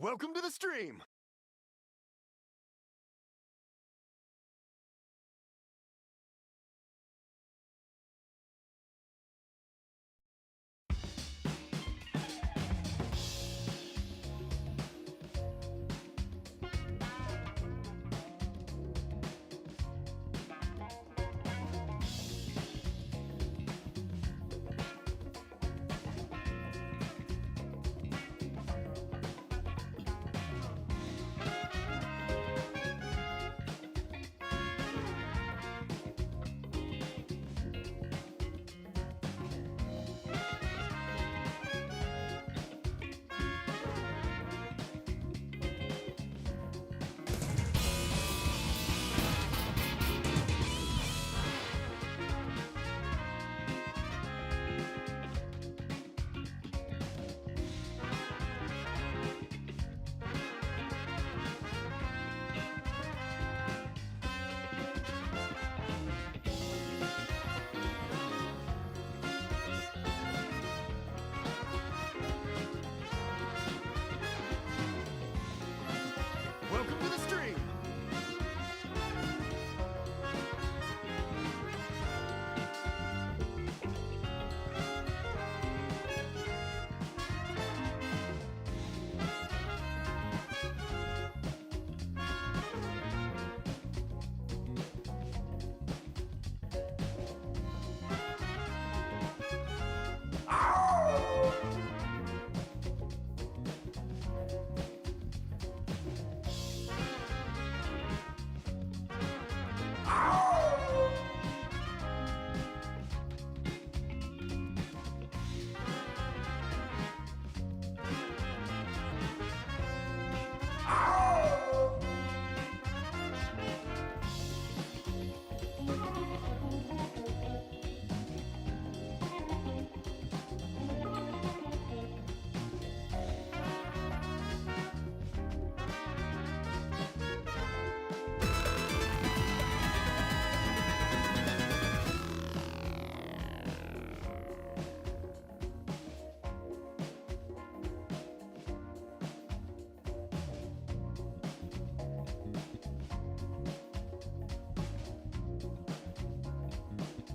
Welcome to the stream! Welcome to the stream!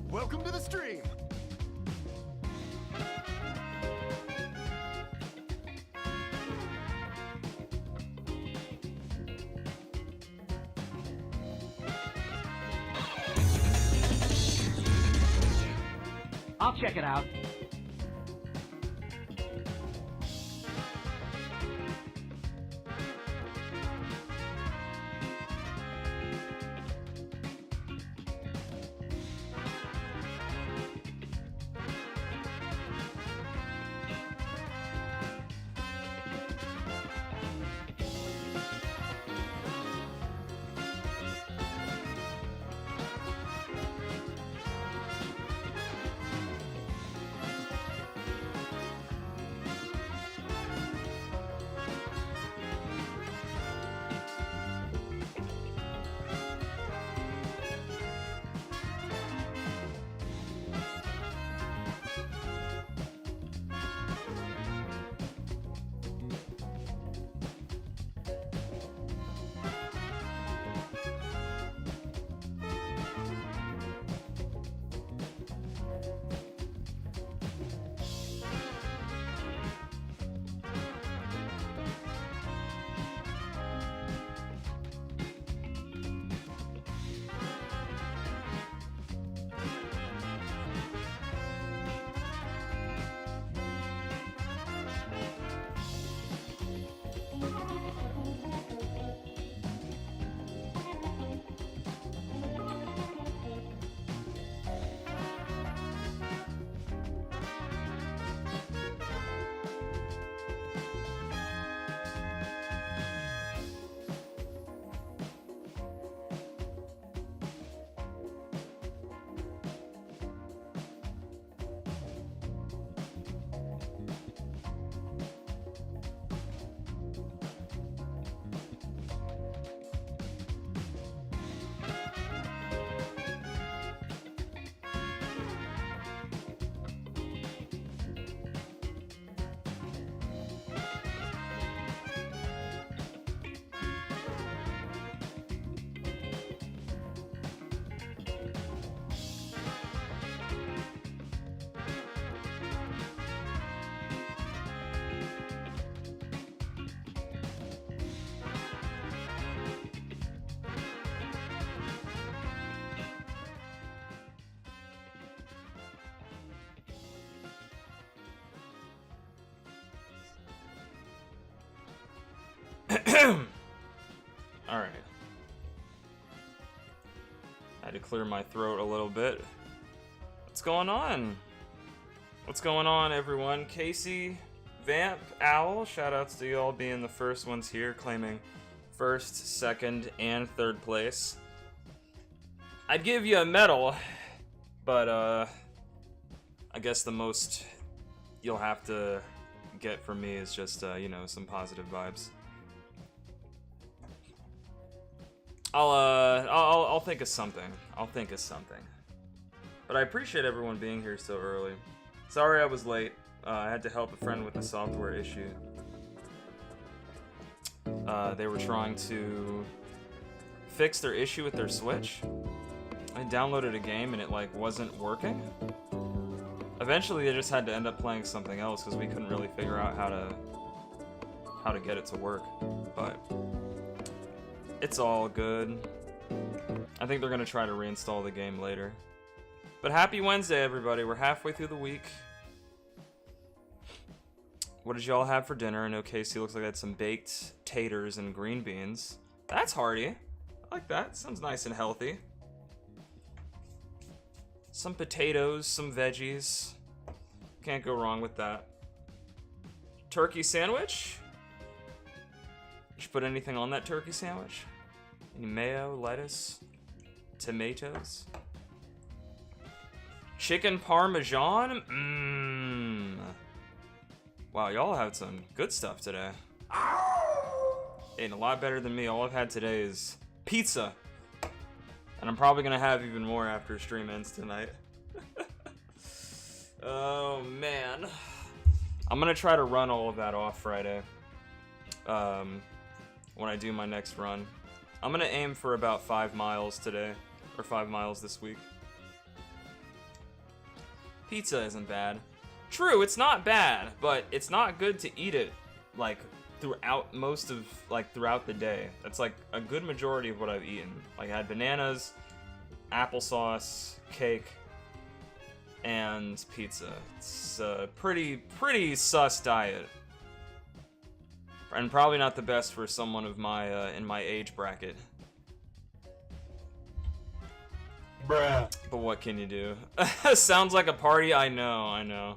Welcome to the stream! I'll check it out. Alright. I had to clear my throat a little bit. What's going on? What's going on, everyone? Casey, Vamp, Owl, shoutouts to y'all being the first ones here, claiming first, second, and third place. I'd give you a medal, but I guess the most you'll have to get from me is just you know, some positive vibes. I'll think of something. I'll think of something. But I appreciate everyone being here so early. Sorry I was late. I had to help a friend with a software issue. They were trying to fix their issue with their Switch. I downloaded a game and it like wasn't working. Eventually they just had to end up playing something else because we couldn't really figure out how to get it to work. But it's all good. I think they're gonna try to reinstall the game later. But happy Wednesday, everybody. We're halfway through the week. What did y'all have for dinner? I know Casey looks like I had some baked taters and green beans. That's hearty. I like that. Sounds nice and healthy. Some potatoes, some veggies. Can't go wrong with that. Turkey sandwich? You should put anything on that turkey sandwich? Any mayo, lettuce, tomatoes? Chicken parmesan? Mmm. Wow, y'all had some good stuff today. Ain't a lot better than me. All I've had today is pizza. And I'm probably gonna have even more after stream ends tonight. Oh, man. I'm gonna try to run all of that off Friday. When I do my next run. I'm gonna aim for about 5 miles today. Or 5 miles this week. Pizza isn't bad. True, it's not bad, but it's not good to eat it, like, throughout the day. That's like a good majority of what I've eaten. Like, I had bananas, applesauce, cake, and pizza. It's a pretty sus diet. And probably not the best for someone of my, in my age bracket. Bruh. But what can you do? Sounds like a party, I know.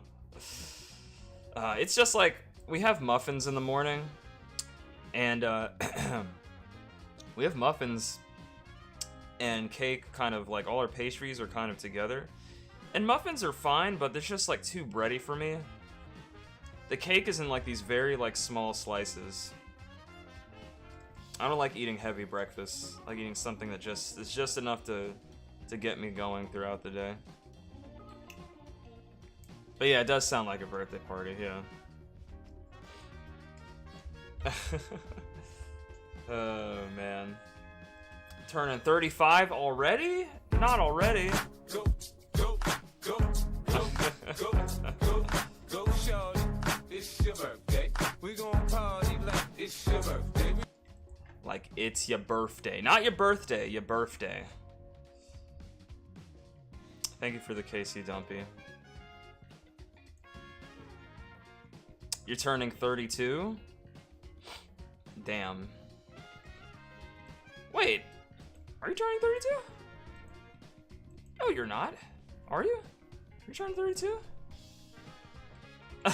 It's just like, we have muffins in the morning, and we have muffins and cake, kind of like all our pastries are kind of together. And muffins are fine, but they're just like too bready for me. The cake is in like these very like small slices. I don't like eating heavy breakfast. I like eating something that is just enough to get me going throughout the day. But yeah, it does sound like a birthday party, yeah. Oh, man. Turning 35 already? Not already. Go, go, go, go, go, go, go, shorty. It's your birthday. We gon' party like it's your birthday. Like it's your birthday. Not your birthday, your birthday. Thank you for the KC Dumpy. You're turning 32? Damn. Wait, are you turning 32? No, you're not. Are you? You're turning 32?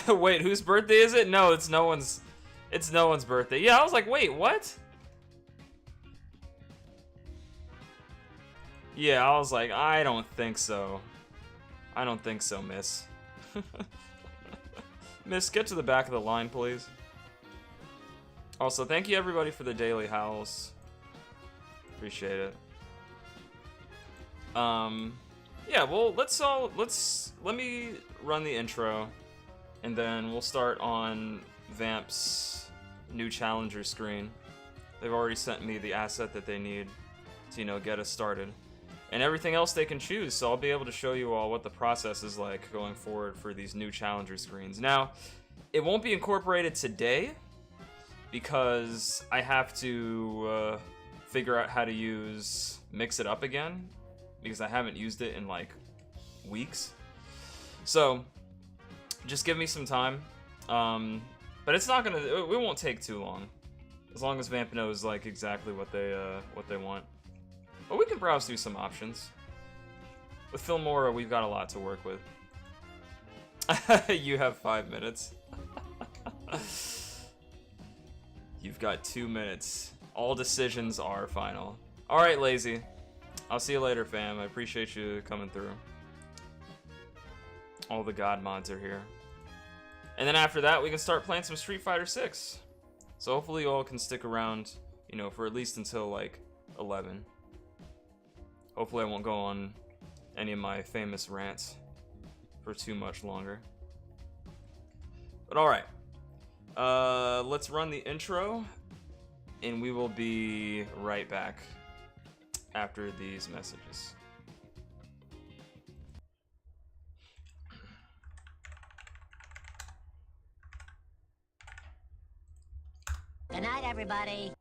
Wait, whose birthday is it? No, it's no one's birthday. Yeah, I was like, wait, what? Yeah, I was like, I don't think so. I don't think so, miss. Miss, get to the back of the line, please. Also, thank you everybody for the daily howls. Appreciate it. Yeah, well, let me run the intro, and then we'll start on Vamp's new challenger screen. They've already sent me the asset that they need to, you know, get us started. And everything else they can choose, so I'll be able to show you all what the process is like going forward for these new challenger screens. Now, it won't be incorporated today, because I have to figure out how to mix it up again, because I haven't used it in like weeks. So just give me some time. But it's not gonna, it won't take too long. As long as Vamp knows like exactly what they want. But we can browse through some options. With Filmora, we've got a lot to work with. You have 5 minutes. You've got 2 minutes. All decisions are final. Alright, Lazy. I'll see you later, fam. I appreciate you coming through. All the god mods are here. And then after that, we can start playing some Street Fighter 6. So hopefully you all can stick around, you know, for at least until like 11. Hopefully I won't go on any of my famous rants for too much longer. But alright. Let's run the intro, and we will be right back after these messages. Good night, everybody.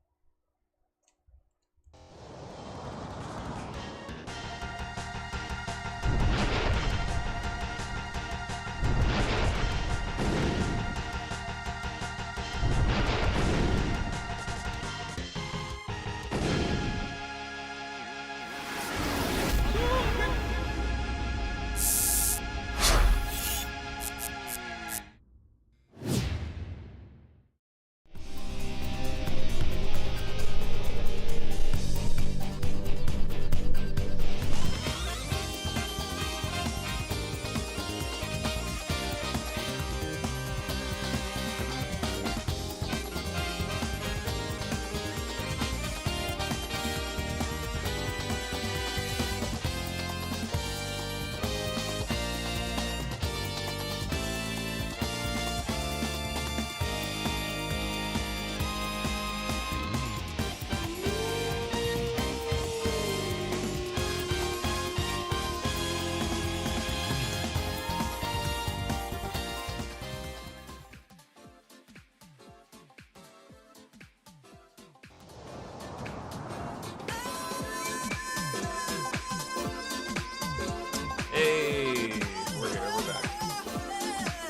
Hey, we're here, we're back.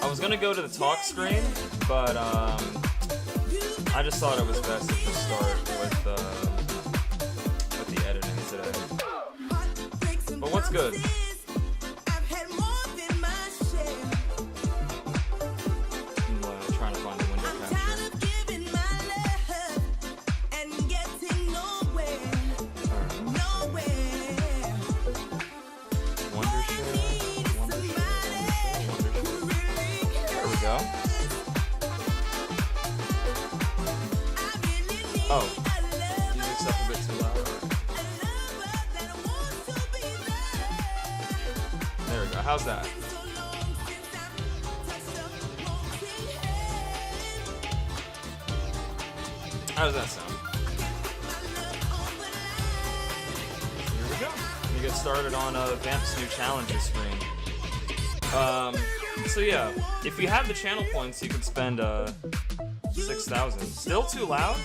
I was gonna go to the talk screen, but I just thought it was best to just start with the editing today. But what's good? I'm trying to find the window capture. Oh, music's up a bit too loud. There we go. How's that? How does that sound? Here we go. We get started on Vamp's new challenges screen. So yeah, if you have the channel points, you can spend 6,000. Still too loud?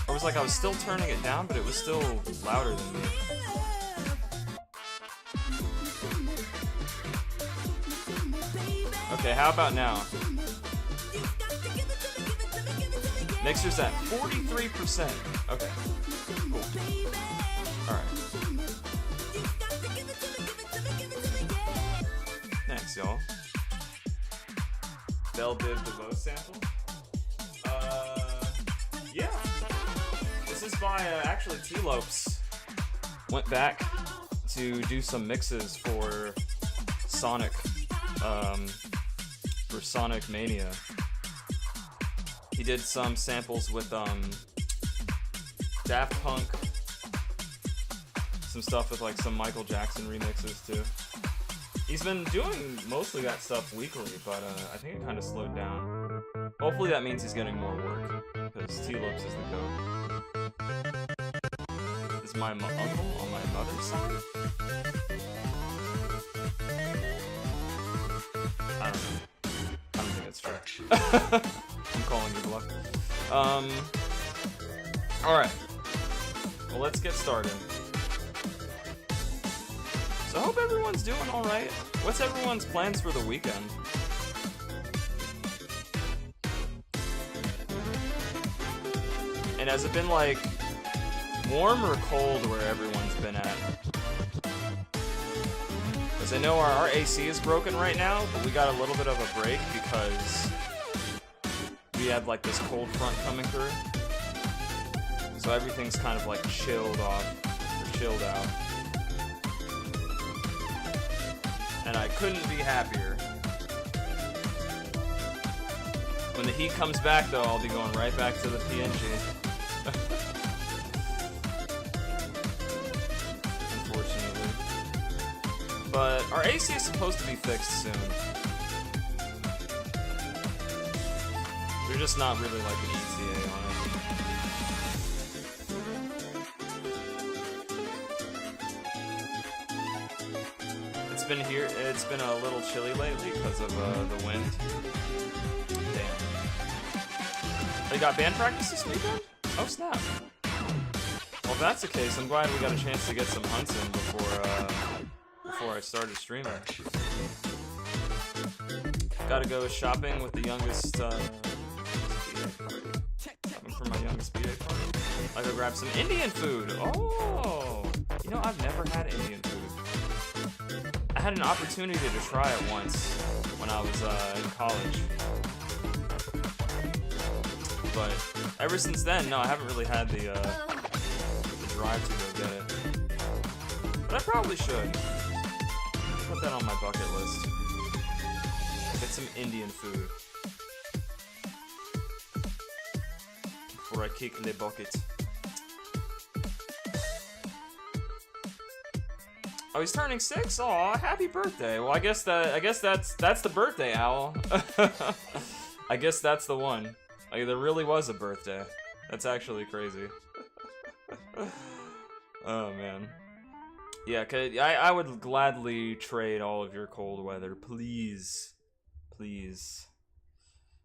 Or was like I was still turning it down, but it was still louder than me. Okay, how about now? Mixer's at 43%. Okay, cool. Alright. Thanks, y'all. Bell Biv DeVoe sample? Yeah. This is by, actually, T-Lopes. Went back to do some mixes for Sonic, for Sonic Mania. He did some samples with, Daft Punk. Some stuff with, like, some Michael Jackson remixes, too. He's been doing mostly that stuff weekly, but I think it kind of slowed down. Hopefully that means he's getting more work, because T-Lopes is the goat. Is my uncle on my mother's side? I don't know. I don't think it's true. I'm calling you bluff. Alright. Well, let's get started. So I hope everyone's doing alright. What's everyone's plans for the weekend? And has it been like warm or cold where everyone's been at? Because I know our AC is broken right now, but we got a little bit of a break because we had like this cold front coming through. So everything's kind of like chilled off, or chilled out. And I couldn't be happier. When the heat comes back though, I'll be going right back to the PNG. Unfortunately. But our AC is supposed to be fixed soon. There's just not really like an ETA on it. It's been a little chilly lately because of the wind. Damn. Oh, you got band practice this weekend? Oh snap. Well, if that's the case, I'm glad we got a chance to get some hunts in before I started streaming. Gotta go shopping with the youngest shopping for my youngest BA party. I go grab some Indian food. Oh, you know, I've never had Indian food. I had an opportunity to try it once when I was in college. But ever since then, no, I haven't really had the drive to go get it. But I probably should. Put that on my bucket list. Get some Indian food. Before I kick the bucket. Oh, he's turning 6? Aw, happy birthday. Well, I guess that's the birthday owl. I guess that's the one. Like, there really was a birthday. That's actually crazy. Oh, man. Yeah, I would gladly trade all of your cold weather. Please. Please.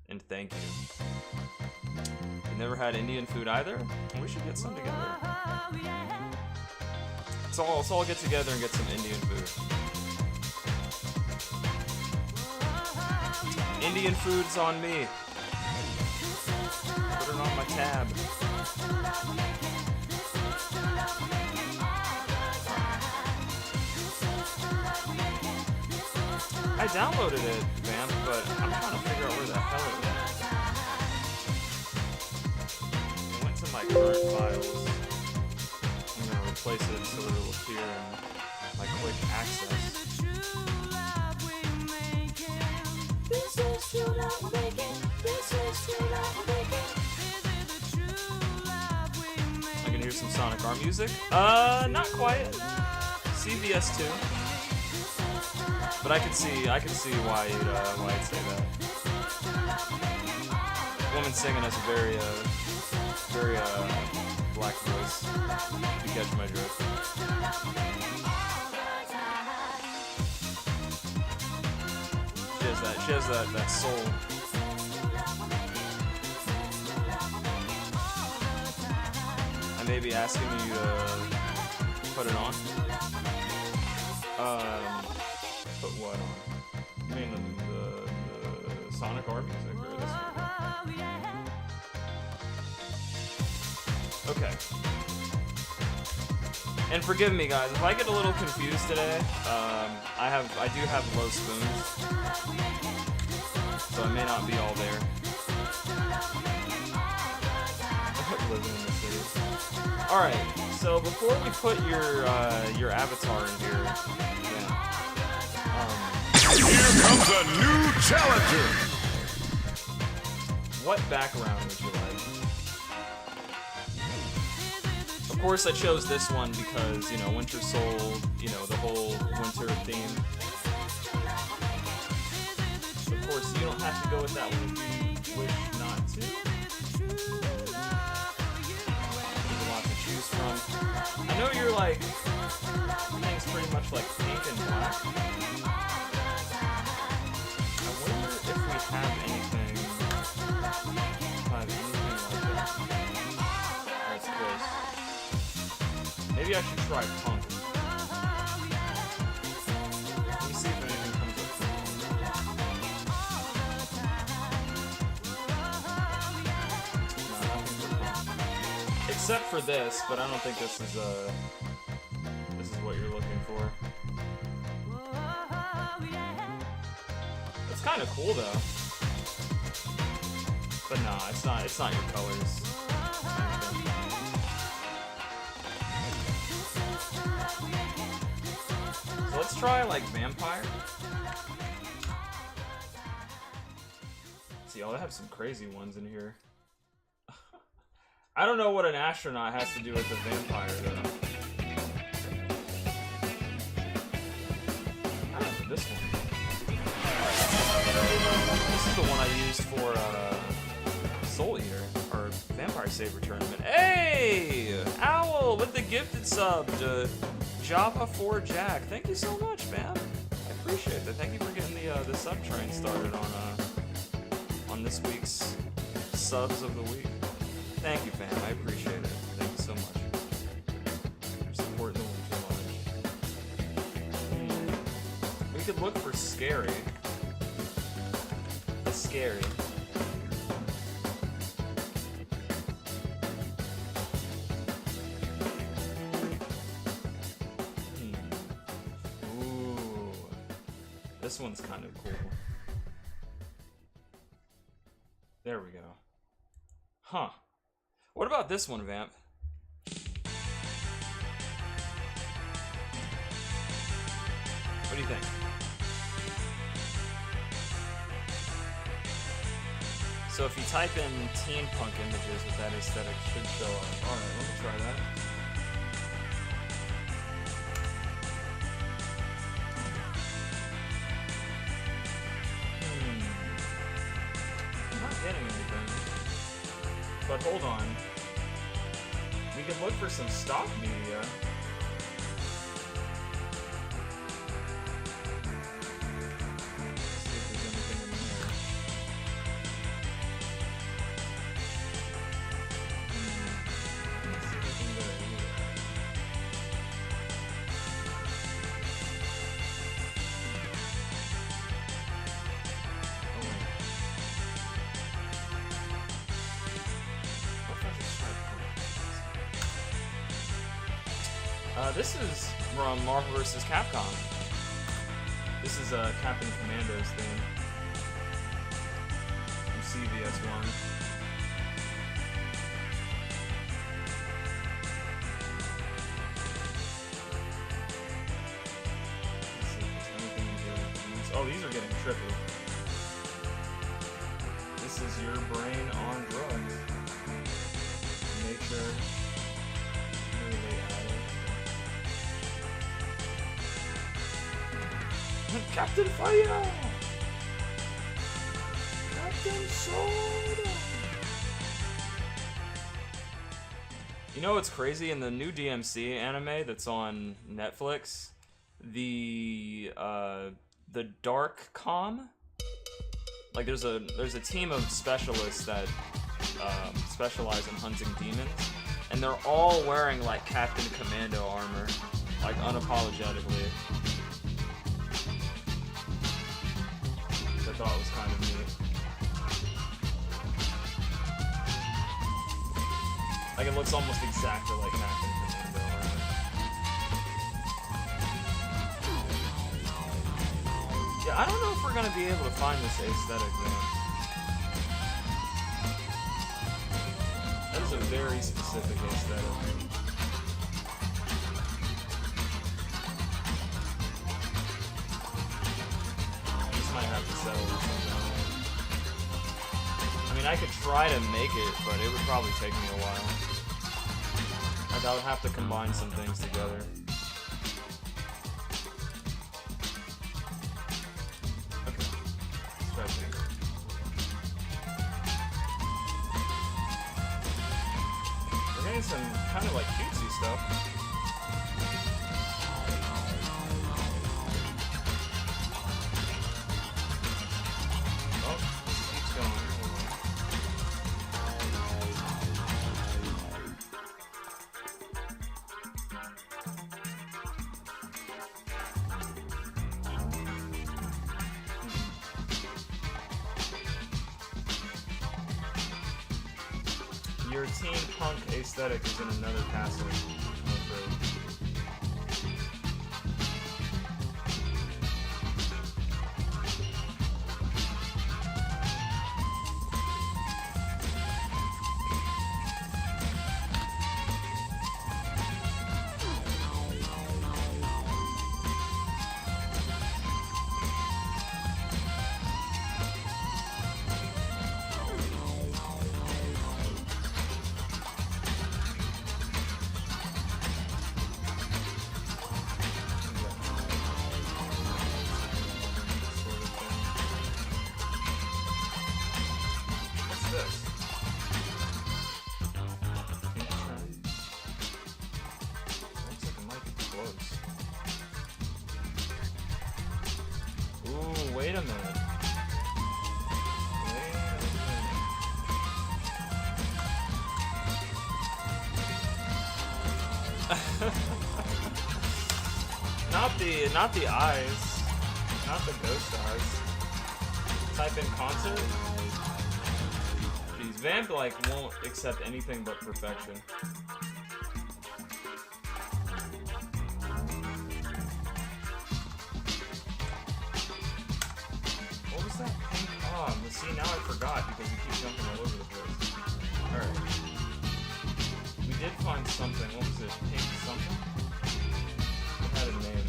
And thank you. You never had Indian food either? We should get some together. Let's all get together and get some Indian food. Indian food's on me. Put it on my tab. I downloaded it, Vamp, but I'm trying to figure out where the hell it went. I went to my current files. I'm gonna replace it so that it'll appear in my quick access. I can hear some Sonic R music. Not quite. CVS 2. But I can see why you'd say that. The woman singing has a very black voice. If you catch my drift. She has that soul. I may be asking you to put it on. Put what on? I mean the Sonic R music or this one? Okay. And forgive me guys, if I get a little confused today, I do have low spoons. So I may not be all there. Living in the city. Alright, so before we put your avatar in here, Here comes a new challenger! what background would you like? Of course I chose this one because, you know, Winter Soul, you know, the whole winter theme. Of course, you don't have to go with that one if you wish not to. There's a lot to choose from. I know you're like, everything's pretty much like pink and black. I wonder if we have anything like that. That's close. Maybe I should try punk. Let me see if anything comes up. No, nothing for punk. Except for this, but I don't think this is what you're looking for. It's kind of cool though. But nah, it's not your colors. So let's try like vampire. See, oh, they have some crazy ones in here. I don't know what an astronaut has to do with a vampire though. I don't know, this one. This is the one I used for Soul Eater, or Vampire Saber tournament. Hey! Owl with the gifted sub to Java 4 Jack. Thank you so much, man. I appreciate that. Thank you for getting the sub train started on this week's subs of the week. Thank you, fam. I appreciate it. Thank you so much. You're supporting the Winter Lodge. We could look for scary. Scary. Ooh. This one's kind of cool. There we go. Huh. What about this one, Vamp? What do you think? So if you type in teen punk images with that aesthetic, it should show up. Alright, let me try that. I'm not getting anything. But hold on. We can look for some stock media. See if there's anything in there. I don't see anything there either. This is from Marvel vs. Capcom. This is Captain Commando's thing from CVS1. Let's see if there's anything in here. Oh, these are getting trippy. This is your brain on drugs. Nature. Captain Fire! Captain Soda! You know what's crazy? In the new DMC anime that's on Netflix, the Dark Com, like there's a team of specialists that specialize in hunting demons, and they're all wearing like Captain Commando armor, like unapologetically. I thought was kind of neat. Like it looks almost exactly like Captain Commando. Yeah, I don't know if we're gonna be able to find this aesthetic though. That is a very specific aesthetic. I mean, I could try to make it, but it would probably take me a while. Like, I would have to combine some things together. Okay. Stretching. We're getting some kind of like cutesy stuff. your teen punk aesthetic is in another castle. I'm afraid. Wait a minute. Not the eyes. Not the ghost eyes. Type in concert. Jeez, Vamp like won't accept anything but perfection. See, now I forgot because you keep jumping all over the place. Alright. We did find something. What was it? Pink something? It had a name.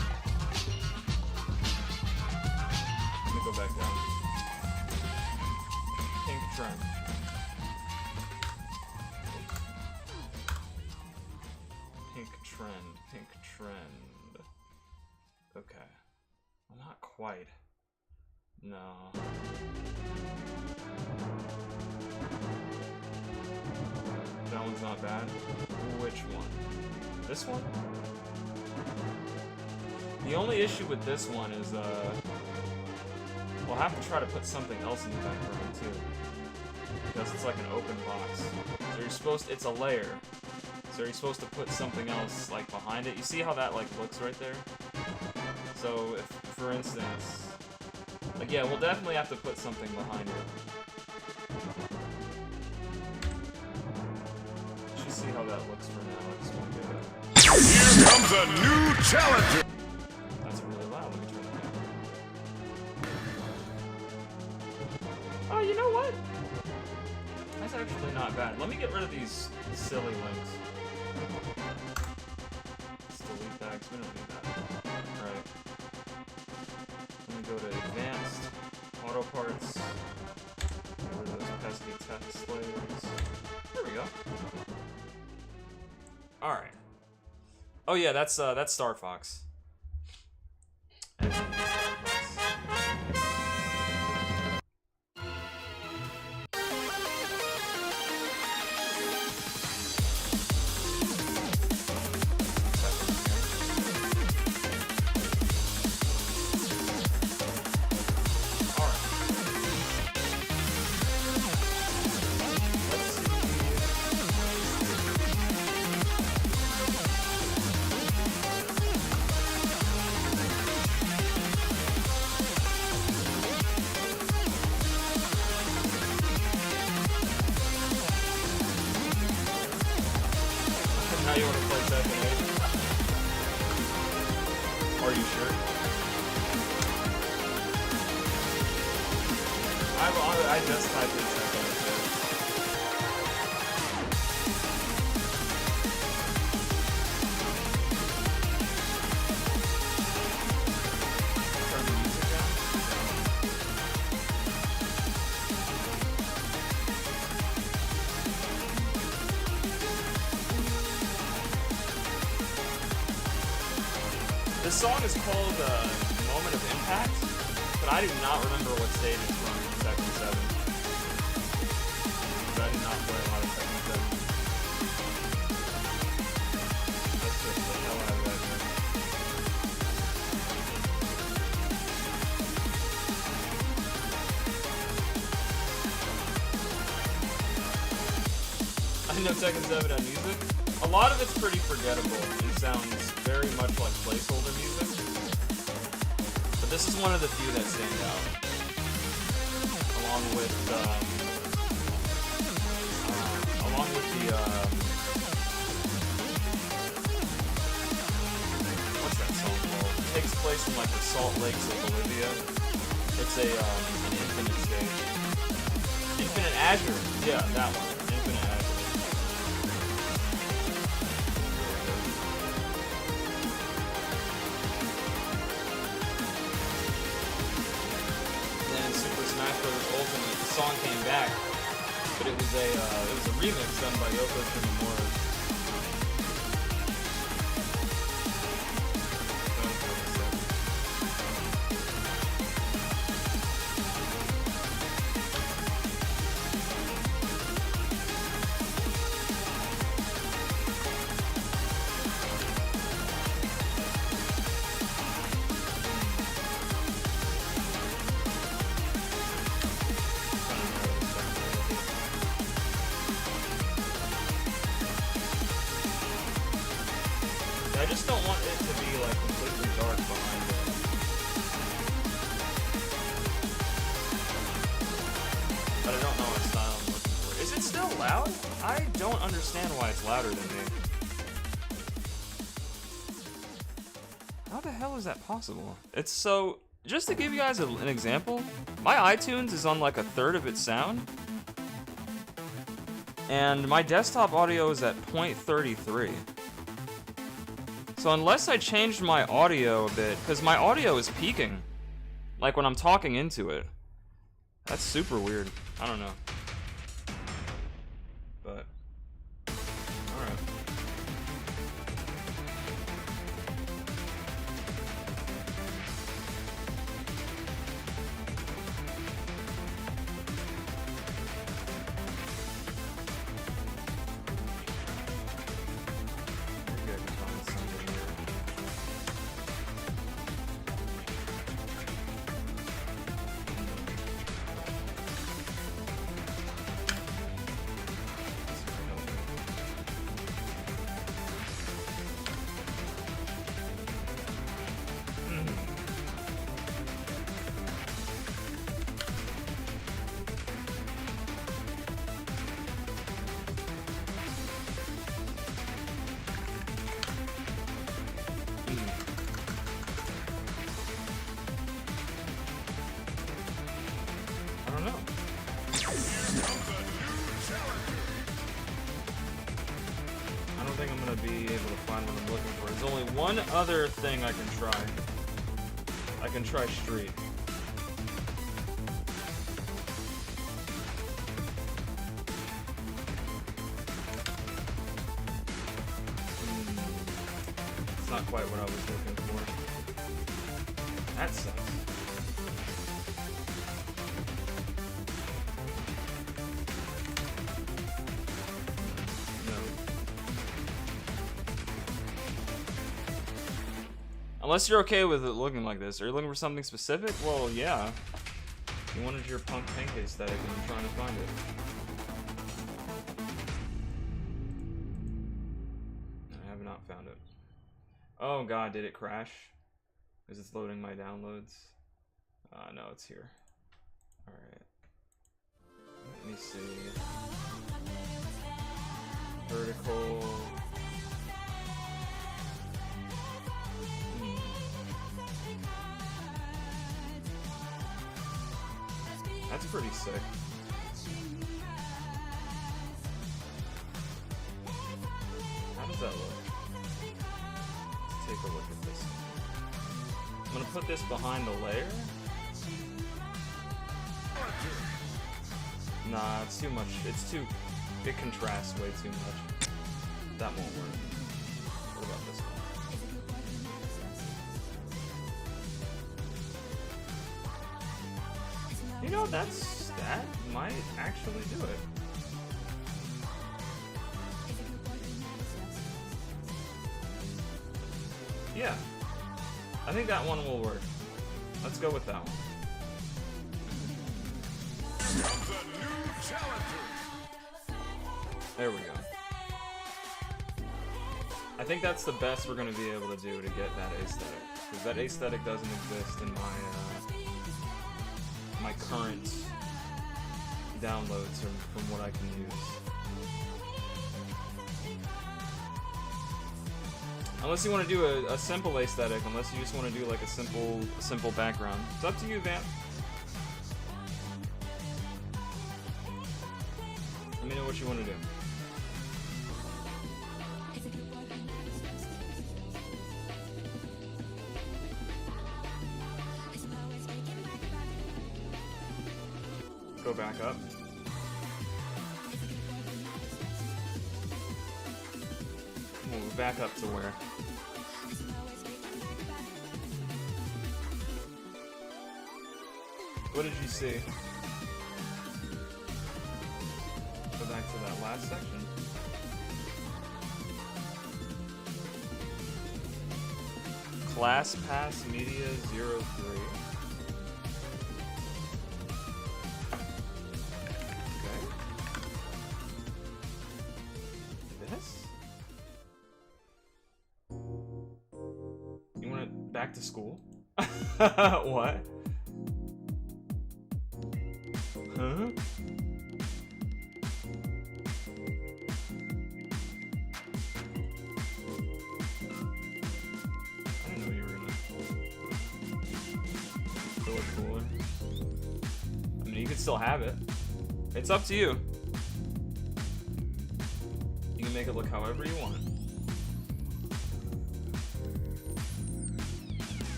Let me go back down. Pink trend. Pink trend. Pink trend. Okay. Well, not quite. No. That one's not bad. Which one? This one? The only issue with this one is, we'll have to try to put something else in the background, too. Because it's like an open box. So you're supposed to, it's a layer. So you're supposed to put something else, like, behind it. You see how that, like, looks right there? So, if, for instance... Like, yeah, we'll definitely have to put something behind it. Just see how that looks for now. I just want to get it. Here comes a new challenger! That's really loud. Let me turn that down. Oh, you know what? That's actually not bad. Let me get rid of these silly links. Let's delete bags. We don't need that. Alright. Let me go to advanced, auto parts, get rid of those pesky text layers. There we go. Alright. Oh yeah, that's Star Fox. Now you want to play Tekken 8? Are you sure? I just typed in Tekken 8. Turn the music down. This song is called Moment of Impact, but I do not remember what stage it's from in Tekken 7. But I did not play a lot of Tekken 7. Let's just the hell out of that game. I know Tekken 7 on music. A lot of it's pretty forgettable and sounds very much like placeholder music. But this is one of the few that stand out. Along with the place from like the Salt Lakes of Bolivia. It's an infinite stage. Infinite Azure. Yeah, that one. Infinite Azure. And then in Super Smash Bros. Ultimate, the song came back, but it was a remix done by Yoko Shimomura. I just don't want it to be like completely dark behind it. But I don't know what style I'm looking for. Is it still loud? I don't understand why it's louder than me. How the hell is that possible? It's so... Just to give you guys an example, my iTunes is on like a third of its sound. And my desktop audio is at 0.33. So unless I changed my audio a bit, because my audio is peaking, like when I'm talking into it. That's super weird. I don't know. But, alright. Maybe I can find something here. I don't know. I don't think I'm gonna be able to find what I'm looking for. There's only one other thing I can try. I can try Street. It's not quite what I was looking for. That sucks. Unless you're okay with it looking like this. Are you looking for something specific? Well, yeah. You wanted your punk pink aesthetic and you're trying to find it. I have not found it. Oh god, did it crash? Because it's loading my downloads. No, it's here. Alright. Let me see. Vertical. That's pretty sick. How does that look? Let's take a look at this. I'm gonna put this behind the layer. Nah, it's too much. It contrasts way too much. That won't work. What about this one? You know, that might actually do it. Yeah. I think that one will work. Let's go with that one. There we go. I think that's the best we're going to be able to do to get that aesthetic. Because that aesthetic doesn't exist in my current downloads from what I can use. Unless you want to do a simple aesthetic, unless you just want to do like a simple background. It's up to you, Vamp. Let me know what you want to do. Go back up. We'll back up to where? What did you see? Go back to that last section. Class Pass Media 03. Okay. This? You want it back to school? What? Huh? I didn't know you were gonna fill it cooler. I mean, you can still have it. It's up to you. You can make it look however you want.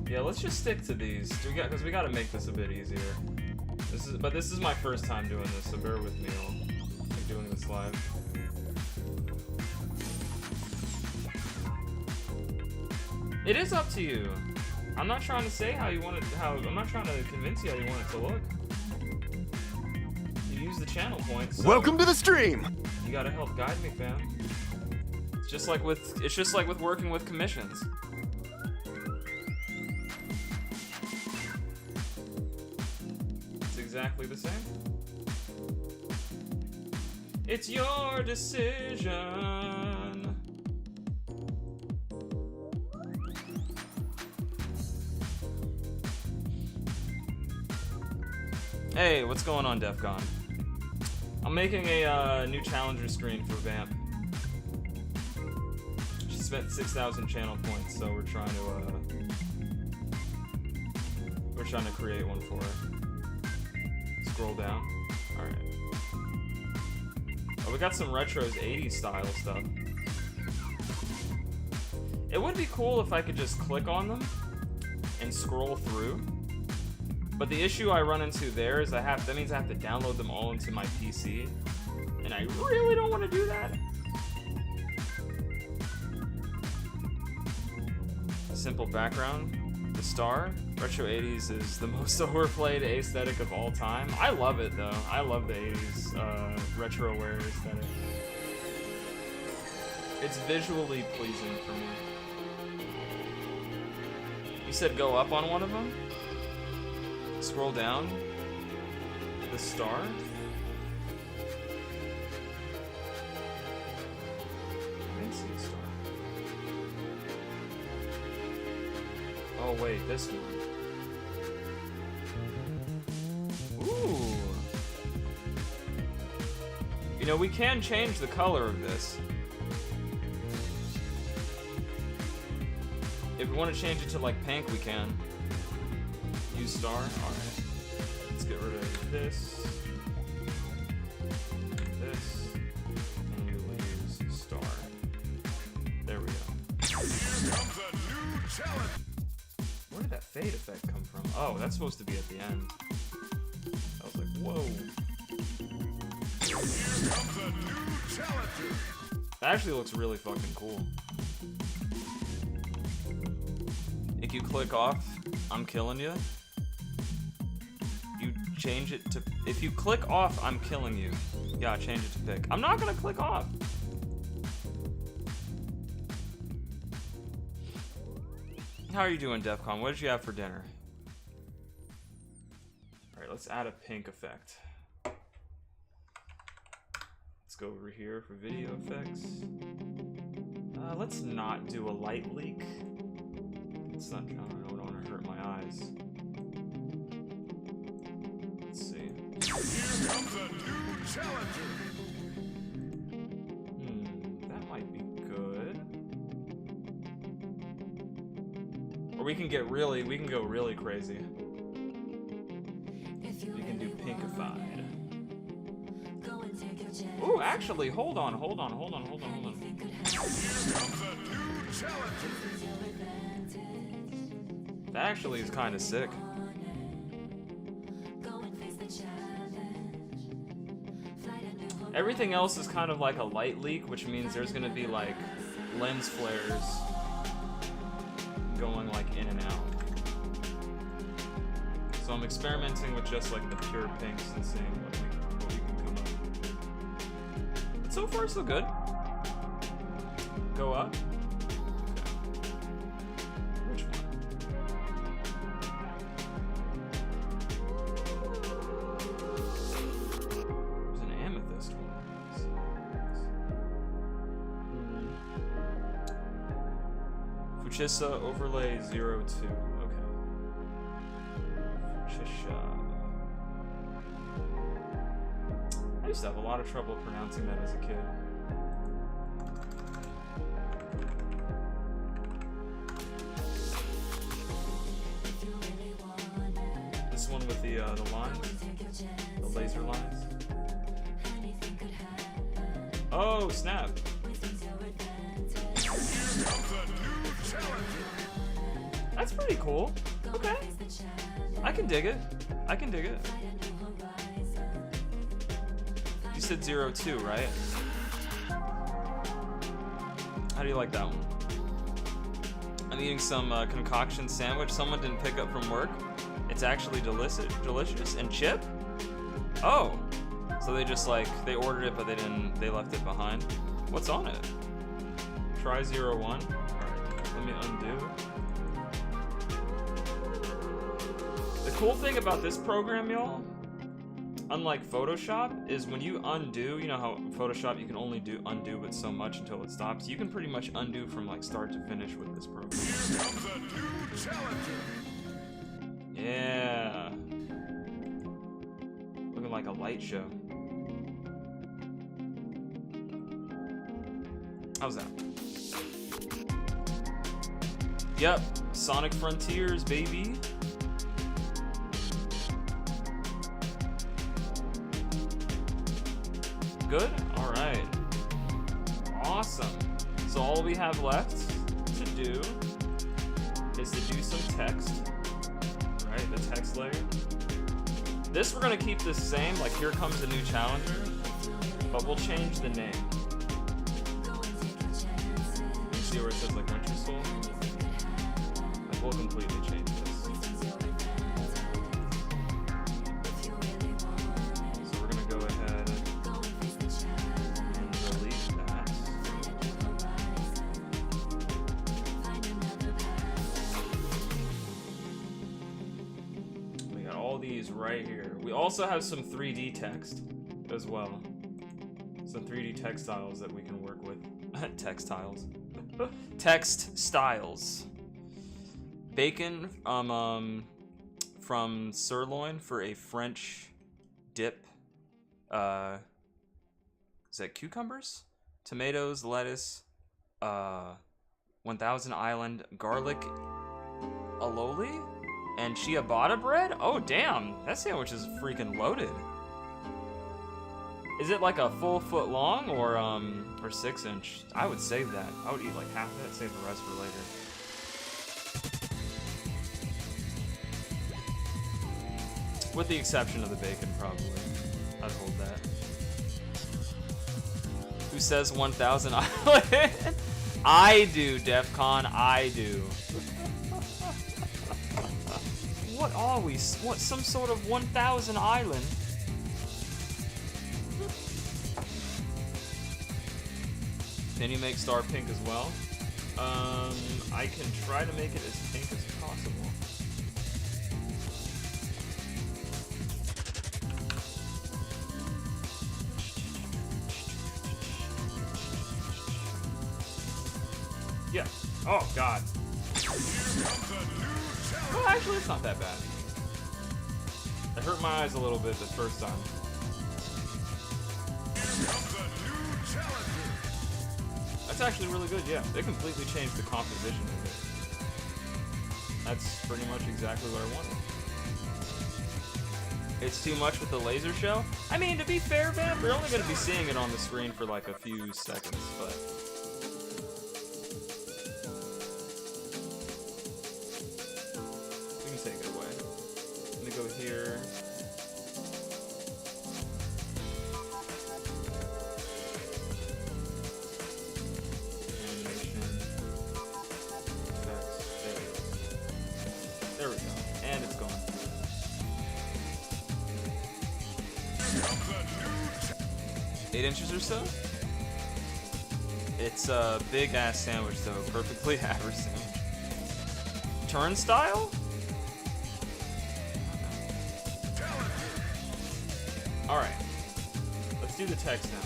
Yeah, let's just stick to these. Because we gotta make this a bit easier. But this is my first time doing this, so bear with me. I'm doing this live. It is up to you. I'm not trying to say how you want it. I'm not trying to convince you how you want it to look. You use the channel points. So Welcome to the stream. you gotta help guide me, fam. It's just like with working with commissions. Exactly the same. It's your decision. Hey, what's going on, Defcon? I'm making a new challenger screen for Vamp. She spent 6,000 channel points, so we're trying to create one for her. Scroll down. Alright. Oh, we got some retros 80s style stuff. It would be cool if I could just click on them and scroll through. But the issue I run into there is that means I have to download them all into my PC. And I really don't want to do that. A simple background. The star, retro 80s is the most overplayed aesthetic of all time. I love it though. I love the 80s retro wear aesthetic. It's visually pleasing for me. You said go up on one of them? Scroll down? The star? I didn't see a star. Oh wait, this one. Ooh. You know, we can change the color of this. If we want to change it to like pink, we can. Use star? Alright. Let's get rid of this. This. And we will use star. There we go. Here comes a new challenge. Where did that fade effect come from? Oh, that's supposed to be at the end. I was like, whoa. Here comes a new challenger. That actually looks really fucking cool. If you click off, I'm killing you. You change it to... If you click off, I'm killing you. Yeah, change it to pick. I'm not gonna click off. How are you doing, Defcon? What did you have for dinner? Alright, let's add a pink effect. Let's go over here for video effects. Let's not do a light leak. Let's not, I don't want to hurt my eyes. Let's see. Here comes a new challenger. That might be Or we can go really crazy. You can do pinkified. Ooh, actually, hold on. Here comes a new challenger. That actually is kind of sick. Everything else is kind of like a light leak, which means there's gonna be like lens flares going like in and out. So I'm experimenting with just like the pure pinks and seeing what we can come up with. But so far so good. Go up. Okay. Which one? There's an amethyst one. Fuchsia overlay 02. Okay. Fuchsia. I used to have a lot of trouble pronouncing that as a kid. This one with the lines, the laser lines. Oh snap! That's pretty cool. Okay. I can dig it. I can dig it. You said 02, right? How do you like that one? I'm eating some concoction sandwich someone didn't pick up from work. It's actually delicious. And chip? Oh. So they just like, they ordered it but they left it behind. What's on it? Try 01. Alright, let me undo. The cool thing about this program, y'all, unlike Photoshop, is when you undo, you know how Photoshop you can only undo but so much until it stops. You can pretty much undo from like start to finish with this program. Here comes a new challenger. Yeah. Looking like a light show. How's that? Yep, Sonic Frontiers, baby. Good? Alright. Awesome. So all we have left to do is to do some text. Right, the text layer. This we're gonna keep the same, like here comes a new challenger, but we'll change the name. You see where it says like Winter Soul? Like we'll completely change this. So we're gonna go ahead and delete that. We got all these right here. We also have some 3D text as well. Some 3D textiles that we can work with. Textiles. Text styles. Bacon from sirloin for a French dip. Is that cucumbers? Tomatoes, lettuce, 1000 Island garlic aioli, and ciabatta bread? Oh damn, that sandwich is freaking loaded. Is it like a full foot long or 6 inch? I would save that. I would eat like half of it, save the rest for later. With the exception of the bacon, probably. I'd hold that. Who says 1000 Island? I do, DEFCON, I do. What are we? What, some sort of 1000 Island? Can you make Star pink as well? I can try to make it as pink as possible. Yeah. Oh, God. Well, actually, it's not that bad. It hurt my eyes a little bit the first time. That's actually really good, yeah. They completely changed the composition of it. That's pretty much exactly what I wanted. It's too much with the laser show? I mean, to be fair, Vamp, we're only going to be seeing it on the screen for like a few seconds, but... we can take it away. I'm gonna go here. Animation. Effects. There we go. And it's gone. 8 inches or so? It's a big ass sandwich though, perfectly average sandwich. Turnstile? Alright. Let's do the text now.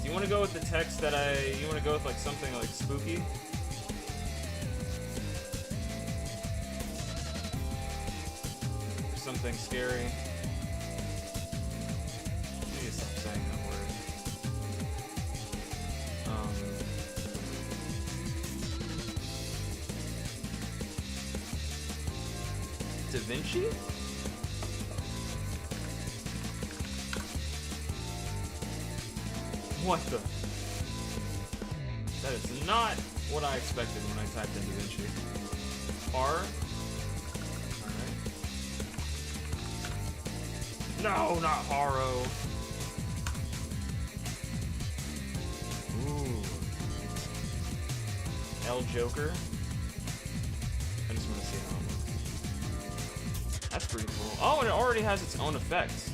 Do you want to go with the text that you want to go with like something like spooky? Something scary. I need to stop saying that word. Da Vinci? What the? That is not what I expected when I typed in Da Vinci. R? No, not Haro. Ooh. L Joker. I just want to see how it looks. That's pretty cool. Oh, and it already has its own effects.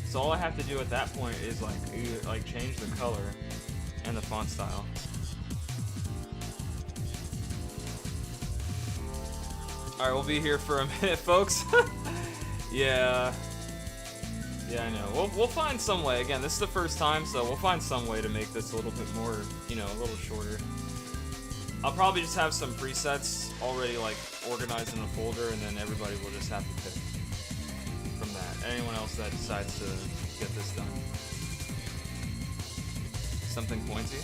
So all I have to do at that point is like change the color and the font style. All right, we'll be here for a minute, folks. Yeah. Yeah, I know. We'll find some way. Again, this is the first time, so we'll find some way to make this a little bit more, you know, a little shorter. I'll probably just have some presets already, like, organized in a folder, and then everybody will just have to pick from that. Anyone else that decides to get this done. Something pointy.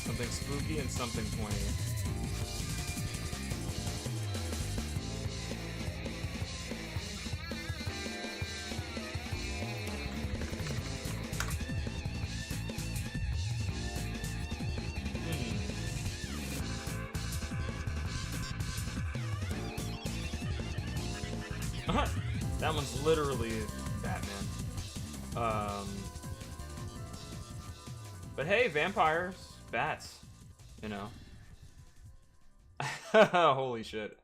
Something spooky and something pointy. That one's literally Batman. But hey, vampires. Bats, you know. Holy shit.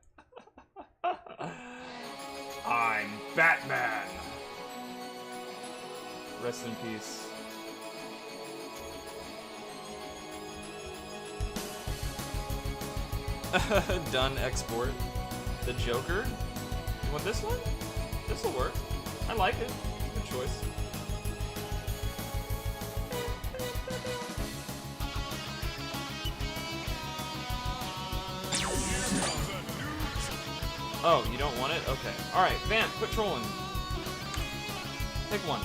I'm Batman. Rest in peace. Done export. The Joker? You want this one? This'll work. I like it. Good choice. Oh, you don't want it? Okay. Alright, Vamp, quit trolling. Pick one.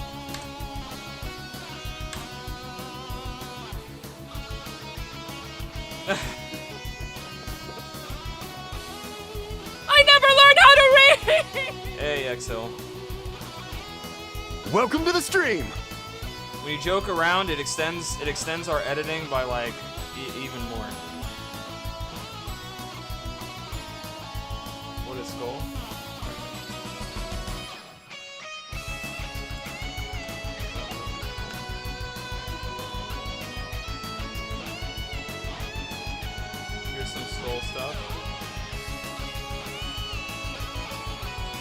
I never learned how to read! Hey, Exil. Welcome to the stream. When you joke around, it extends our editing by like even more. What is skull? Here's some skull stuff.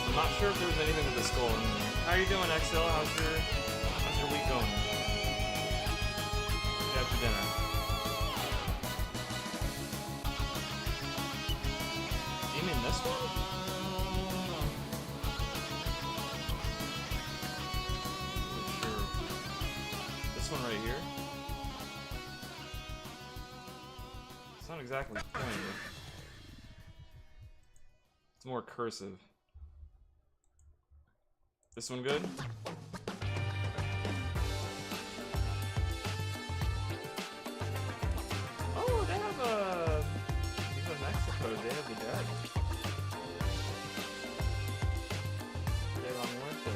I'm not sure if there was anything with the skull in there. How you doing, XL? How's your week going? After dinner. Do you mean this one? Sure. This one right here? It's not exactly pointy. It's more cursive. This one good? Oh, they have a... Even Mexico, they have the dead. De la Muerte.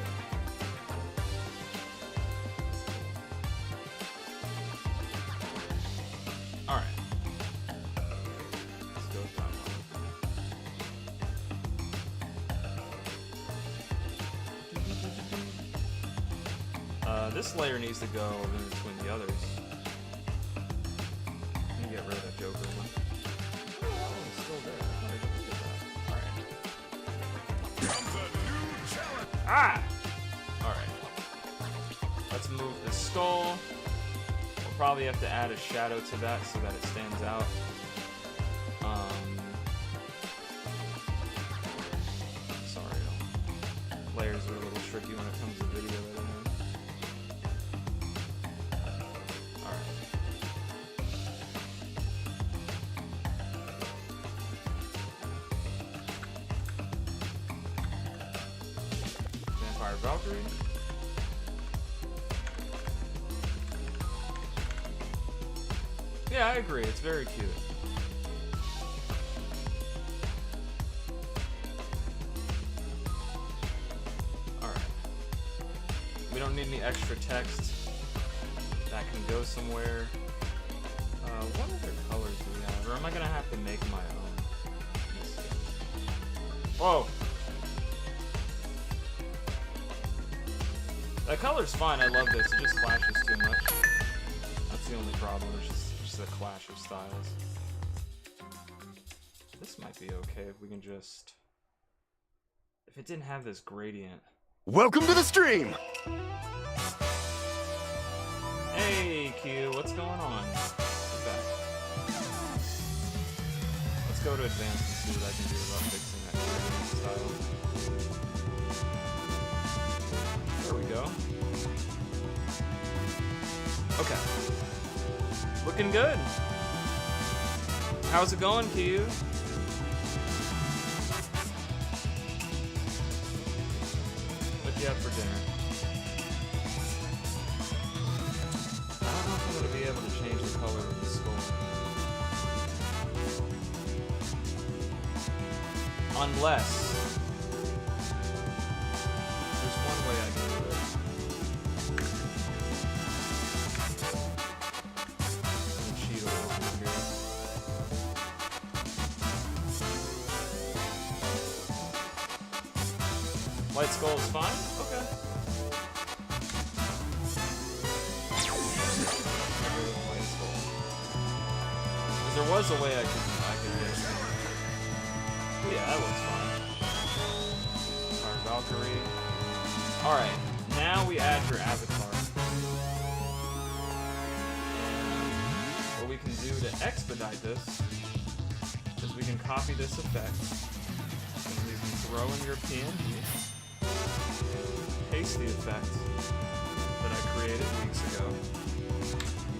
Alright. Let's go with that one. This layer needs to go in between the others. Let me get rid of that Joker one. Oh, it's still there. I thought I could look at that. Alright. Ah! Alright. Let's move the skull. We'll probably have to add a shadow to that so that it stands out. Sorry. Layers are a little tricky when it comes to video editing. Valkyrie. Yeah, I agree. It's very cute. Alright. We don't need any extra text. That can go somewhere. What other colors do we have? Or am I gonna have to make my own? Whoa! That color's fine, I love this, it just flashes too much. That's the only problem, it's just a clash of styles. This might be okay if we can just... If it didn't have this gradient. Welcome to the stream! Hey, Q, what's going on? Get back. Let's go to advanced and see what I can do about fixing that gradient style. There we go. Okay. Looking good. How's it going, Q? What'd you have for dinner? I don't know if I'm going to be able to change the color of the skull. Unless... There's one way I can do it. I'm gonna cheat a little bit here. White skull is fine? Okay. White skull. Because there was a way I could get it. Yeah, that looks fine. Our Valkyrie. Alright, now we add your avatar. And what we can do to expedite this is we can copy this effect. And we can throw in your PNG. Paste the effect that I created weeks ago.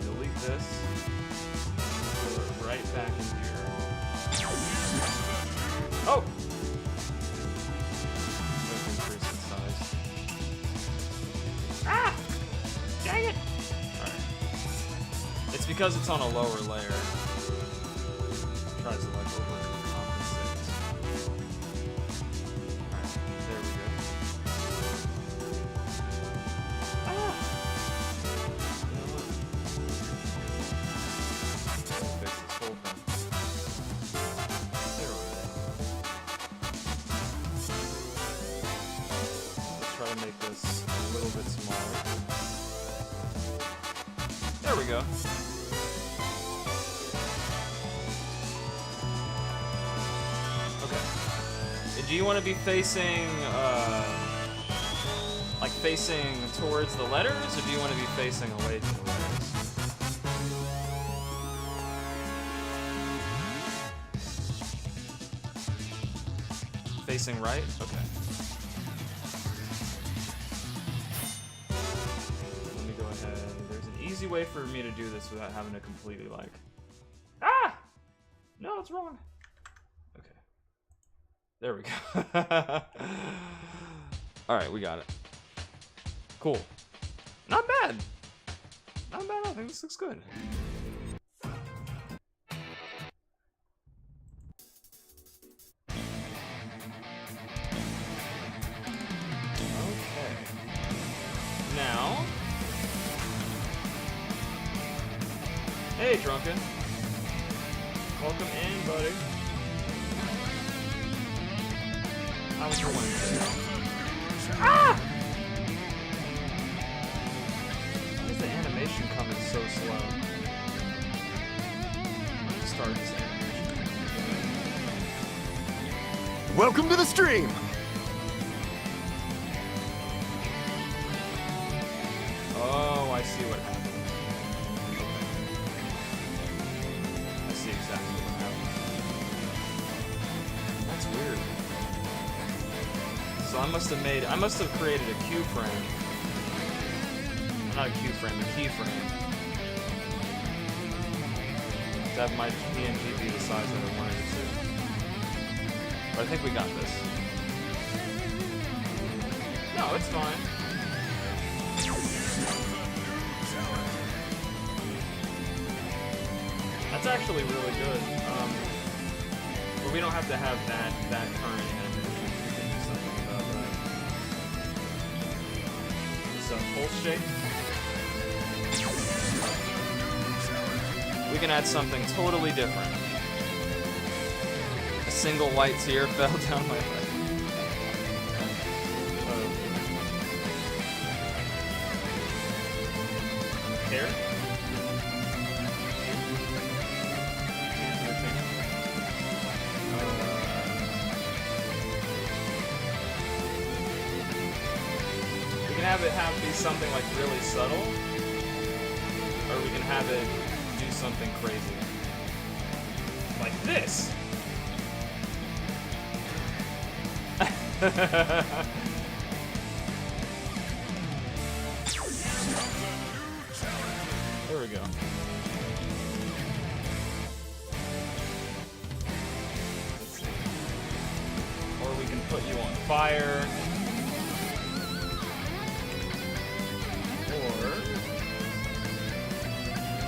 Delete this. Put it right back into your... Oh! Let's increase its size. Ah! Dang it! Alright. It's because it's on a lower layer. It tries to like overcompensate. Alright, there we go. Ah! You know what? Fix this whole thing. There we go. Let's try to make this a little bit smaller. There we go. Okay. Do you want to be facing, like facing towards the letters, or do you want to be facing away from the letters? Facing right? Okay. Let me go ahead. There's an easy way for me to do this without having to completely like... Ah! No, it's wrong. Okay. There we go. Alright, we got it. Cool. Not bad. Not bad, I think this looks good. Okay. Now... Hey, Drunken. Welcome in, buddy. How was your Wednesday? Ah! Why is the animation coming so slow? Let's start this animation. Welcome to the stream. Oh, I see what happened. I see exactly what happened. That's weird. So I must have created a Q frame. Not a Q frame, a keyframe. To have my PNG be the size that I wanted it to. But I think we got this. No, it's fine. That's actually really good. But we don't have to have that current animation. We can do something about that. It's a pulse shape. We can add something totally different. A single white tear fell down my leg. Hair? We can have it be something like really subtle, or we can have it do something crazy. Like this! There we go. Let's see. Or we can put you on fire. Or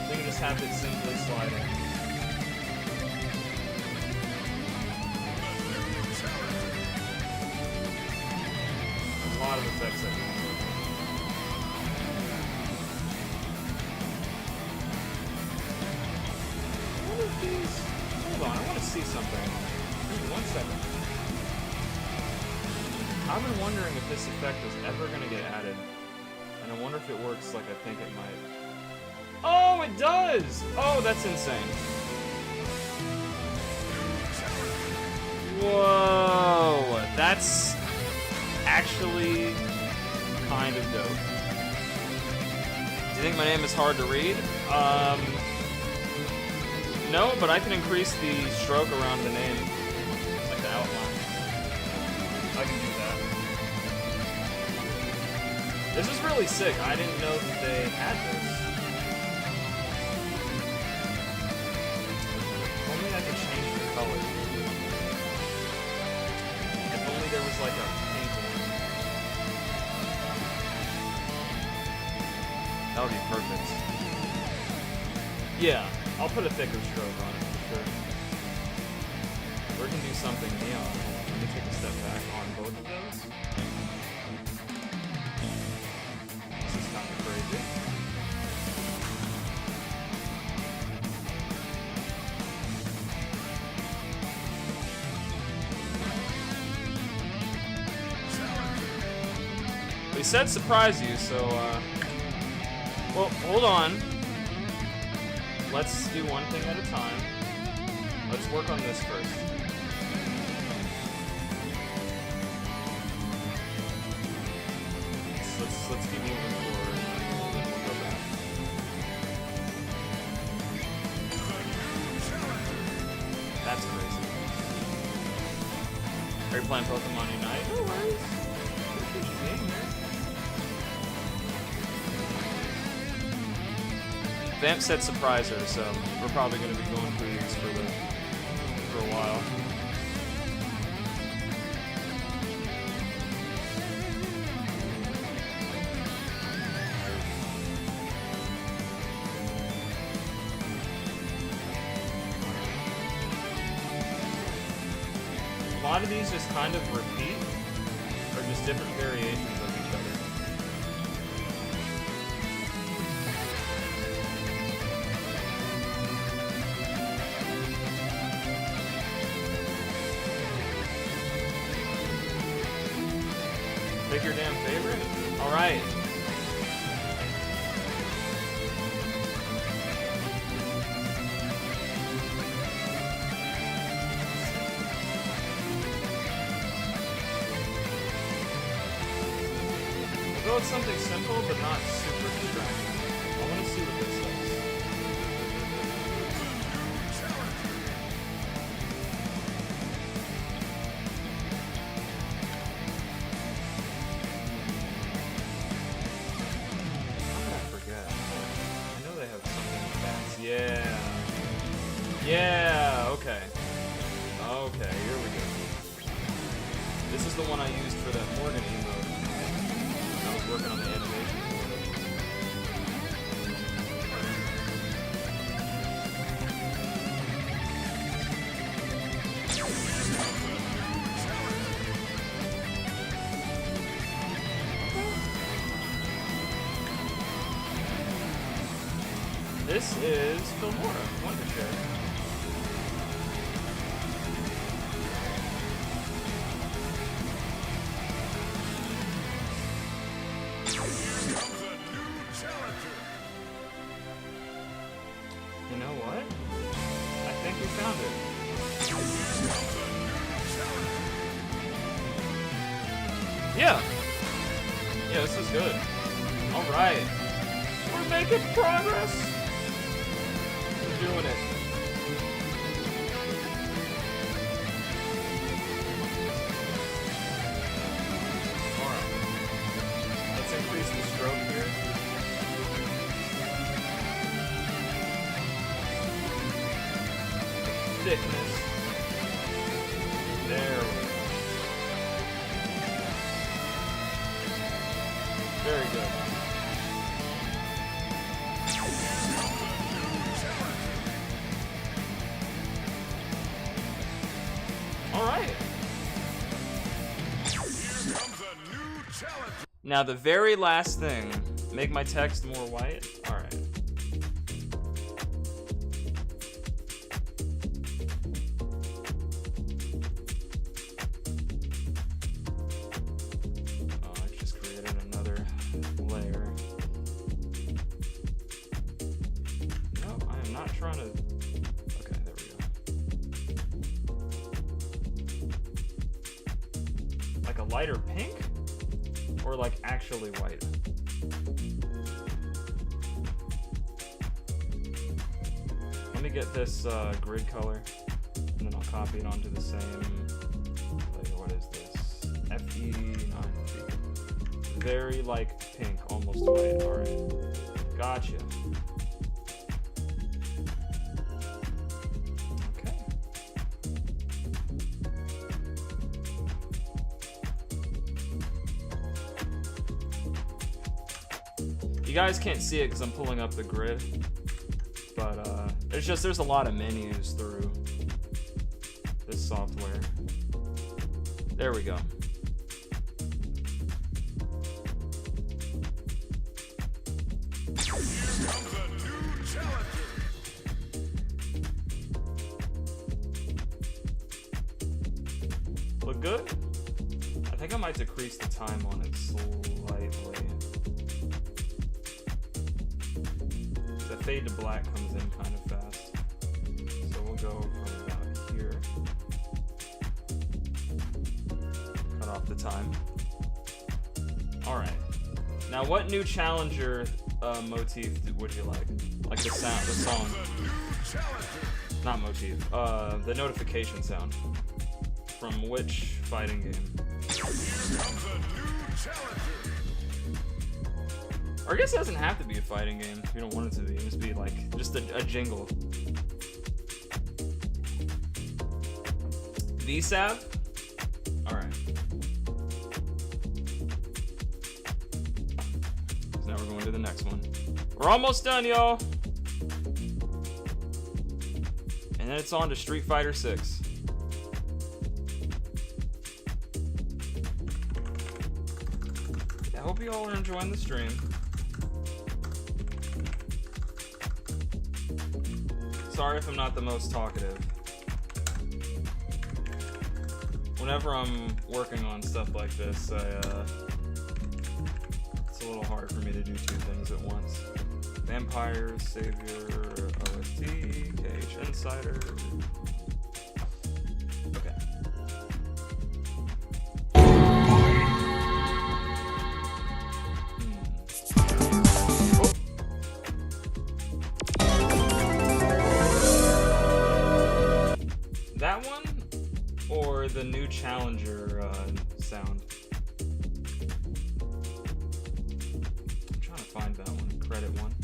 we can just have it simply sliding. A lot of effects that we can work with. What are these? Hold on, I want to see something. Give me 1 second. I've been wondering if this effect is ever going to get added. And I wonder if it works like I think it might. Oh, it does! Oh, that's insane. Whoa! That's actually kind of dope. Do you think my name is hard to read? No, but I can increase the stroke around the name, like the outline. I can do that. This is really sick. I didn't know that they had this. If only I could change the color. If only there was like a pink one. That would be perfect. Yeah, I'll put a thicker stroke on it for sure. Or we can do something neon. Let me take a step back on both of those. This is kind of crazy. We said surprise you, so, well, hold on. Let's do one thing at a time. Let's work on this first. Let's keep moving forward, and then we'll go back. That's crazy. Are you playing Pokemon Unite? No worries. Appreciate you being here. Vamp said surprise her, so we're probably going to be going through these for a while. lot of these just kind of repeat, or just different variations of each other. Pick your damn favorite? Alright. We'll go with something simple, but not super distracting. I want to see what this does. Yeah. Yeah, okay. Okay, here we go. This is the one I used for that Morgan emote. I was working on the animation for it. This is Filmora, Wondershare. You know what? I think we found it. Yeah! Yeah, this is good. Alright. We're making progress! Doing it. Alright. Let's increase the stroke here. Thickness. There we go. Very good. Alright. Now the very last thing, make my text more white. Alright. Oh, I just created another layer. No, I am not trying to... Okay, there we go. Like a lighter pink? Or like actually white? Let me get this grid color, and then I'll copy it onto the same, like, what is this? FE9. Very like pink, almost white. Alright. Gotcha. You guys can't see it because I'm pulling up the grid, but there's a lot of menus through this software. There we go. Look good? I think I might decrease the time on it slightly. The fade to black comes in kind of fast. So we'll go from about here. Cut off the time. Alright. Now what new challenger motif would you like? Like the sound, the song. Not motif. The notification sound. From which fighting game? Or I guess it doesn't have to be a fighting game if you don't want it to be. It just be like just a jingle. VSAV? Alright. So now we're going to the next one. We're almost done, y'all. And then it's on to Street Fighter 6. I hope you all are enjoying the stream. Sorry if I'm not the most talkative. Whenever I'm working on stuff like this, it's a little hard for me to do two things at once. Vampire, Savior, OST, KH Insider. Okay. That one, or the new Challenger sound? I'm trying to find that one, credit one.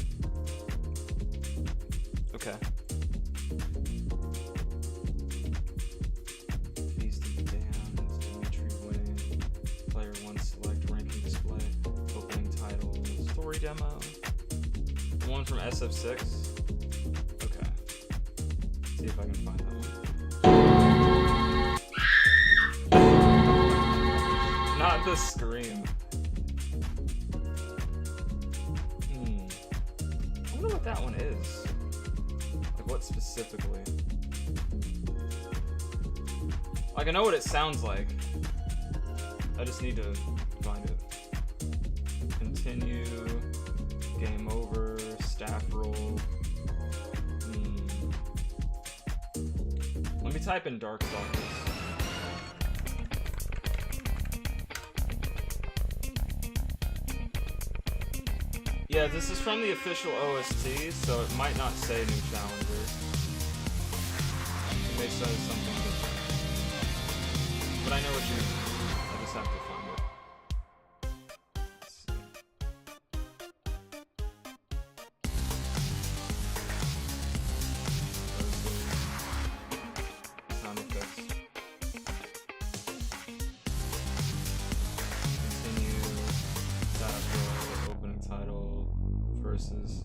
Okay. Feast of the Damned, Dimitri winning, player 1 select, ranking display, opening title, story demo. The one from SF6. Okay. See if I can find that one. Not the scream. I wonder what that one is. Like, what specifically? Like, I know what it sounds like. I just need to find it. Continue. Game over. Staff roll. Let me type in Darkstalkers. Yeah, this is from the official OST, so it might not say new challenger. It may say something different. But I know what you mean. I just have to find it. Let's see. Sound effects. Continue. Opening title. Versus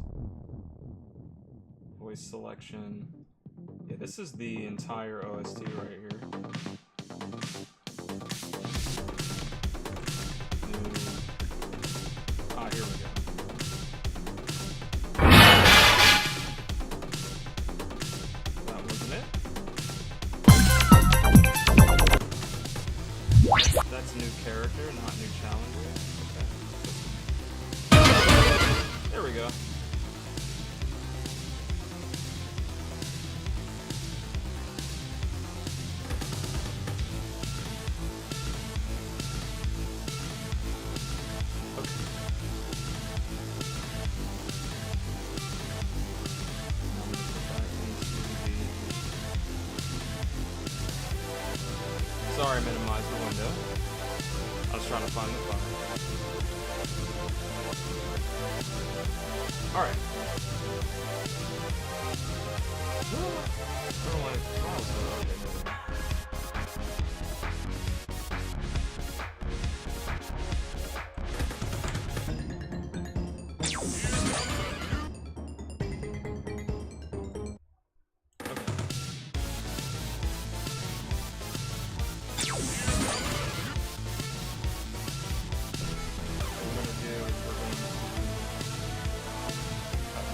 voice selection. Yeah, this is the entire OST right here. Here we go. That wasn't it. That's new character, not new challenger. There we go. Okay. Sorry, I minimized the window. I was trying to find the file. Alright.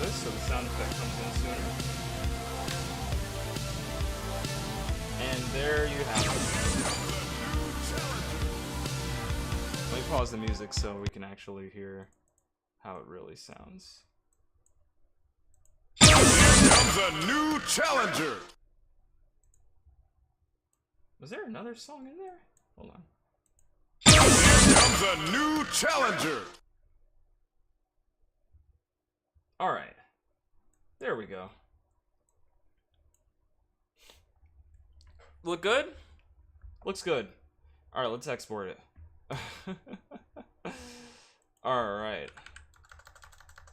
So the sound effect comes in sooner. And there you have it. Let me pause the music so we can actually hear how it really sounds. The new challenger! Was there another song in there? Hold on. The new challenger! Alright. There we go. Look good? Looks good. Alright, let's export it. Alright.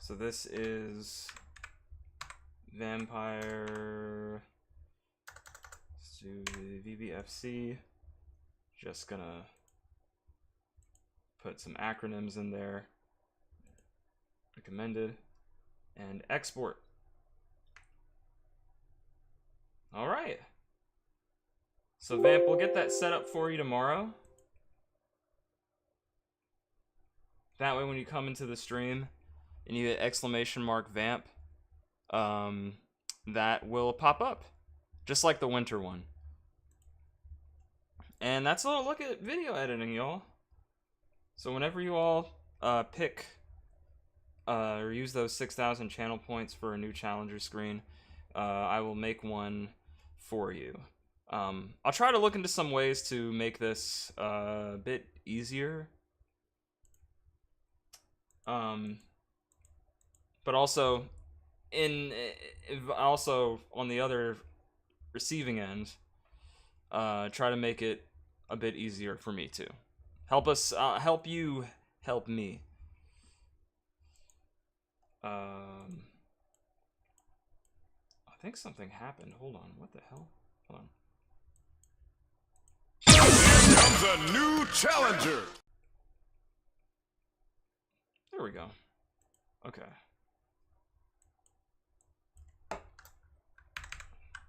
So this is Vampire. Let's do the VVFC. Just gonna put some acronyms in there. Recommended. And export. All right. So Vamp, we'll get that set up for you tomorrow. That way when you come into the stream and you hit !vamp, that will pop up. Just like the winter one. And that's a little look at video editing, y'all. So whenever you all pick or use those 6,000 channel points for a new challenger screen, I will make one for you. I'll try to look into some ways to make this a bit easier. But also on the other receiving end, try to make it a bit easier for me too. Help us, help you, help me. I think something happened. Hold on, what the hell? Hold on. Here comes a new challenger. There we go. Okay.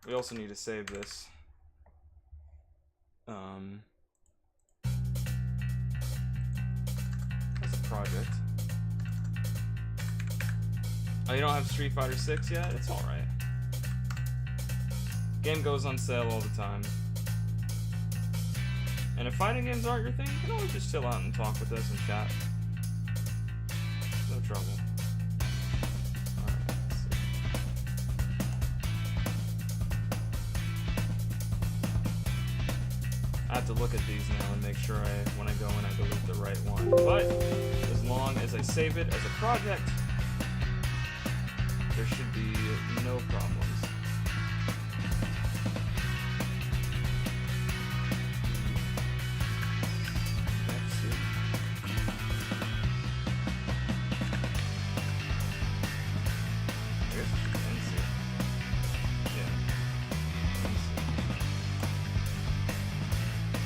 We also need to save this. As a project. Oh, you don't have Street Fighter 6 yet? It's alright. Game goes on sale all the time. And if fighting games aren't your thing, you can always just chill out and talk with us and chat. No trouble. Alright, let's see. I have to look at these now and make sure when I go in, I delete the right one. But as long as I save it as a project, there should be no problems.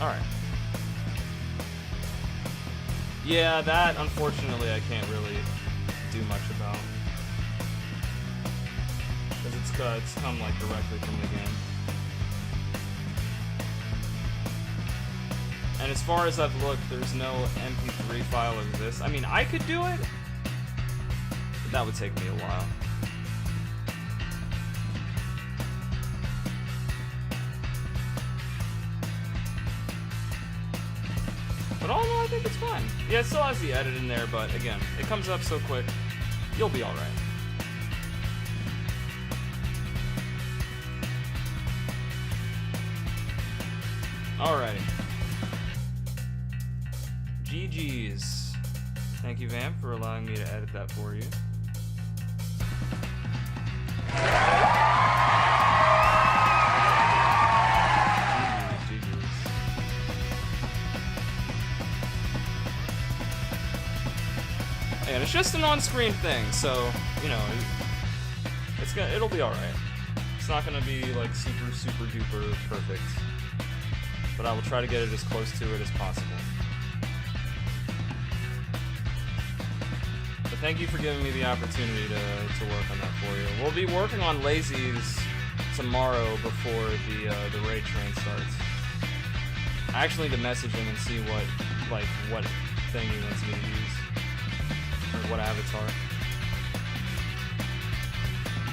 Alright. Yeah, that unfortunately I can't really do much about. Because it's come like directly from the game. And as far as I've looked, there's no MP3 file exists. I mean, I could do it, but that would take me a while. But all in all, I think it's fine. Yeah, it still has the edit in there, but again, it comes up so quick, you'll be alright. Alrighty. GG's. Thank you, Vamp, for allowing me to edit that for you. And it's just an on-screen thing, so you know, it'll be all right. It's not gonna be like super duper perfect, but I will try to get it as close to it as possible. But thank you for giving me the opportunity to work on that for you. We'll be working on Lazy's tomorrow before the raid train starts. I actually need to message him and see what thing he wants me to use. Or what avatar.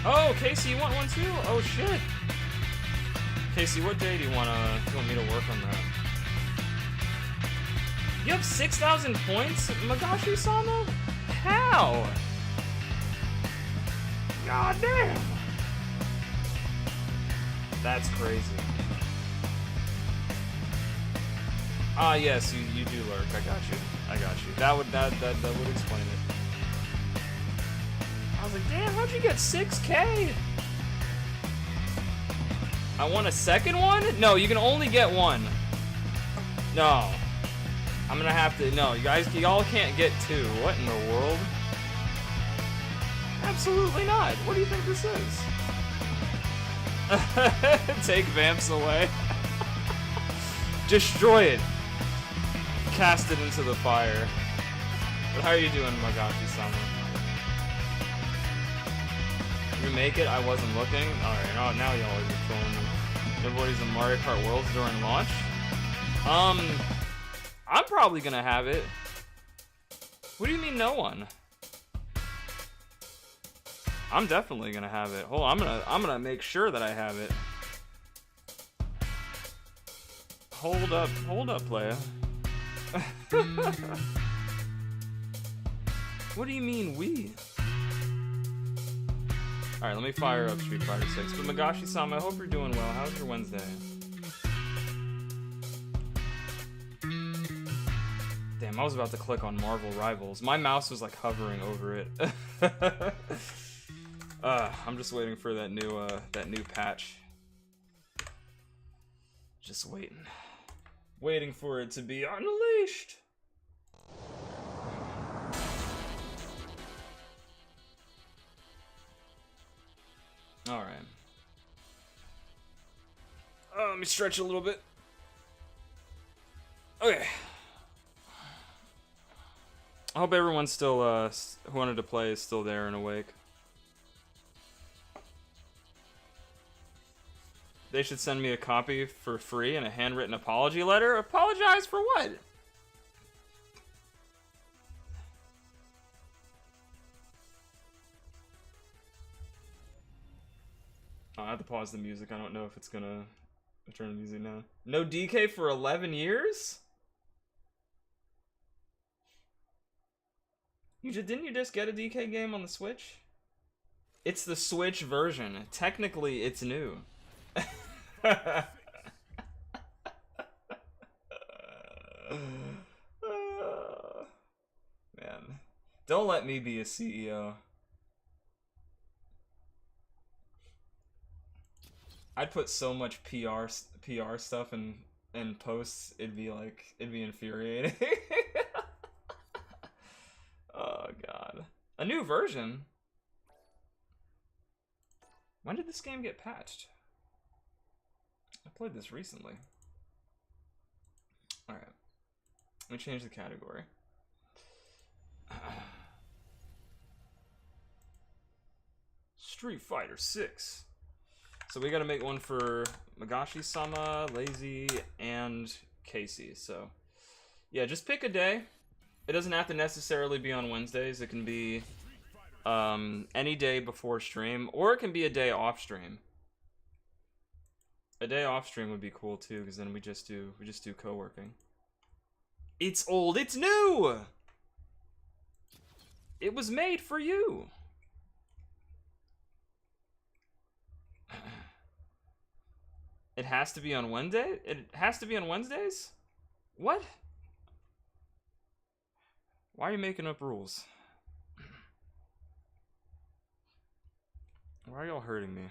Oh, Casey, you want one too? Oh shit. Casey, what day do you want me to work on that? You have 6,000 points, Magashi-sama? How? God damn. That's crazy. Ah, yes, you do lurk. I got you. That would explain it. I was like, damn, how'd you get 6K? I want a second one? No, you can only get one. No. I'm gonna have to, no, y'all can't get two. What in the world? Absolutely not. What do you think this is? Take Vamps away. Destroy it. Cast it into the fire. But how are you doing, Magashi-sama? You make it? I wasn't looking? Alright, oh, now y'all are just trolling me. Everybody's in Mario Kart Worlds during launch? I'm probably gonna have it. What do you mean no one? I'm definitely gonna have it. Hold on, I'm gonna make sure that I have it. Hold up, playa. What do you mean we? Alright, let me fire up Street Fighter 6. But Magashi-sama, I hope you're doing well. How's your Wednesday? Damn, I was about to click on Marvel Rivals. My mouse was like hovering over it. I'm just waiting for that new patch. Just waiting. Waiting for it to be unleashed. Alright. Let me stretch a little bit. Okay. I hope everyone still, who wanted to play is still there and awake. They should send me a copy for free and a handwritten apology letter. Apologize for what? I have to pause the music. I don't know if it's gonna turn the music now. No DK for 11 years? Didn't you just get a DK game on the Switch? It's the Switch version. Technically, it's new. Man, don't let me be a CEO. I'd put so much PR stuff in posts. It'd be infuriating. Oh god, a new version. When did this game get patched? I played this recently. Alright. Let me change the category. Street Fighter 6. So we gotta make one for Magashi-sama, Lazy, and Casey. So, yeah, just pick a day. It doesn't have to necessarily be on Wednesdays. It can be any day before stream, or it can be a day off stream. A day off stream would be cool too, because then we just do co-working. It's old, it's new. It was made for you. It has to be on Wednesday? It has to be on Wednesdays? What? Why are you making up rules? Why are y'all hurting me?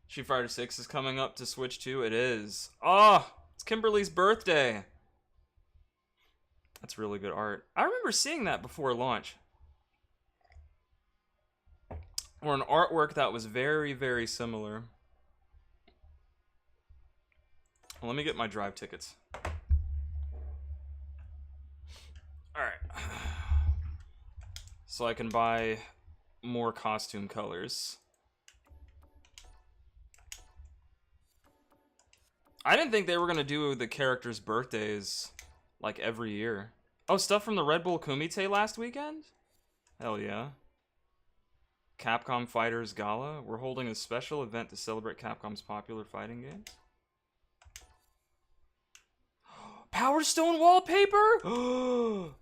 Street Fighter 6 is coming up to Switch 2. It is. Oh, it's Kimberly's birthday. That's really good art. I remember seeing that before launch. Or an artwork that was very, very similar. Well, let me get my drive tickets. Alright. So I can buy more costume colors. I didn't think they were gonna do the characters' birthdays like every year. Oh, stuff from the Red Bull Kumite last weekend? Hell yeah. Capcom Fighters Gala. We're holding a special event to celebrate Capcom's popular fighting games. Power Stone wallpaper?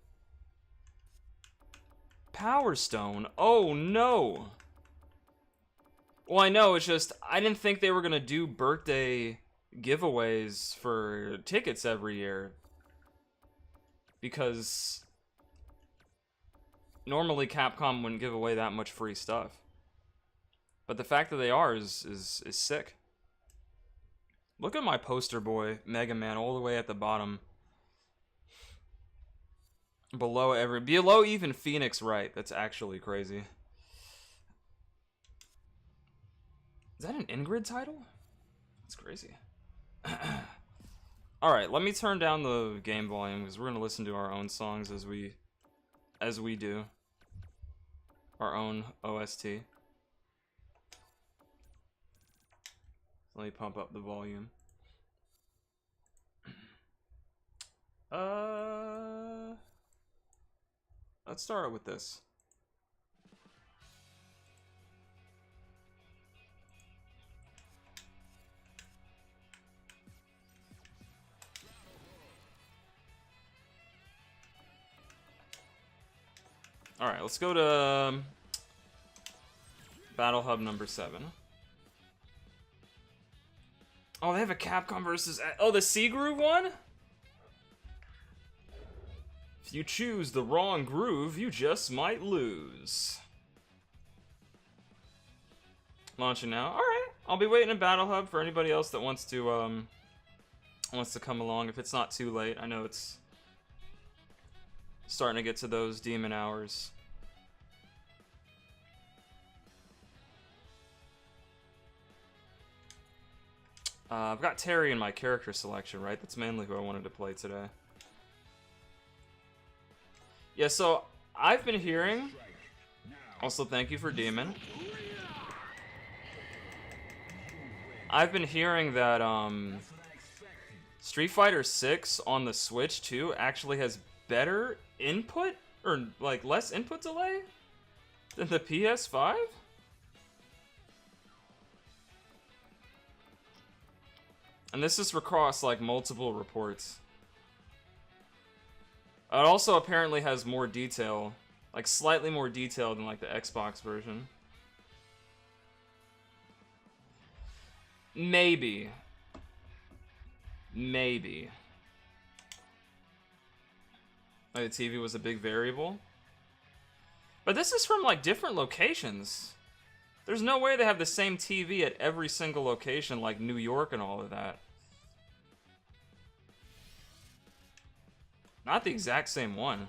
Power Stone? Oh no. Well, I know, it's just, I didn't think they were gonna do birthday giveaways for tickets every year. Because normally Capcom wouldn't give away that much free stuff. But the fact that they are is sick. Look at my poster boy, Mega Man, all the way at the bottom. Below even Phoenix Wright. That's actually crazy. Is that an Ingrid title? That's crazy. Alright, let me turn down the game volume because we're gonna listen to our own songs as we do. Our own OST. Let me pump up the volume. Let's start with this. Alright, let's go to Battle Hub number 7. Oh, they have a Capcom versus... Oh, the C Groove one? If you choose the wrong groove, you just might lose. Launching now. Alright, I'll be waiting in Battle Hub for anybody else that wants to come along if it's not too late. I know it's starting to get to those demon hours. I've got Terry in my character selection, right? That's mainly who I wanted to play today. Yeah, so I've been hearing... Also, thank you for Demon. I've been hearing that Street Fighter 6 on the Switch 2 actually has better input, or like less input delay than the PS5? And this is across like multiple reports. It also apparently has more detail, like slightly more detail than like the Xbox version. Maybe. Maybe. Like the TV was a big variable. But this is from like different locations. There's no way they have the same TV at every single location like New York and all of that. Not the exact same one.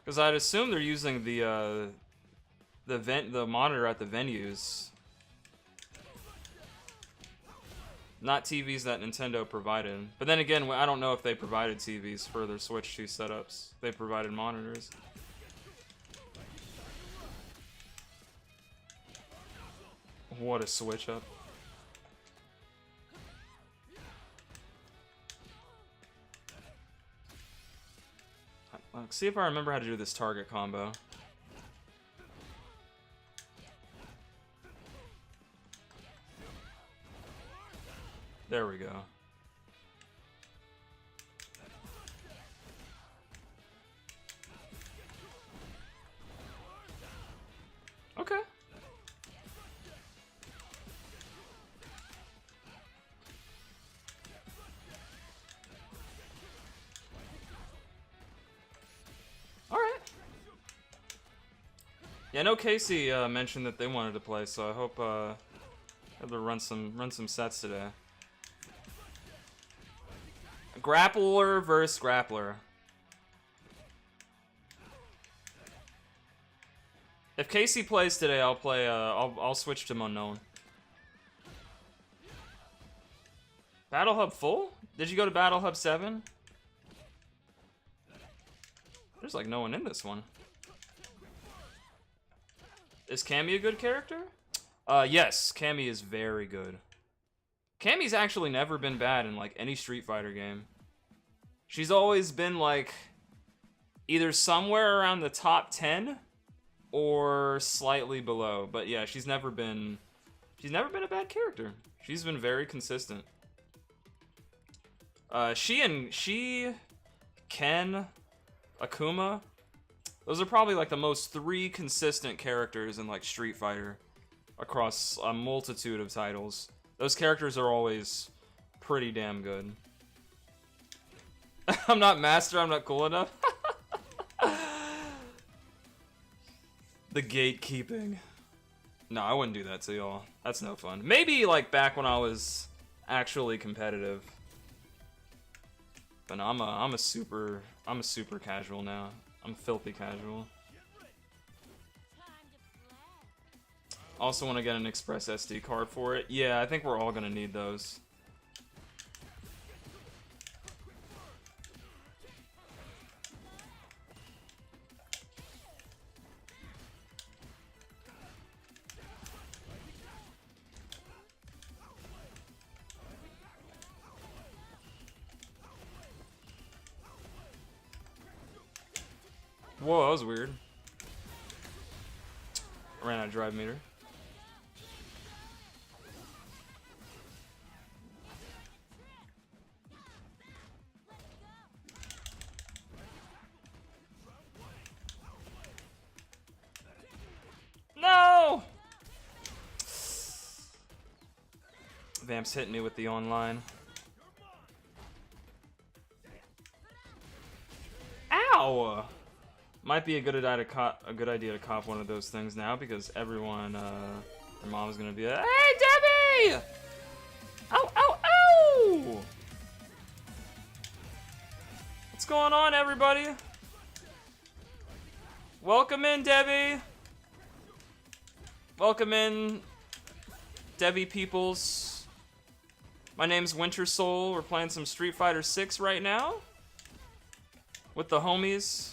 Because I'd assume they're using the monitor at the venues. Not TVs that Nintendo provided. But then again, I don't know if they provided TVs for their Switch 2 setups. They provided monitors. What a switch up. Let's see if I remember how to do this target combo. There we go. Okay. Yeah, I know Casey mentioned that they wanted to play, so I hope they'll run some sets today. Grappler versus grappler. If Casey plays today, I'll play. I'll switch to Unknown. Battle Hub full? Did you go to Battle Hub 7? There's like no one in this one. Is Cammy a good character? Yes, Cammy is very good. Cammy's actually never been bad in like any Street Fighter game. She's always been like either somewhere around the top 10 or slightly below. But yeah, she's never been a bad character. She's been very consistent. She, Ken, Akuma, those are probably like the most 3 consistent characters in like Street Fighter across a multitude of titles. Those characters are always pretty damn good. I'm not master, I'm not cool enough. The gatekeeping. No, I wouldn't do that to y'all. That's no fun. Maybe like back when I was actually competitive. But no, I'm a super casual now. I'm filthy casual. Also want to get an Express SD card for it. Yeah, I think we're all gonna need those. Whoa, that was weird. Ran out of drive meter. No! Vamp's hitting me with the online. Ow! Might be a good idea to cop one of those things now because everyone, their mom's gonna be like, "Hey, Debbie! Ow, ow, ow!" What's going on, everybody? Welcome in, Debbie. Welcome in, Debbie peoples. My name's Winter Soul. We're playing some Street Fighter 6 right now with the homies.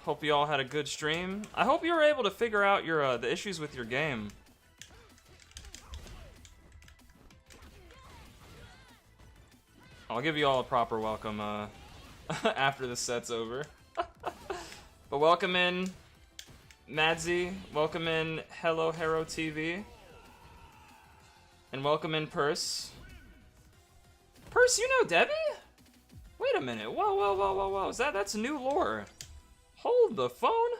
Hope you all had a good stream. I hope you were able to figure out your the issues with your game. I'll give you all a proper welcome after the set's over. But welcome in Madsy, welcome in Hello Hero TV, and welcome in Purse. Purse, you know Debbie? Wait a minute, whoa, whoa, whoa, whoa, whoa, that's new lore. Hold the phone?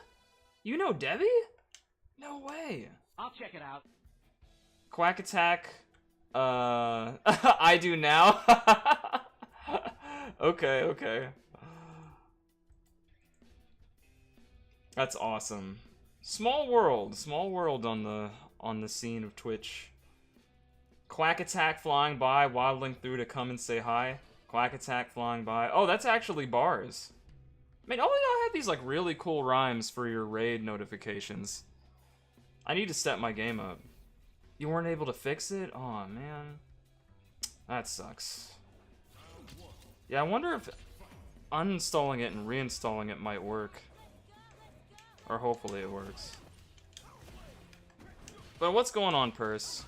You know Debbie? No way. I'll check it out. Quack Attack, I do now. Okay. That's awesome. Small world on the scene of Twitch. Quack Attack flying by, waddling through to come and say hi. Quack Attack flying by. Oh, that's actually bars. I mean, all y'all have these like really cool rhymes for your raid notifications. I need to step my game up. You weren't able to fix it? Oh man, that sucks. Yeah, I wonder if uninstalling it and reinstalling it might work. Or hopefully it works. But what's going on, Purse?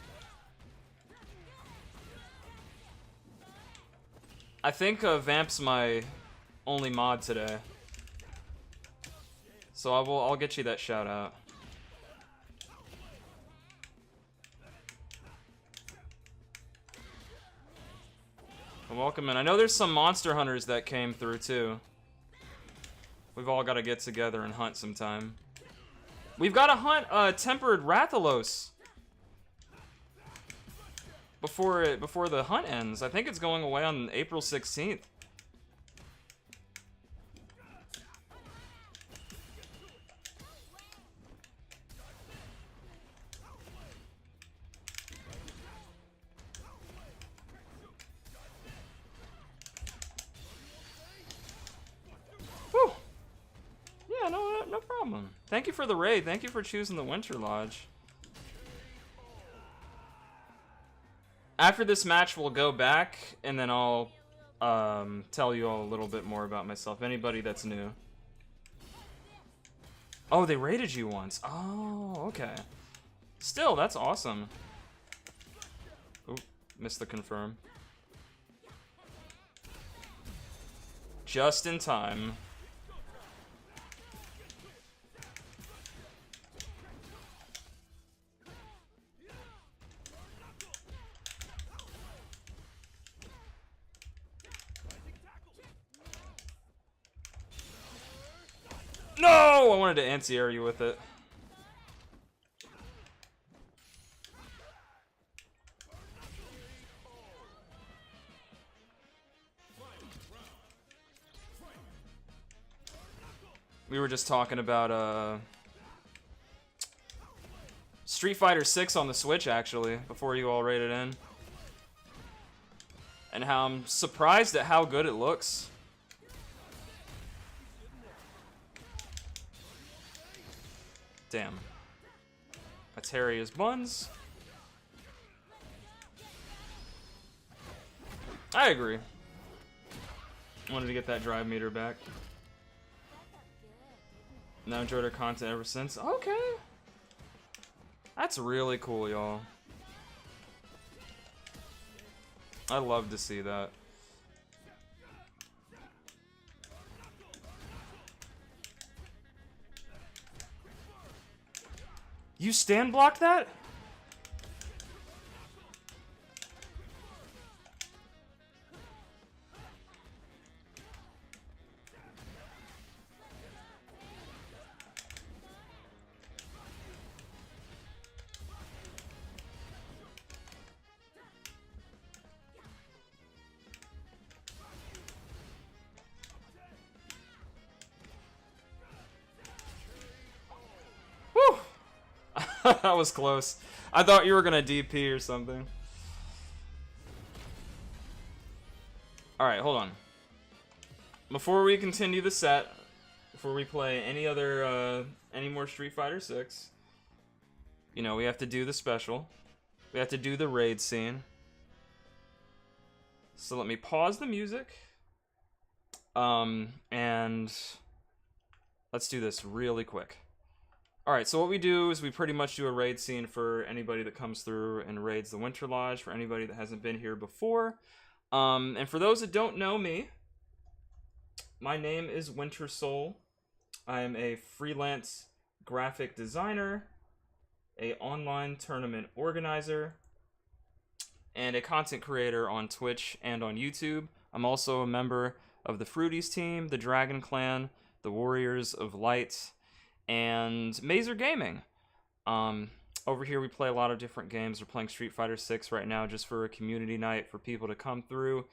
I think Vamp's my only mod today. So I'll get you that shout out. And welcome in. I know there's some monster hunters that came through too. We've all got to get together and hunt sometime. We've got to hunt Tempered Rathalos before the hunt ends. I think it's going away on April 16th. Whew. Yeah, no problem. Thank you for the raid. Thank you for choosing the Winter Lodge. After this match, we'll go back, and then I'll tell you all a little bit more about myself. Anybody that's new. Oh, they raided you once. Oh, okay. Still, that's awesome. Oop, missed the confirm. Just in time. No! I wanted to anti-air you with it. We were just talking about Street Fighter 6 on the Switch, actually, before you all raided in. And how I'm surprised at how good it looks. Damn. That's Harry as buns. I agree. Wanted to get that drive meter back. Now enjoyed our content ever since. Okay. That's really cool, y'all. I love to see that. You stand blocked that? Woo! That was close. I thought you were gonna DP or something. Alright, hold on. Before we continue the set, before we play any more Street Fighter 6, you know, we have to do the special. We have to do the raid scene. So let me pause the music. And let's do this really quick. Alright, so what we do is we pretty much do a raid scene for anybody that comes through and raids the Winter Lodge, for anybody that hasn't been here before. And for those that don't know me, my name is Winter Soul. I am a freelance graphic designer, a online tournament organizer, and a content creator on Twitch and on YouTube. I'm also a member of the Fruities team, the Dragon Clan, the Warriors of Light, and Mazer Gaming. Over here we play a lot of different games. We're playing Street Fighter 6 right now just for a community night for people to come through.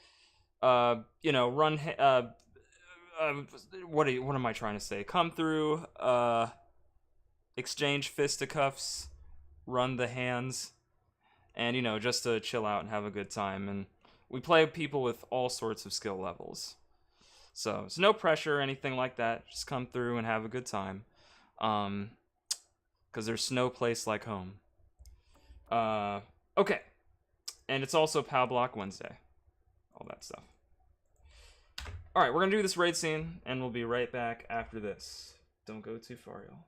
You know, run... what am I trying to say? Come through, exchange fisticuffs, run the hands, and, you know, just to chill out and have a good time. And we play with people with all sorts of skill levels. So, there's no pressure or anything like that. Just come through and have a good time. Because there's no place like home. Okay. And it's also POW Block Wednesday. All that stuff. Alright, we're gonna do this raid scene, and we'll be right back after this. Don't go too far, y'all.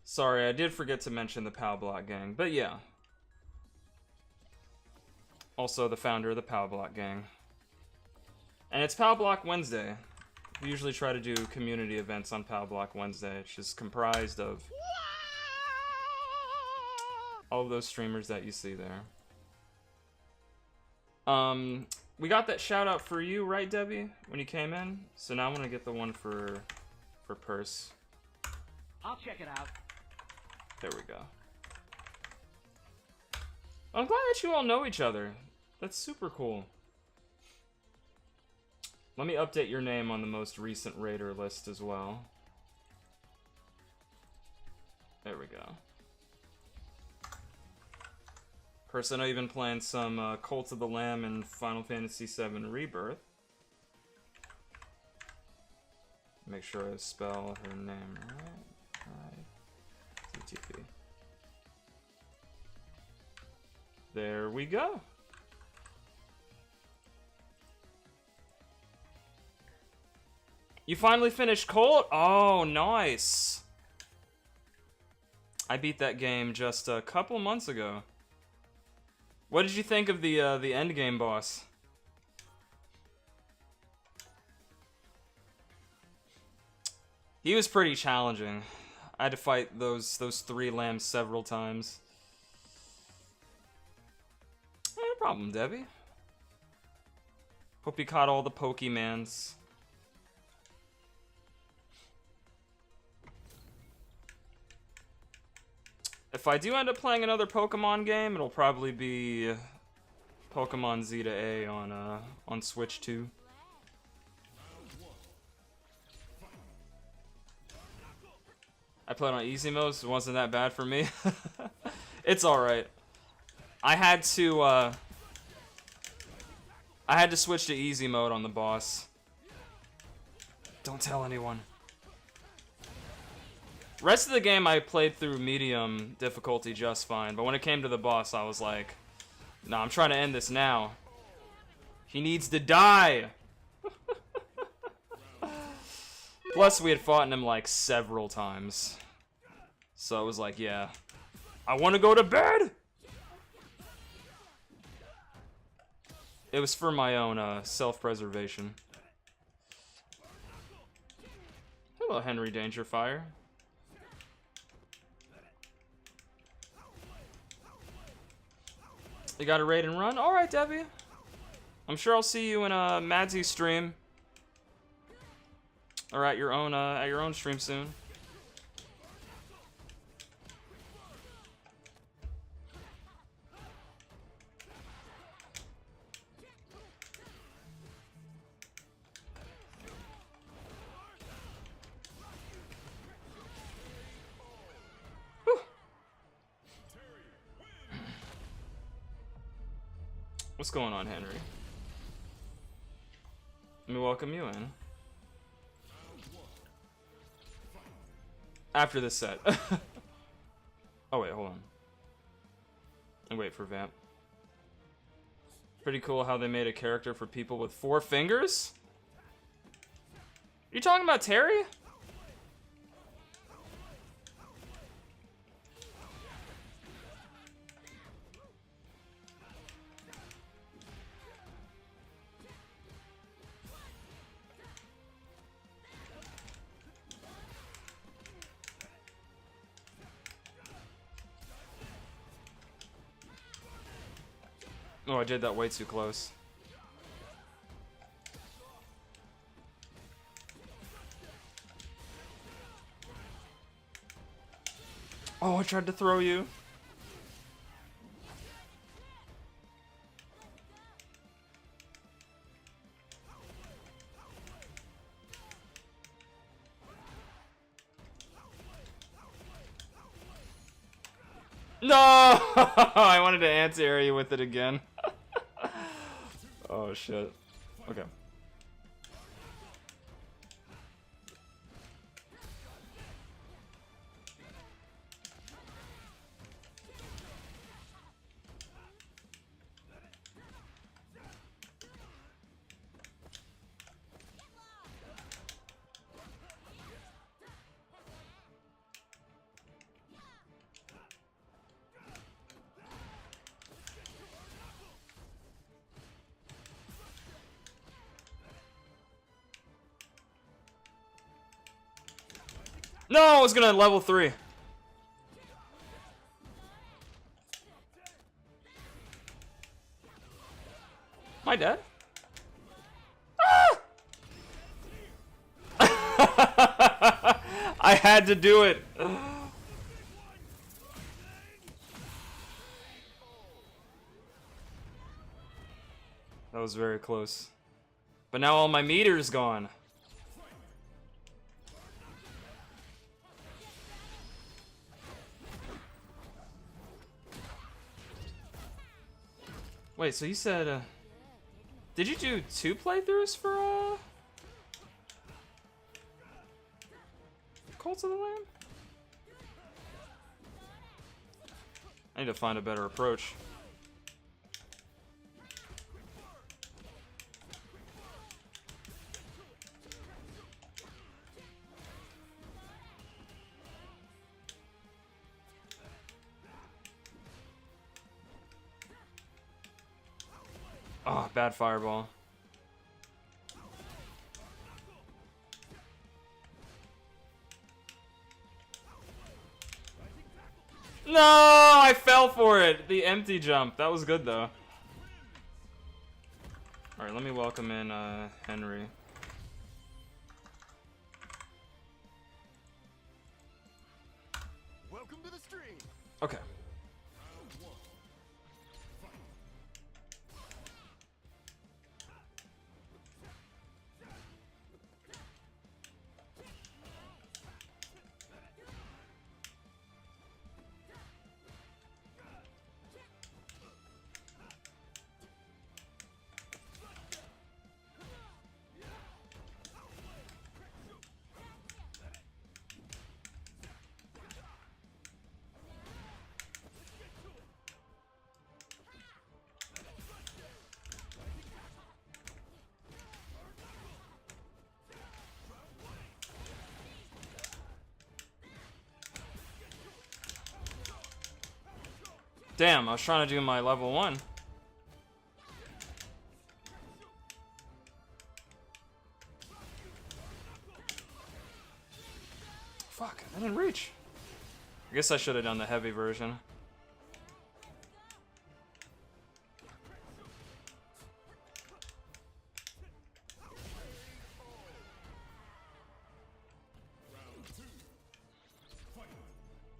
Sorry, I did forget to mention the POW Block Gang, but yeah. Also the founder of the POW Block Gang. And it's POW Block Wednesday. We usually try to do community events on POW Block Wednesday, which is comprised of all of those streamers that you see there. We got that shout out for you, right, Debbie, when you came in? So now I'm gonna get the one for Purse. I'll check it out. There we go. I'm glad that you all know each other. That's super cool. Let me update your name on the most recent raider list as well. There we go. Purse, I know you've been playing some Cult of the Lamb and Final Fantasy VII Rebirth. Make sure I spell her name right. TTP. There we go. You finally finished Colt? Oh, nice. I beat that game just a couple months ago. What did you think of the end game boss? He was pretty challenging. I had to fight those three lambs several times. No problem, Debbie. Hope you caught all the Pokemans. If I do end up playing another Pokemon game, it'll probably be Pokemon Z to A on Switch 2. I played on easy mode, so it wasn't that bad for me. It's alright. I had to switch to easy mode on the boss. Don't tell anyone. Rest of the game I played through medium difficulty just fine, but when it came to the boss, I was like, nah, I'm trying to end this now. He needs to die! Plus, we had fought him like several times. So it was like, yeah. I want to go to bed! It was for my own self-preservation. Hello, Henry Dangerfire. You got a raid and run? Alright, Debbie. I'm sure I'll see you in a Madsy stream. Or at your own stream soon. Whew. What's going on, Henry? Let me welcome you in. After this set. Oh wait, hold on. And wait for Vamp. Pretty cool how they made a character for people with 4 fingers? You talking about Terry? Oh, I did that way too close. Oh, I tried to throw you. No! I wanted to anti-air you with it again. Oh shit. Okay. No, I was gonna level 3. Am I dead? Ah! I had to do it. That was very close. But now all my meter's gone. Wait, so you said, did you do 2 playthroughs for, Cult of the Lamb? I need to find a better approach. Oh, bad fireball. No, I fell for it. The empty jump. That was good though. All right, let me welcome in Henry. Welcome to the stream. Okay. Damn, I was trying to do my level 1. Fuck, I didn't reach. I guess I should have done the heavy version.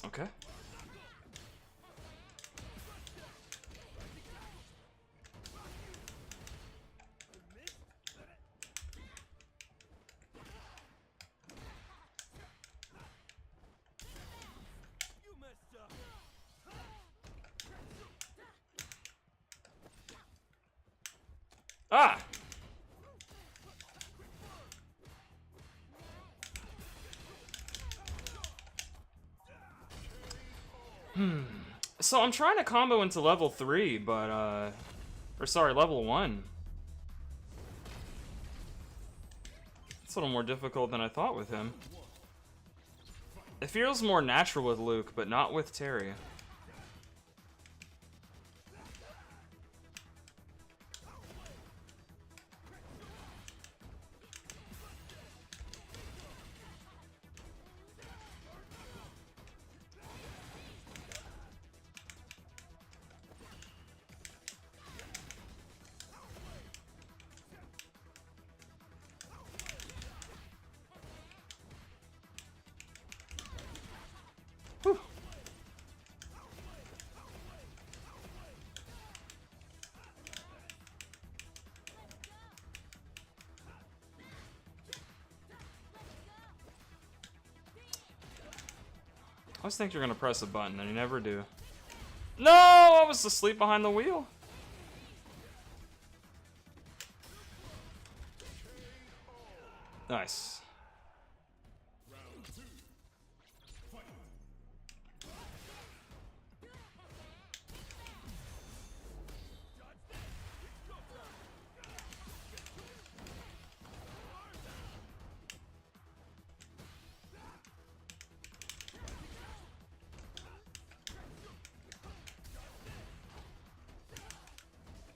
Okay. Ah! So I'm trying to combo into level 3, but or sorry, level 1. It's a little more difficult than I thought with him. It feels more natural with Luke, but not with Terry. Whew. I always think you're gonna press a button, and you never do. No! I was asleep behind the wheel. Nice.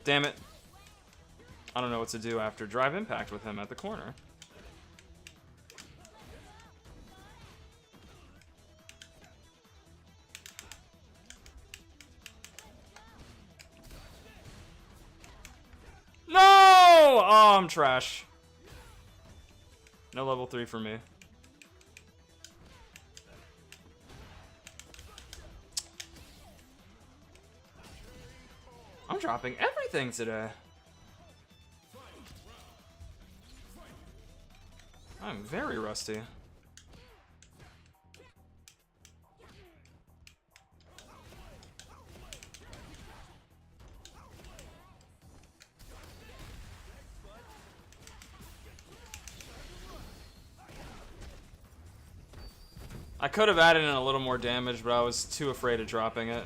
Damn it. I don't know what to do after drive impact with him at the corner. No! Oh, I'm trash. No level 3 for me. I'm dropping everything today. I'm very rusty. I could have added in a little more damage, but I was too afraid of dropping it.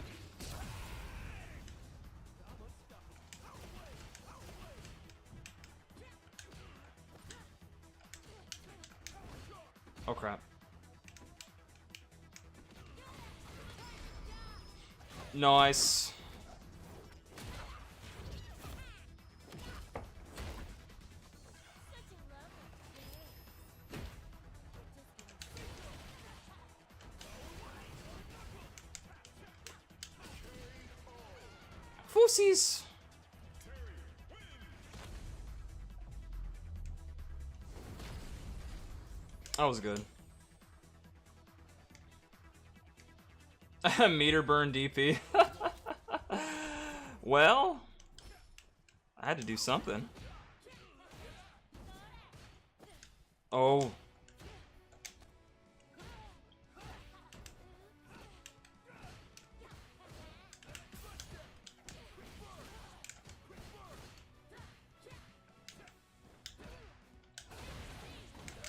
Oh crap. Nice. Foosies. That was good. Meter burn DP. Well, I had to do something. Oh.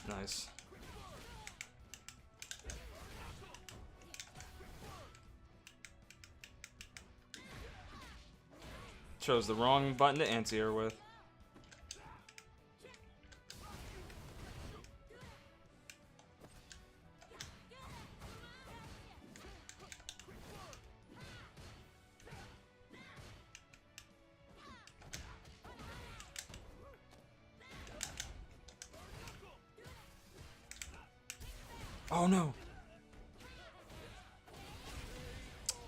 Nice. Chose the wrong button to anti-air with. Oh no.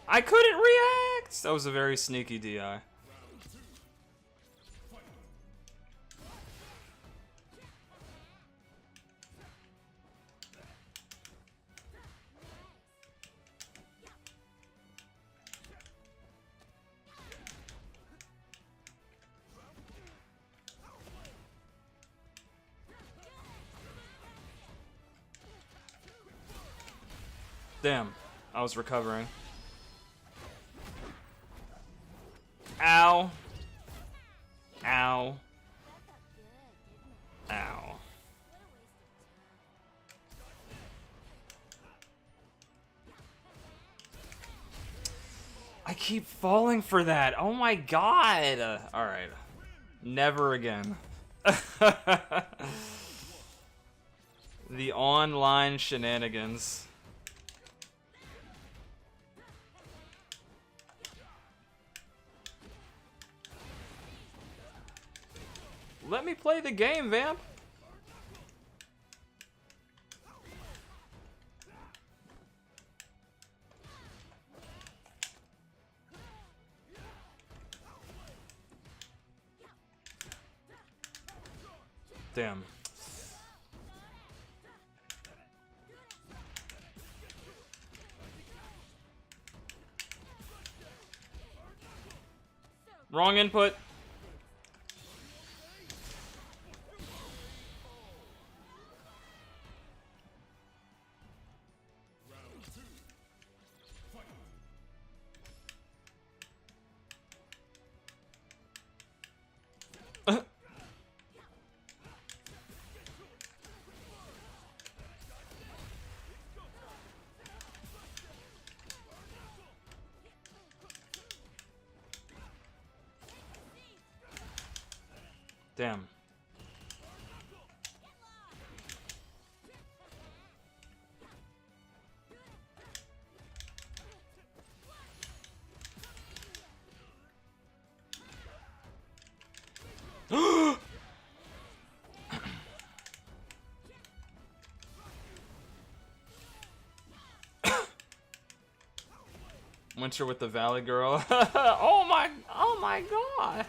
I couldn't react! That was a very sneaky DI. Damn, I was recovering. Ow. Ow. Ow. I keep falling for that. Oh my god. Alright. Never again. The online shenanigans. Let me play the game, Vamp. Damn. Wrong input. Damn. Winter with the Valley Girl. Oh my god.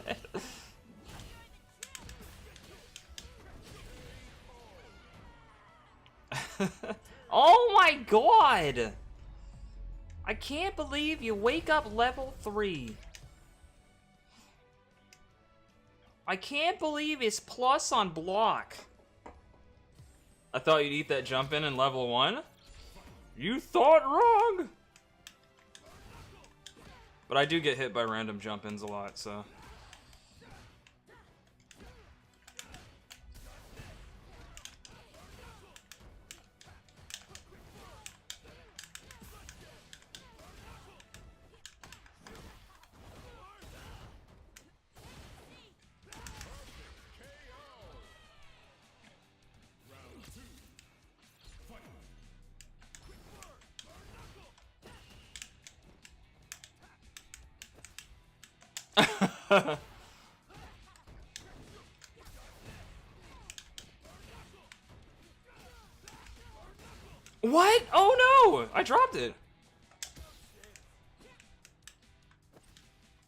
Oh my god! I can't believe you wake up level 3. I can't believe it's plus on block. I thought you'd eat that jump in level 1. You thought wrong! But I do get hit by random jump ins a lot, so. What? Oh no! I dropped it.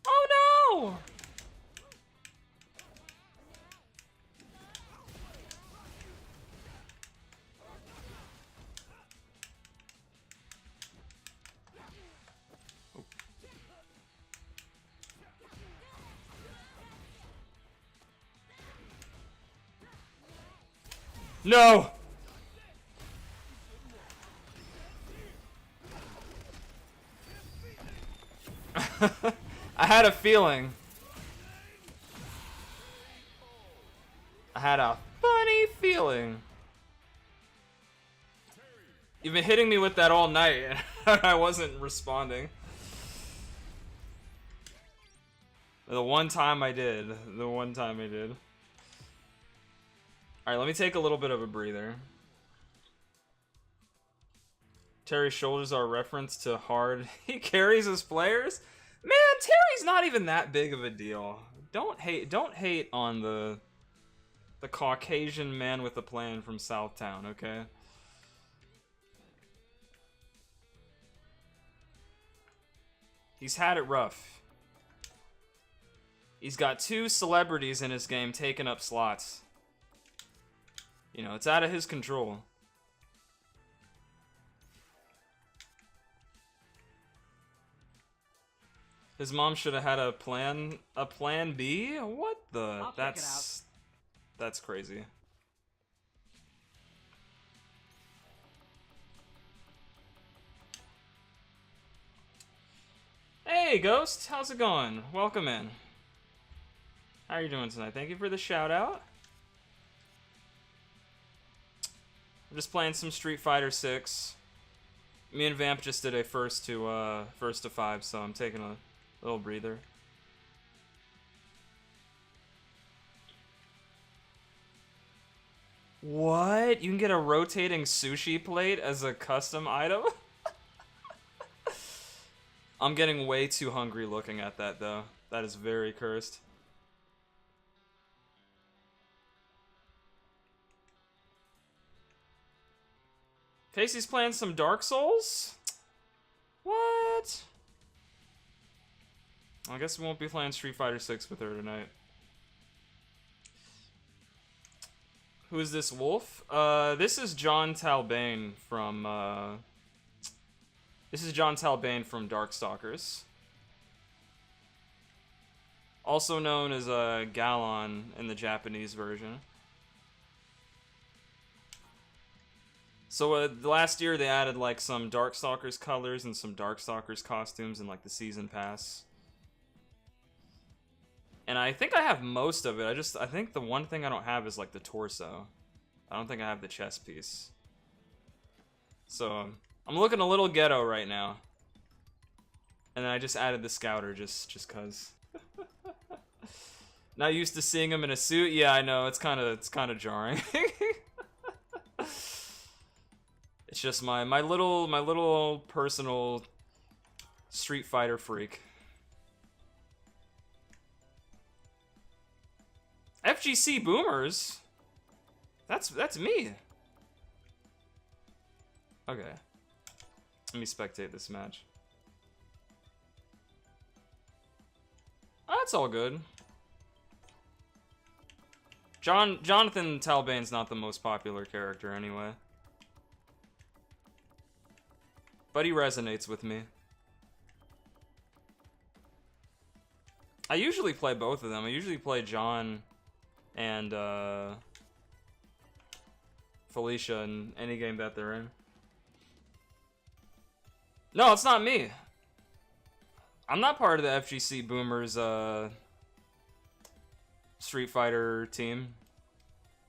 Oh no! No! I had a feeling. I had a funny feeling. You've been hitting me with that all night, and I wasn't responding. The one time I did. The one time I did. Alright, let me take a little bit of a breather. Terry's shoulders are a reference to hard he carries his players? Man, Terry's not even that big of a deal. Don't hate on the Caucasian man with a plan from Southtown, okay? He's had it rough. He's got 2 celebrities in his game taking up slots. You know, it's out of his control. His mom should have had a plan B? What the? I'll check it out. That's crazy. Hey, Ghost, how's it going? Welcome in. How are you doing tonight? Thank you for the shout out. I'm just playing some Street Fighter 6. Me and Vamp just did a first to 5, so I'm taking a little breather. What? You can get a rotating sushi plate as a custom item? I'm getting way too hungry looking at that, though. That is very cursed. Casey's playing some Dark Souls? What? I guess we won't be playing Street Fighter 6 with her tonight. Who is this wolf? This is John Talbane from, This is John Talbane from Darkstalkers. Also known as Galon in the Japanese version. So last year they added like some Darkstalkers colors and some Darkstalkers costumes in like the season pass. And I think I have most of it. I think the one thing I don't have is like the torso. I don't think I have the chest piece. So I'm looking a little ghetto right now. And then I just added the scouter just cuz. Not used to seeing him in a suit. Yeah, I know. It's kind of jarring. It's just my little personal Street Fighter freak. FGC Boomers? That's me. Okay. Let me spectate this match. Oh, that's all good. Jonathan Talbane's not the most popular character anyway. But he resonates with me. I usually play both of them. I usually play John and Felicia in any game that they're in. No, it's not me. I'm not part of the FGC Boomers Street Fighter team.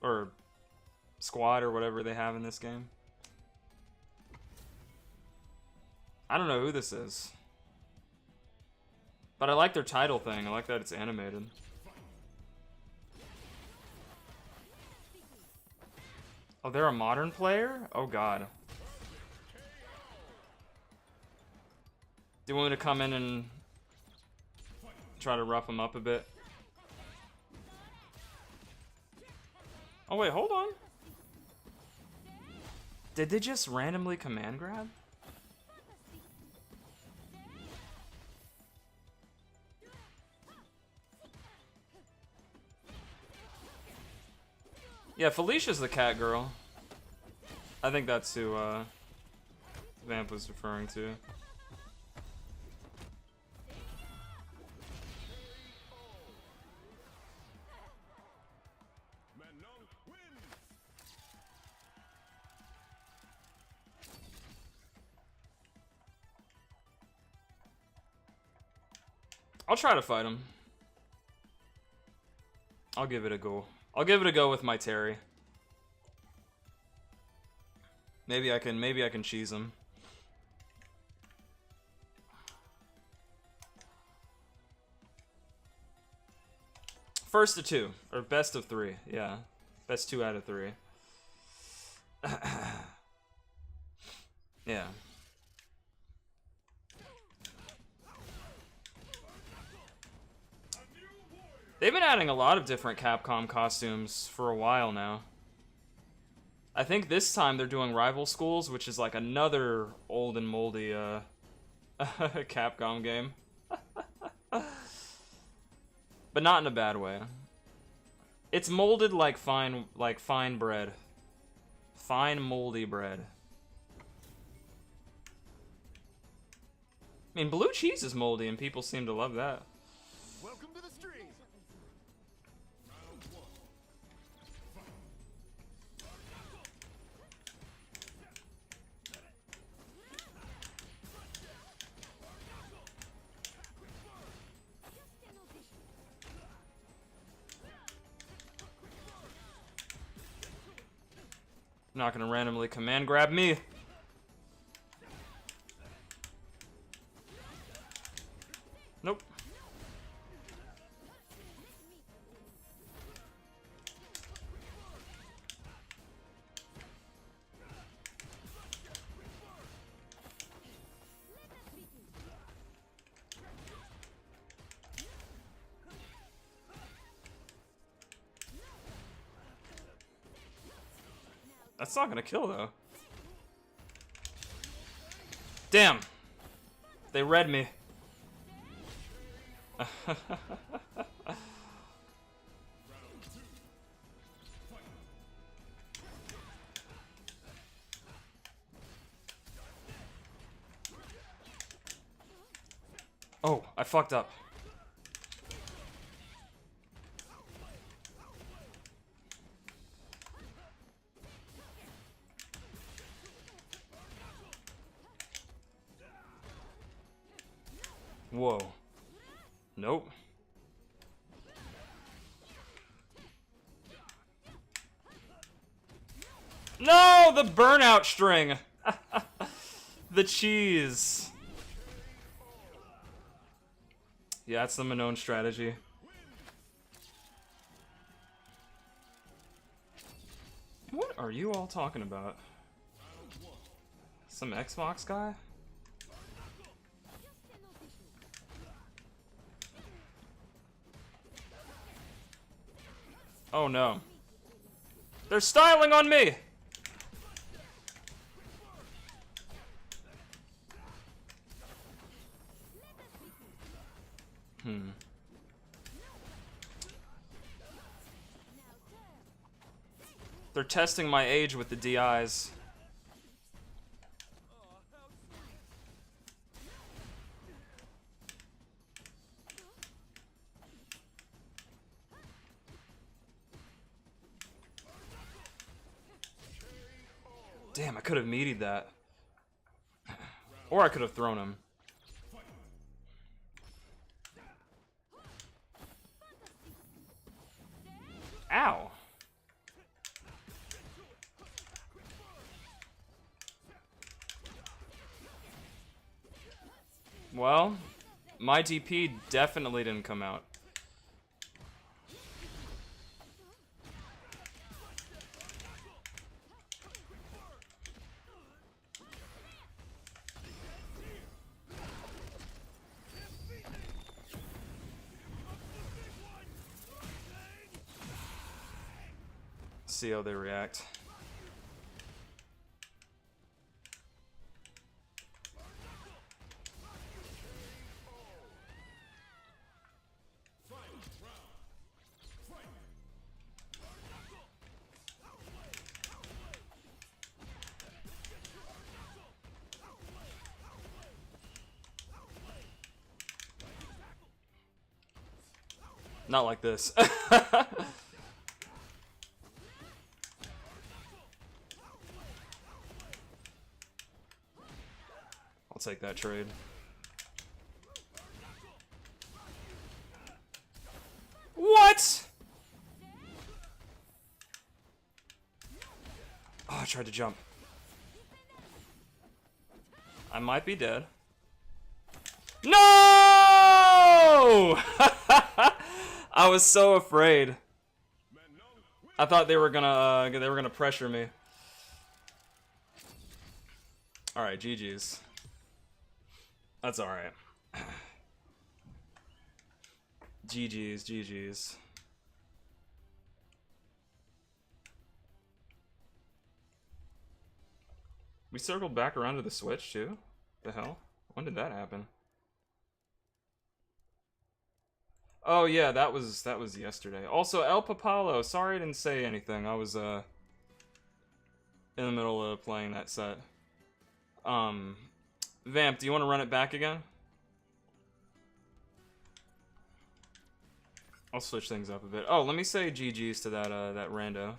Or squad or whatever they have in this game. I don't know who this is. But I like their title thing. I like that it's animated. Oh, they're a modern player? Oh god. Do you want me to come in and try to rough them up a bit? Oh wait, hold on. Did they just randomly command grab? Yeah, Felicia's the cat girl. I think that's who Vamp was referring to. I'll try to fight him. I'll give it a go. I'll give it a go with my Terry. Maybe I can cheese him. First of 2, or best of 3, yeah. Best 2 out of 3. Yeah. They've been adding a lot of different Capcom costumes for a while now. I think this time they're doing Rival Schools, which is like another old and moldy Capcom game. But not in a bad way. It's molded like fine bread. Fine moldy bread. I mean, blue cheese is moldy and people seem to love that. Welcome to the stream. I'm not gonna randomly command grab me. Nope. That's not gonna kill though. Damn. They read me. Oh, I fucked up. Whoa. Nope. No, the burnout string. The cheese. Yeah, that's the Minone strategy. What are you all talking about? Some Xbox guy? Oh no. They're styling on me! They're testing my age with the DIs. Damn, I could have meatied that. Or I could have thrown him. Ow. Well, my DP definitely didn't come out. See how they react. Not like this. I'll take that trade. What? Oh, I tried to jump. I might be dead. No! I was so afraid. I thought they were gonna pressure me. All right, GG's. That's all right. GG's, GG's. We circled back around to the Switch too? The hell? What? When did that happen? Oh yeah, that was yesterday. Also, El Papalo, sorry I didn't say anything. I was in the middle of playing that set. Vamp, do you want to run it back again? I'll switch things up a bit. Oh, let me say GG's to that rando.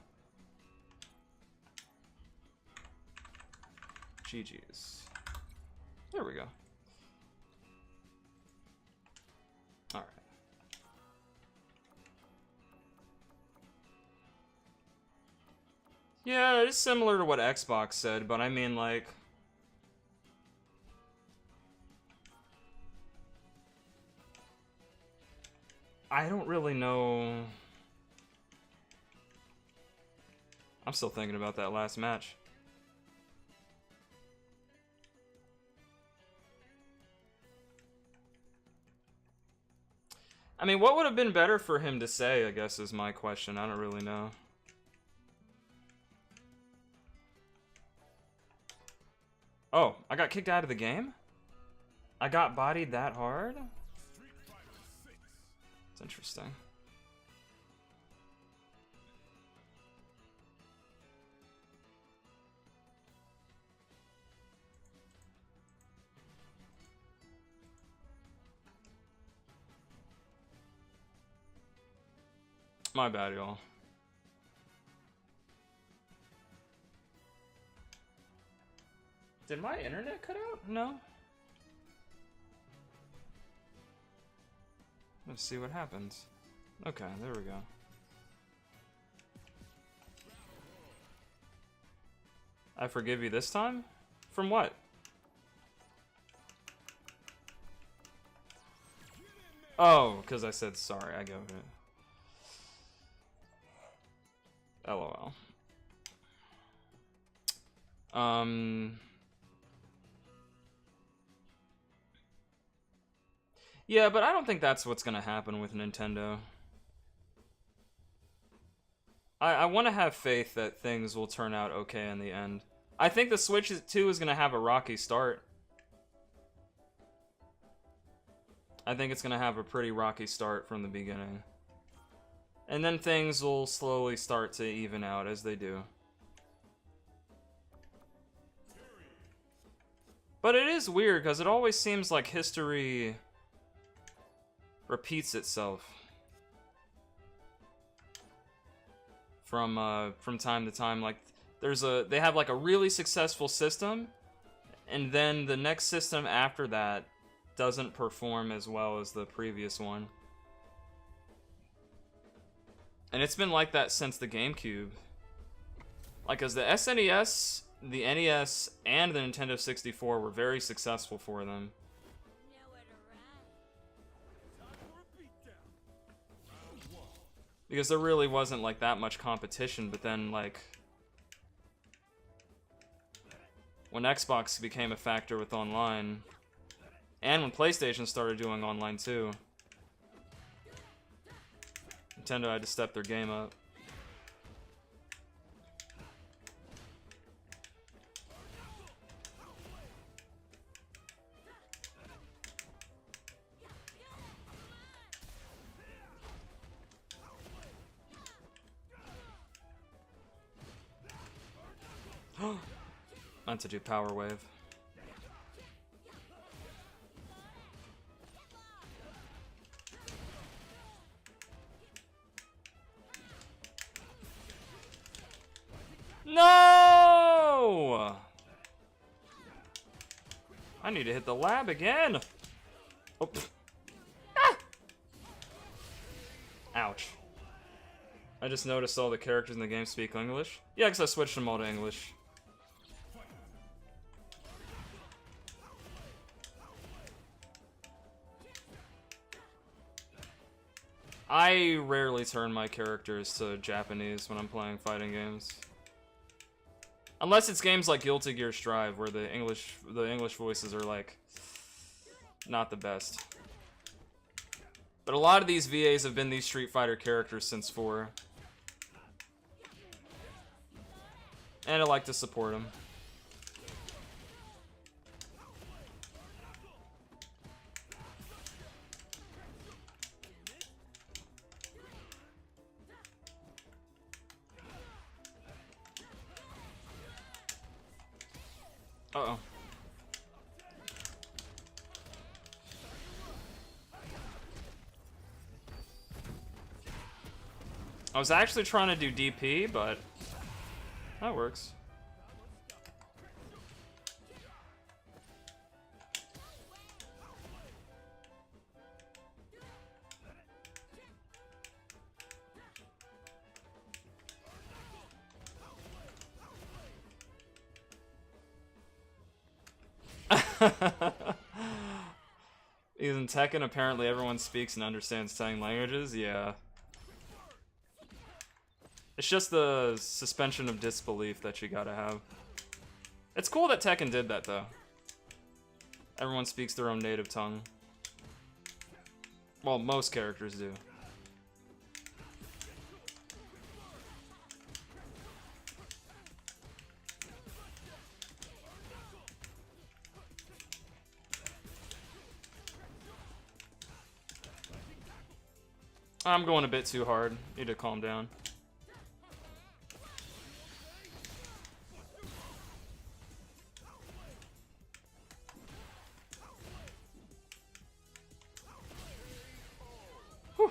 GG's. There we go. Alright. Yeah, it's similar to what Xbox said, but I mean, like... I don't really know... I'm still thinking about that last match. I mean, what would have been better for him to say, I guess, is my question. I don't really know. Oh, I got kicked out of the game? I got bodied that hard? It's interesting. My bad, y'all. Did my internet cut out? No. Let's see what happens. Okay, there we go. I forgive you this time? From what? Oh, because I said sorry. I go with it. LOL. Yeah, but I don't think that's what's gonna happen with Nintendo. I want to have faith that things will turn out okay in the end. I think the Switch 2 is gonna have a rocky start. I think it's gonna have a pretty rocky start from the beginning. And then things will slowly start to even out as they do. But it is weird, because it always seems like history repeats itself. From time to time. Like, they have like a really successful system, and then the next system after that doesn't perform as well as the previous one. And it's been like that since the GameCube. Like, as the SNES, the NES, and the Nintendo 64 were very successful for them. Because there really wasn't, like, that much competition, but then, like... when Xbox became a factor with online, and when PlayStation started doing online too, Nintendo had to step their game up. Meant to do Power Wave. No! I need to hit the lab again. Oh. Ah! Ouch. I just noticed all the characters in the game speak English. Yeah, because I switched them all to English. I rarely turn my characters to Japanese when I'm playing fighting games. Unless it's games like Guilty Gear Strive, where the English voices are, like, not the best. But a lot of these VAs have been these Street Fighter characters since 4. And I like to support them. Uh-oh. I was actually trying to do DP, but that works. In Tekken, apparently everyone speaks and understands 10 languages. Yeah. It's just the suspension of disbelief that you gotta have. It's cool that Tekken did that, though. Everyone speaks their own native tongue. Well, most characters do. I'm going a bit too hard. Need to calm down. Whew.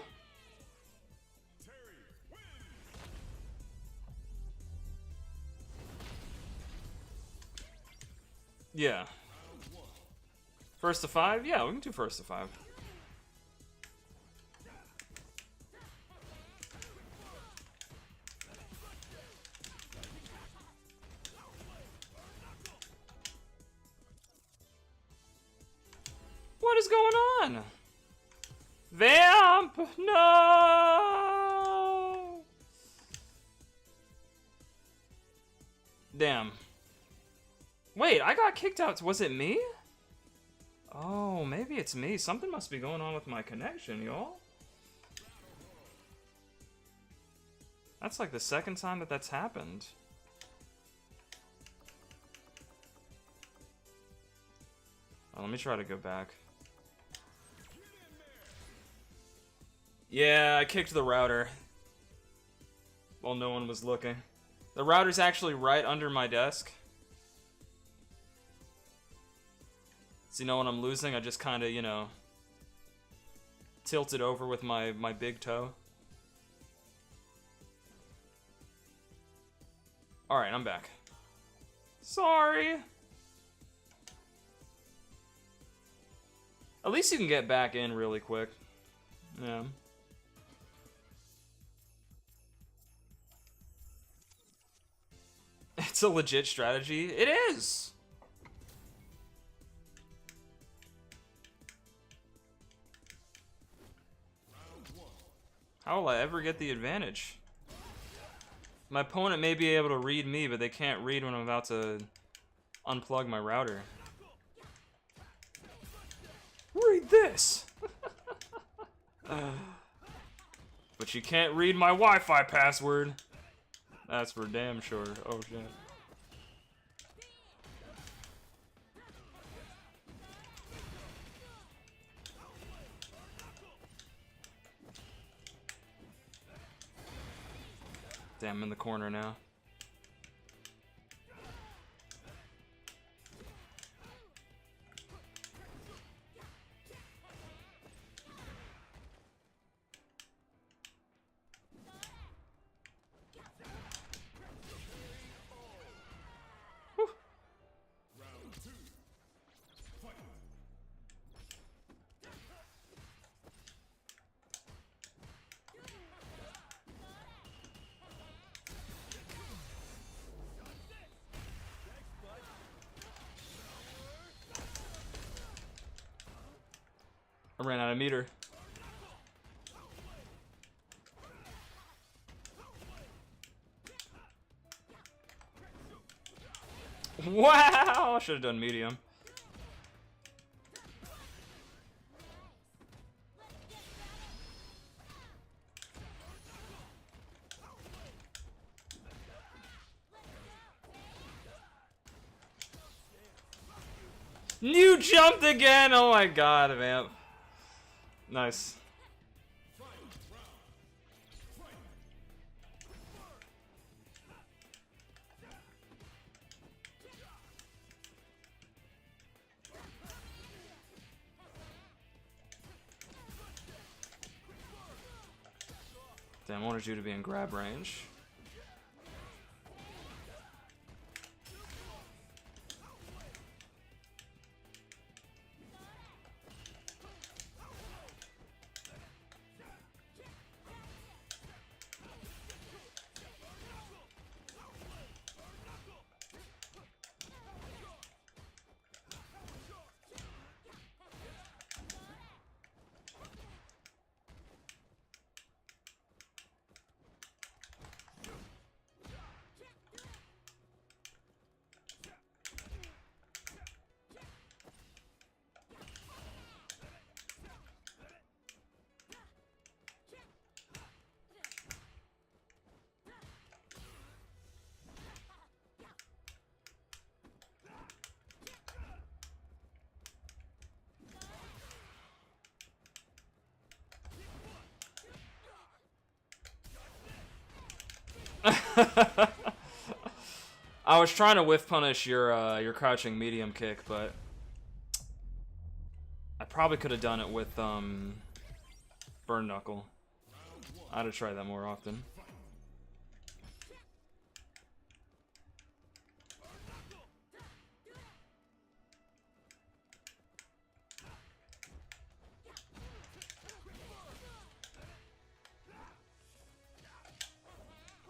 Yeah. First to 5? Yeah, we can do first to 5. What is going on? Vamp! No! Damn. Wait, I got kicked out. Was it me? Oh, maybe it's me. Something must be going on with my connection, y'all. That's like the second time that that's happened. Oh, let me try to go back. Yeah, I kicked the router while no one was looking. The router's actually right under my desk. So, you know, when I'm losing, I just kind of, you know, tilt it over with my big toe. Alright, I'm back. Sorry. At least you can get back in really quick. Yeah. It's a legit strategy. It is! How will I ever get the advantage? My opponent may be able to read me, but they can't read when I'm about to unplug my router. Read this! But you can't read my Wi-Fi password. That's for damn sure. Oh shit. Damn, I'm in the corner now. I ran out of meter. Wow! I should have done medium. You jumped again! Oh my god, man. Nice. Damn, I wanted you to be in grab range. I was trying to whiff punish your crouching medium kick, but I probably could have done it with burn knuckle. I'd have tried that more often.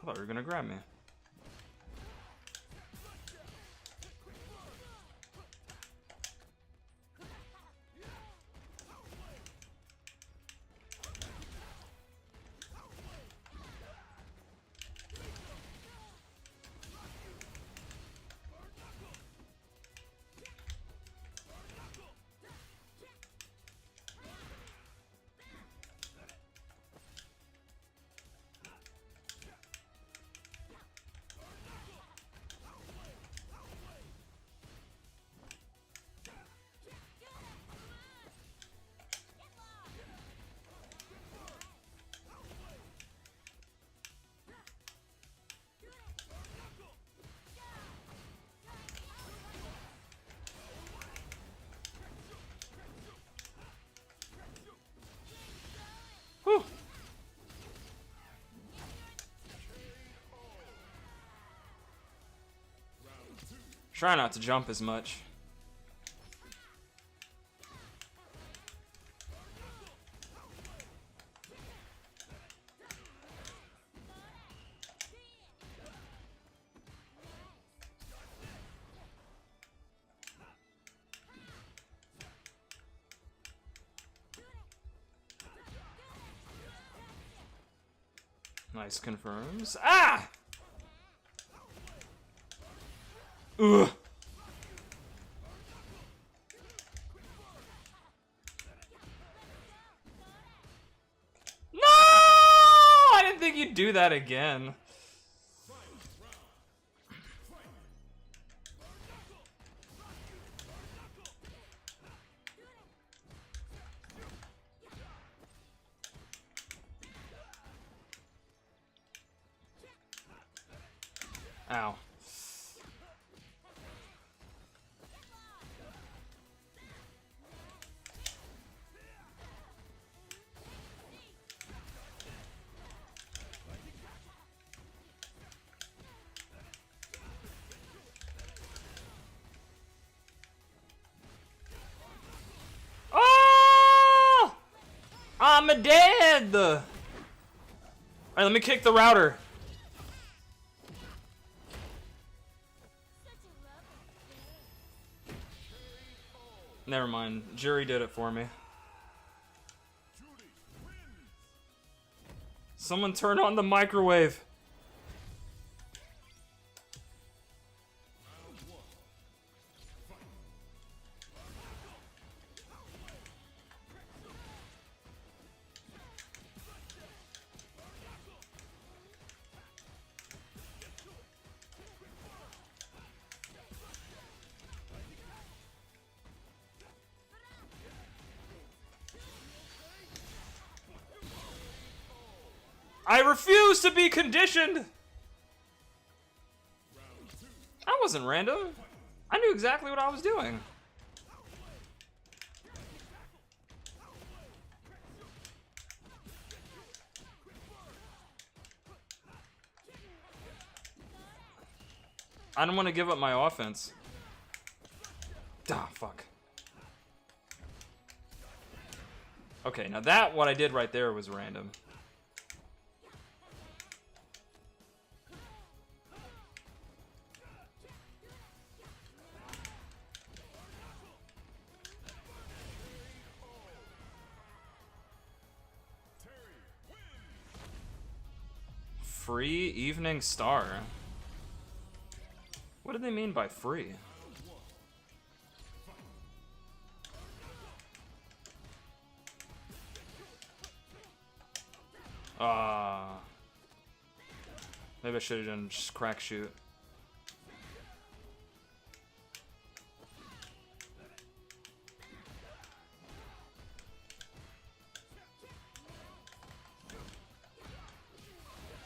I thought you were gonna grab me. Whew. Try not to jump as much. Nice confirms. Ah! Ugh. No! I didn't think you'd do that again. Ow. Oh! I'm dead! Alright, let me kick the router. Never mind. Jury did it for me. Someone turn on the microwave. I refuse to be conditioned! I wasn't random. I knew exactly what I was doing. I don't want to give up my offense. Ah, fuck. Okay, now that, what I did right there was random. Free Evening Star. What do they mean by free? Maybe I should have done just crack shoot.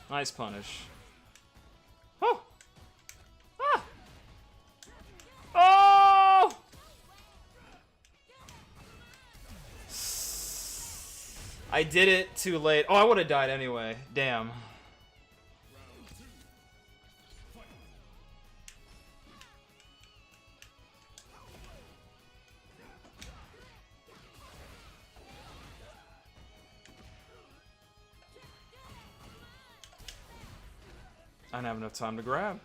Nice punish. Oh! Ah! Oh! I did it too late. Oh, I would have died anyway. Damn. I didn't have enough time to grab.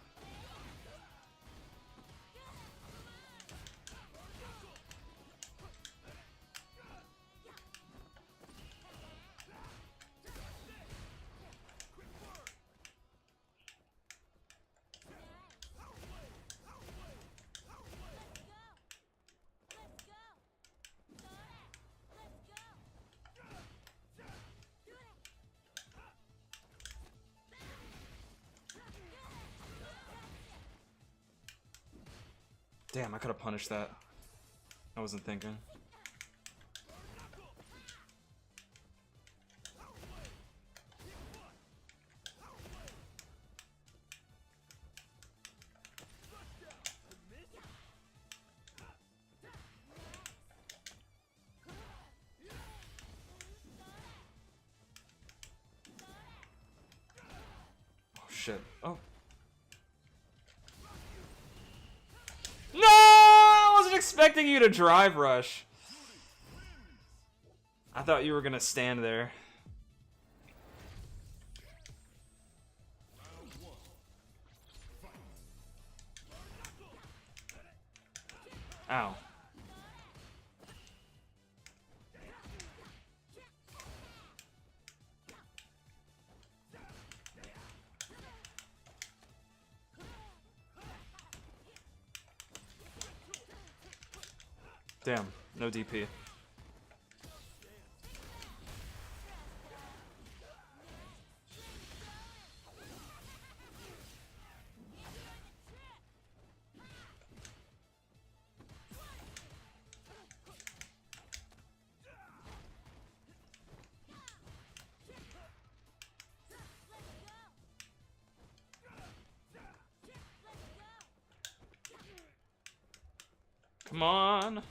Damn, I could have punished that. I wasn't thinking. Oh shit. Oh. No! I wasn't expecting you to drive rush. I thought you were gonna stand there. Ow. Damn, no DP. Come on.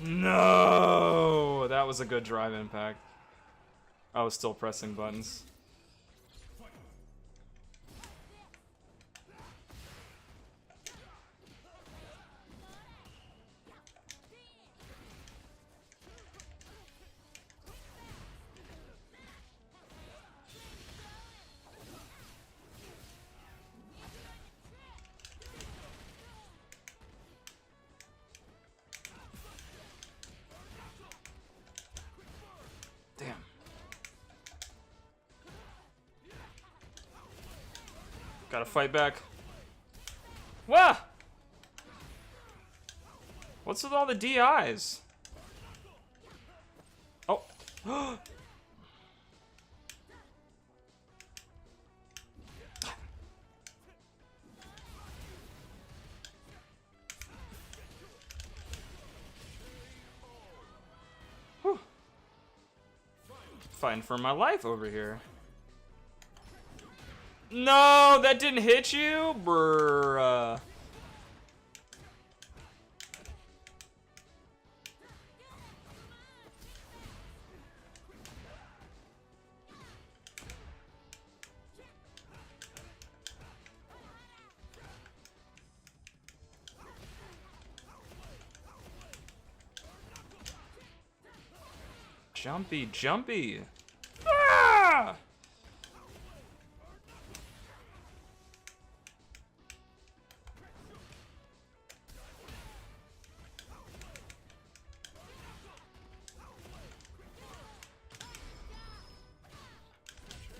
No, that was a good drive impact. I was still pressing buttons. Damn. Gotta fight back. Wah! What's with all the DIs? Oh. Whew. Fighting for my life over here. No, that didn't hit you? Bruh. Jumpy, jumpy. Ah!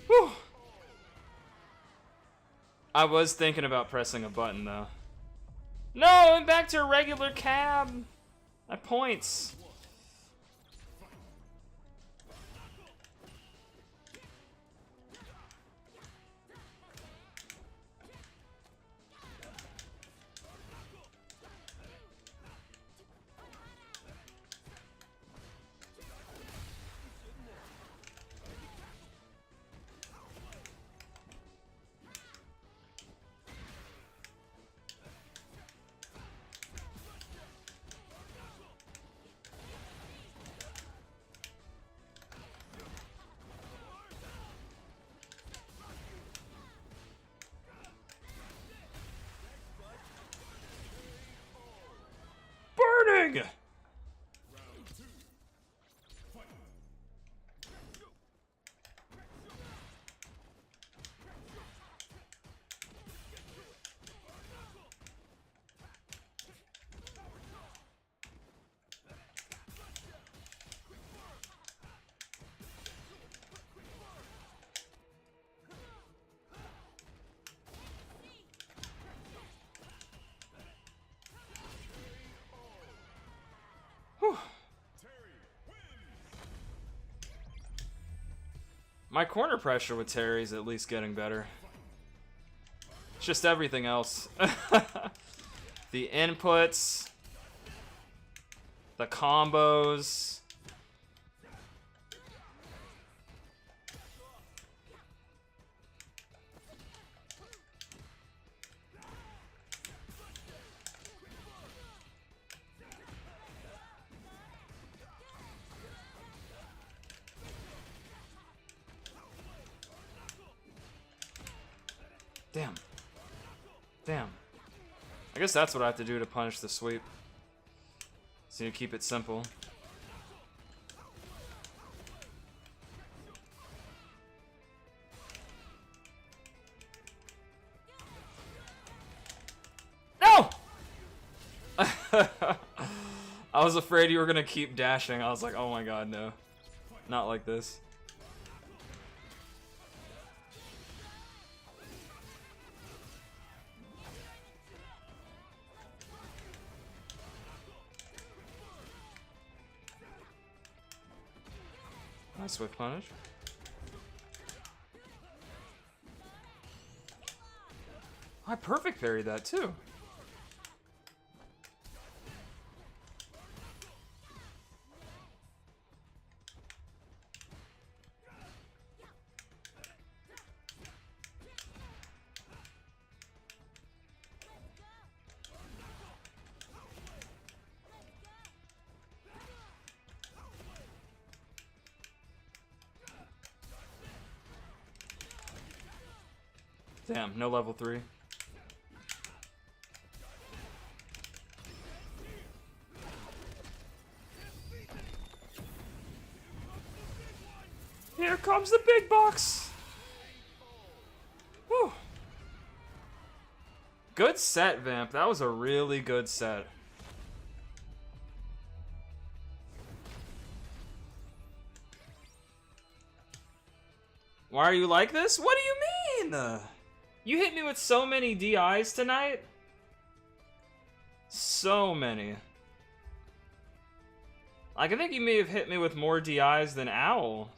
Whew. I was thinking about pressing a button though. No, I'm back to a regular cab. At points. Burning! Whew. My corner pressure with Terry's at least getting better. It's just everything else. The inputs, the combos. Damn. Damn. I guess that's what I have to do to punish the sweep. So you keep it simple. No! I was afraid you were gonna keep dashing. I was like, oh my god, no. Not like this. Nice swift punish. I perfect parried that too. Damn, no level 3. Here comes the big box. Whew. Good set, Vamp. That was a really good set. Why are you like this? What do you mean? You hit me with so many DIs tonight. So many. Like, I think you may have hit me with more DIs than Owl.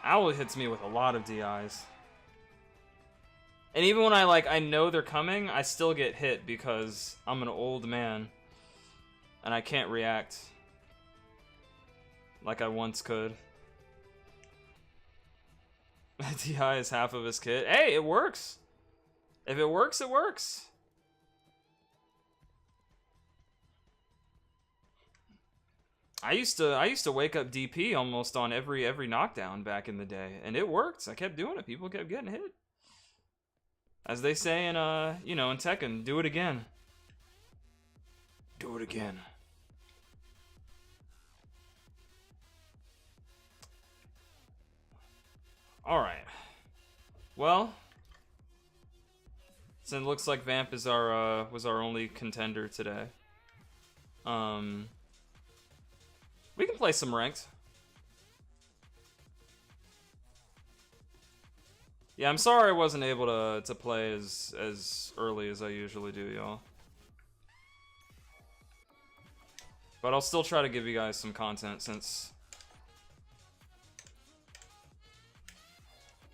Owl hits me with a lot of DIs. And even when I know they're coming, I still get hit because I'm an old man. And I can't react like I once could. DI is half of his kit. Hey, it works. If it works, it works. I used to wake up DP almost on every knockdown back in the day, and it worked. I kept doing it. People kept getting hit. As they say in in Tekken, do it again. Do it again. Alright. Well, since it looks like Vamp is our was our only contender today. We can play some ranked. Yeah, I'm sorry I wasn't able to play as early as I usually do, y'all. But I'll still try to give you guys some content since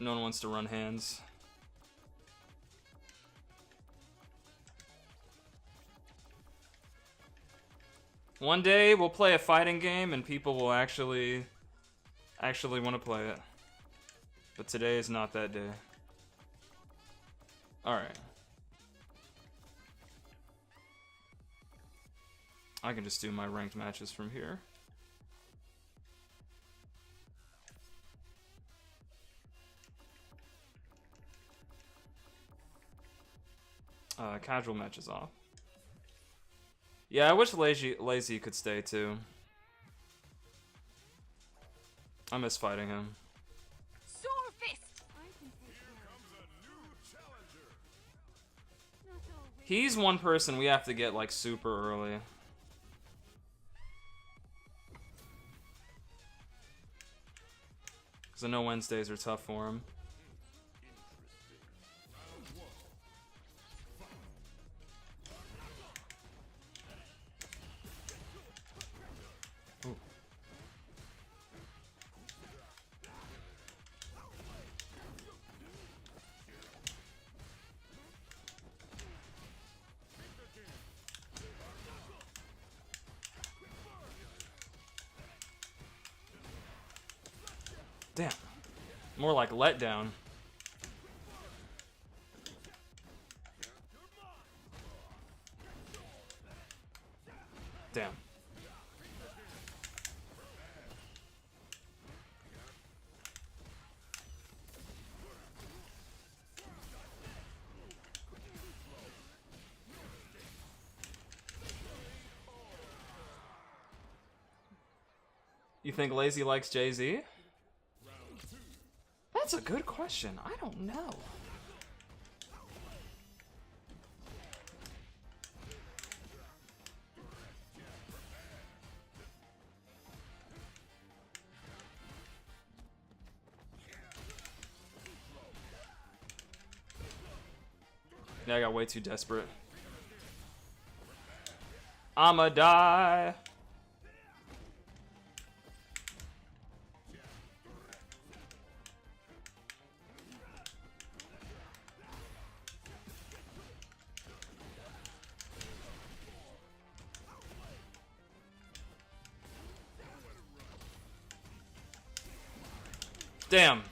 no one wants to run hands. One day we'll play a fighting game and people will actually want to play it. But today is not that day. Alright. I can just do my ranked matches from here. Casual matches off. Yeah, I wish Lazy could stay too. I miss fighting him. He's one person we have to get like super early. Because I know Wednesdays are tough for him. Ooh. Damn. More like letdown. Damn. You think Lazy likes Jay-Z? That's a good question. I don't know. Yeah, I got way too desperate. I'ma die. Damn.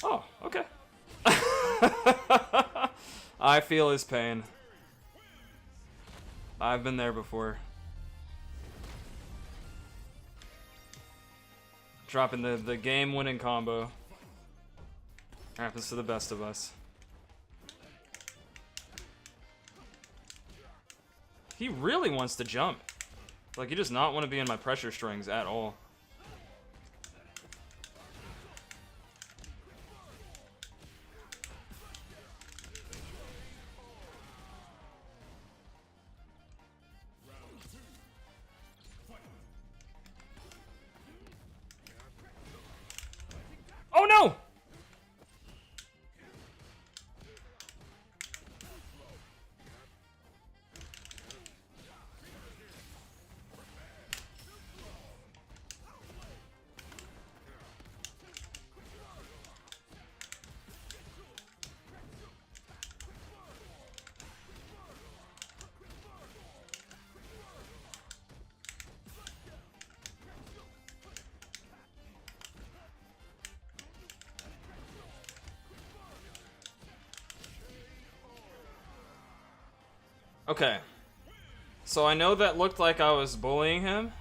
Oh, okay. I feel his pain. I've been there before. Dropping the game-winning combo. Happens to the best of us. He really wants to jump. Like, he does not want to be in my pressure strings at all. Oh no! Okay. So I know that looked like I was bullying him.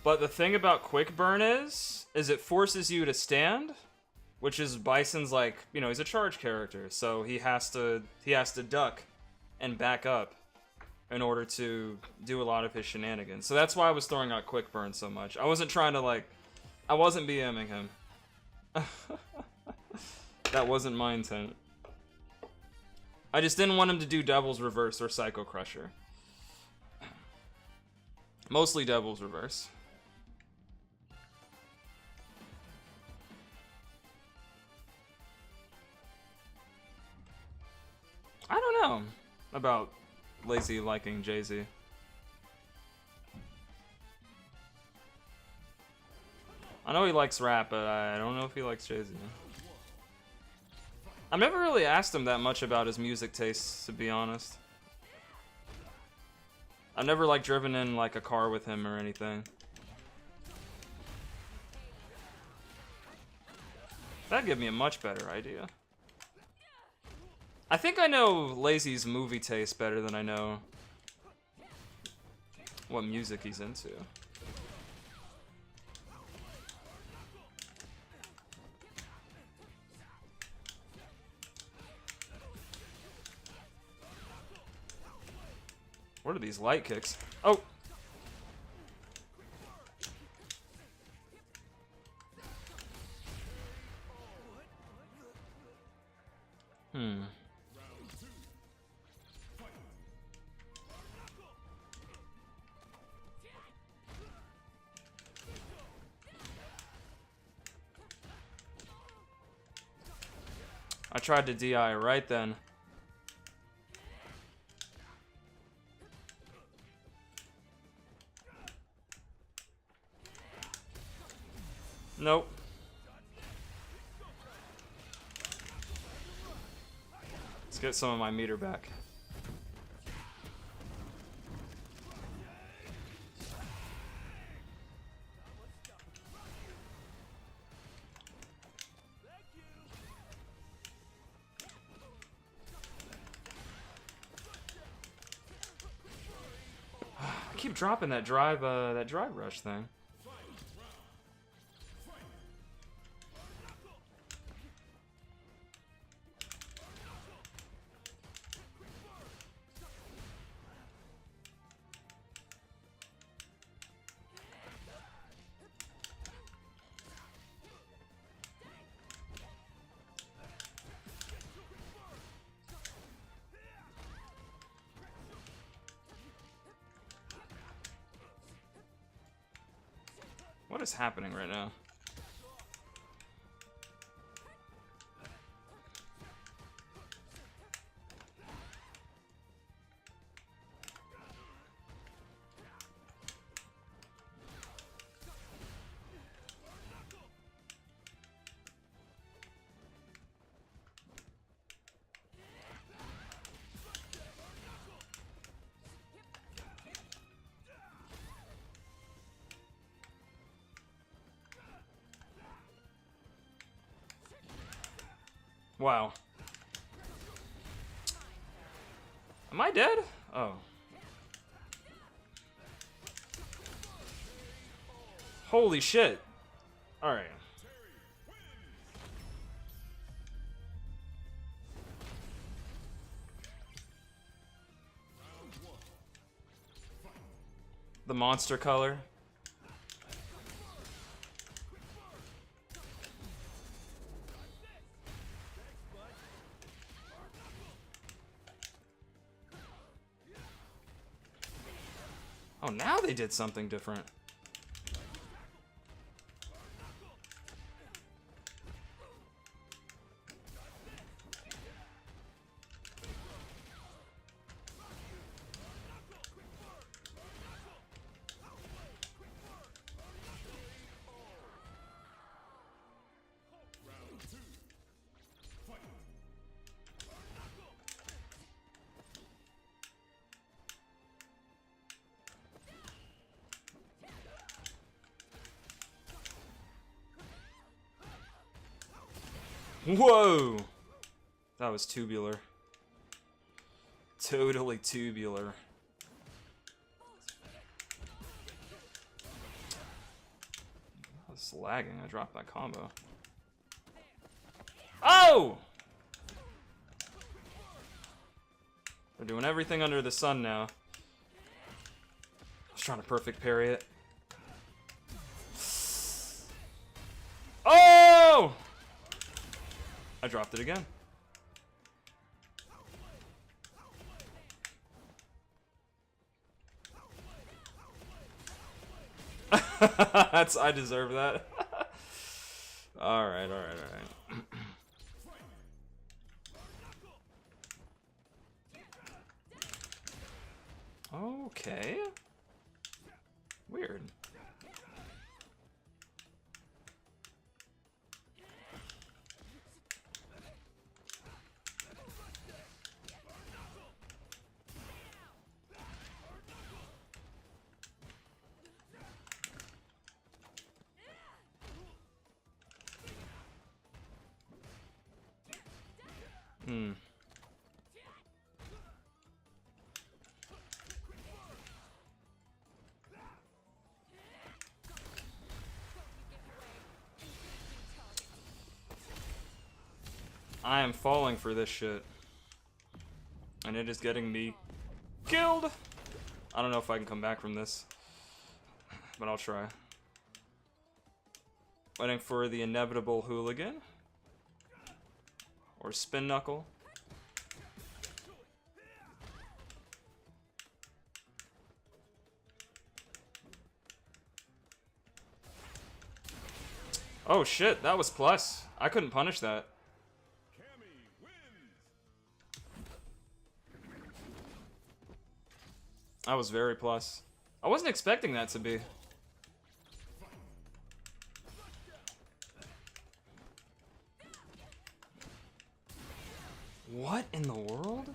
But the thing about quick burn is it forces you to stand, which is Bison's like, you know, he's a charge character, so he has to duck and back up. in order to do a lot of his shenanigans. So that's why I was throwing out quick burn so much. I wasn't trying to like, I wasn't BMing him. That wasn't my intent. I just didn't want him to do Devil's Reverse or Psycho Crusher. Mostly Devil's Reverse. I don't know about Lazy liking Jay-Z. I know he likes rap, but I don't know if he likes Jay-Z. I've never really asked him that much about his music tastes, to be honest. I've never like driven in like a car with him or anything. That'd give me a much better idea. I think I know Lazy's movie taste better than I know what music he's into. What are these light kicks? Oh! I tried to DI right then. Nope. Let's get some of my meter back. I keep dropping that drive rush thing. What is happening right now? Wow. Am I dead? Oh. Holy shit. Alright. The monster color. Oh, now they did something different. Whoa! That was tubular. Totally tubular. I was lagging. I dropped that combo. Oh! They're doing everything under the sun now. trying to perfect parry it. Oh! I dropped it again. I deserve that. Alright. Okay. Weird. Hmm. I am falling for this shit. And it is getting me killed! I don't know if I can come back from this. But I'll try. Waiting for the inevitable hooligan. Or spin knuckle. Oh shit, that was plus. I couldn't punish that. That was very plus. I wasn't expecting that to be. What in the world?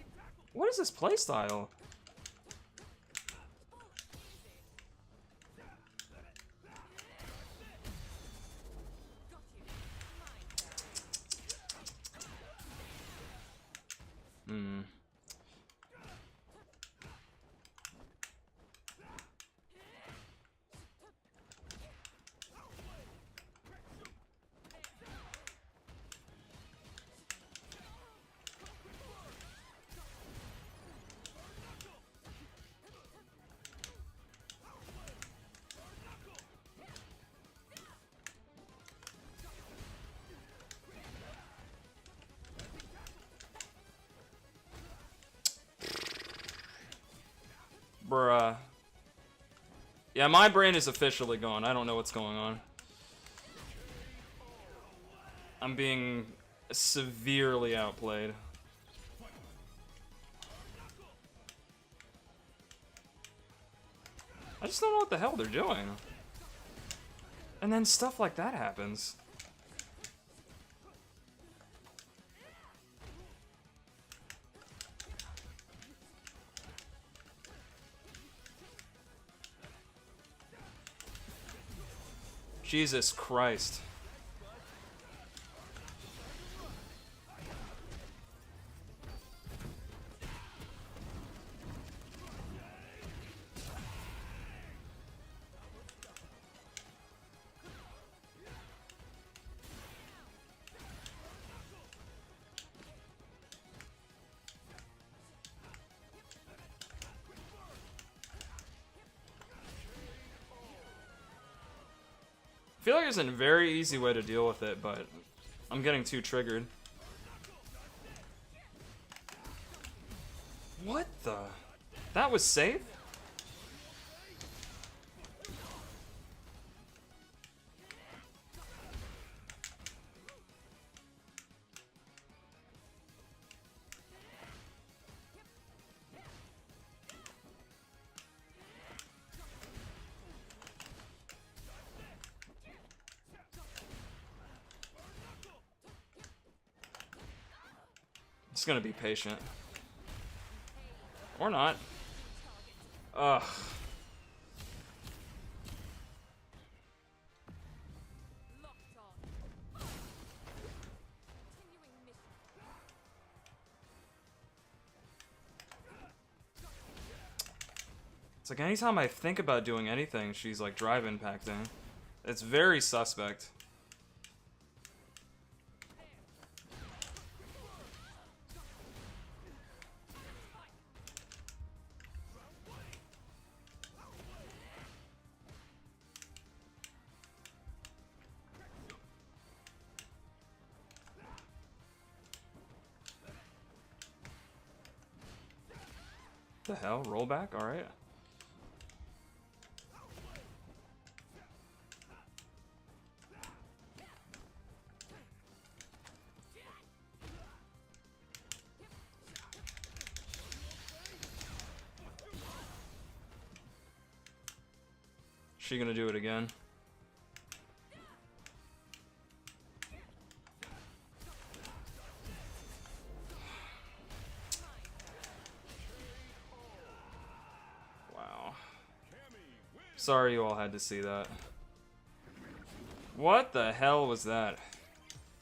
What is this playstyle? Bruh. Yeah, my brain is officially gone. I don't know what's going on. I'm being severely outplayed. I just don't know what the hell they're doing. And then stuff like that happens. Jesus Christ. I feel like there's a very easy way to deal with it, but I'm getting too triggered. What the? That was safe? Just gonna be patient. Or not. Ugh. It's like anytime I think about doing anything, she's like drive impacting. It's very suspect. The hell? Rollback? Alright. She gonna do it again? Wow. Sorry you all had to see that. What the hell was that?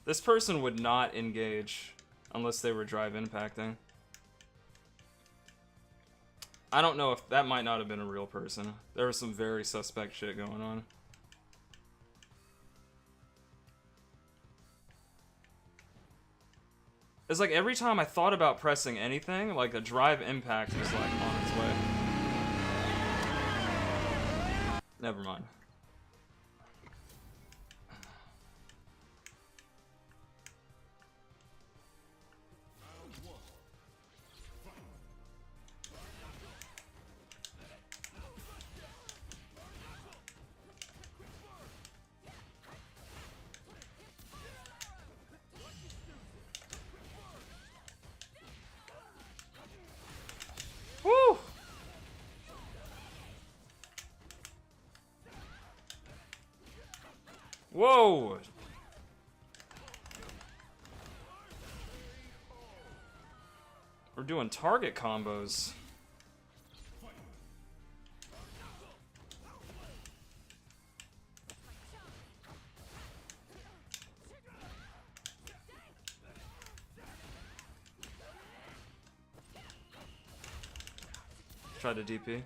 This person would not engage unless they were drive impacting. I don't know if that might not have been a real person. There was some very suspect shit going on. It's like every time I thought about pressing anything, like a drive impact was like on its way. Never mind. Woo! Whoa! We're doing target combos. Try to DP.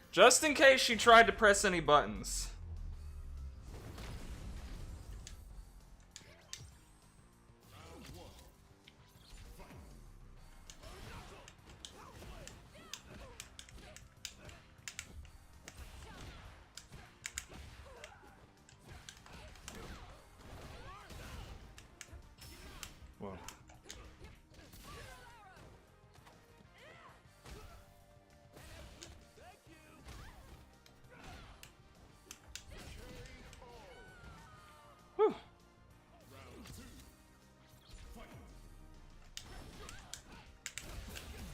Just in case she tried to press any buttons. Whoa. Whew.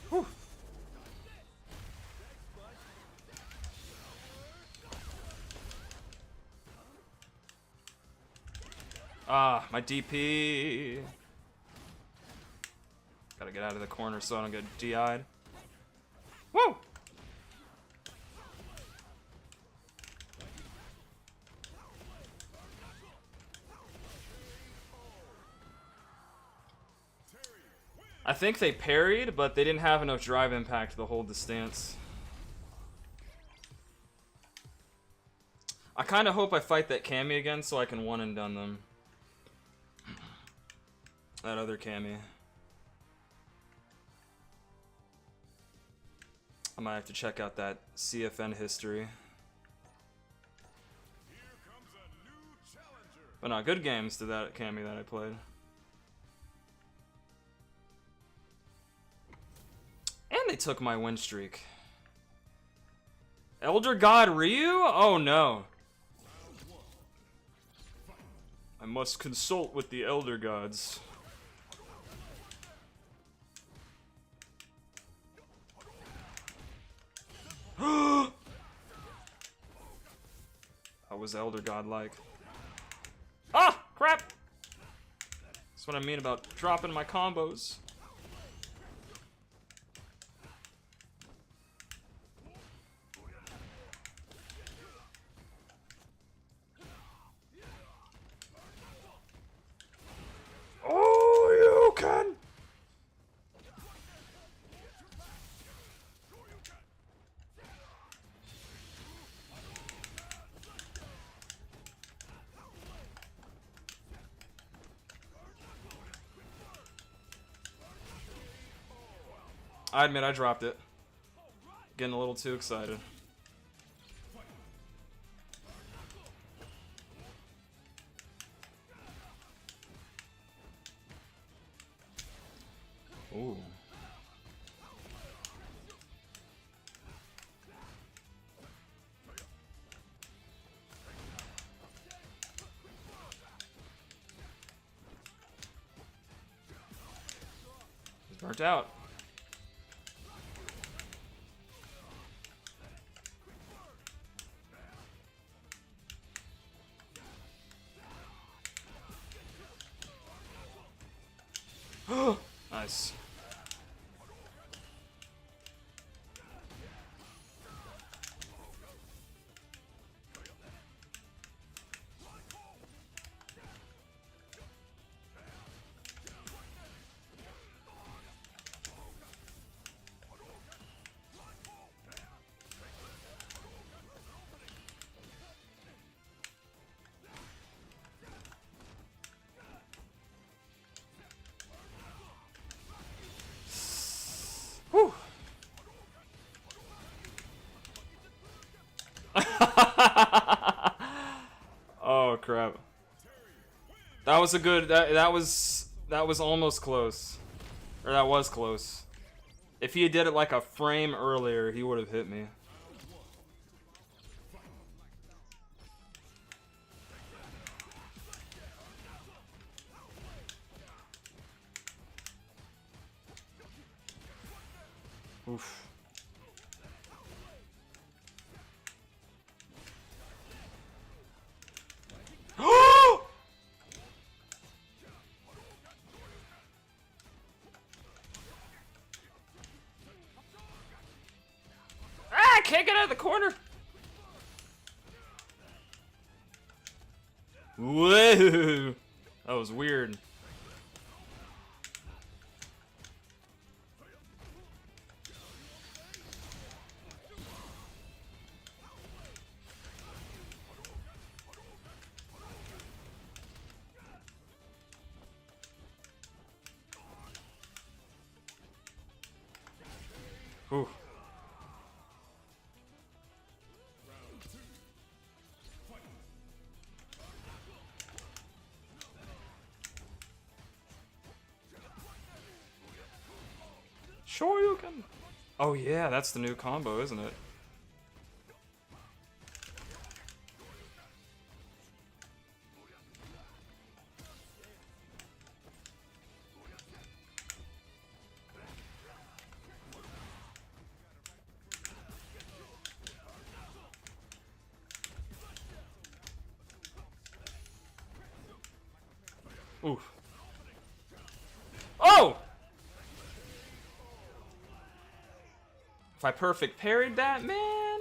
Whew. Ah, my DP. Gotta get out of the corner so I don't get DI'd. Woo! I think they parried, but they didn't have enough drive impact to hold the stance. I kind of hope I fight that Cammy again so I can one and done them. That other Cammy. I might have to check out that CFN history. But not good games to that Cammy that I played. And they took my win streak. Elder God Ryu? Oh no. I must consult with the Elder Gods. How was Elder God like? Ah! Crap! That's what I mean about dropping my combos. Oh, you can! I admit I dropped it. Getting a little too excited. Ooh. He's burnt out. Nice. Whew. Oh crap. That was a good that was almost close. Or that was close. If he did it like a frame earlier, he would have hit me. Oof. Ah, I can't get out of the corner. Whoa. That was weird. Ooh. Sure you can. Oh yeah, that's the new combo, isn't it? Ooh. Oh! If I perfect parried that, man.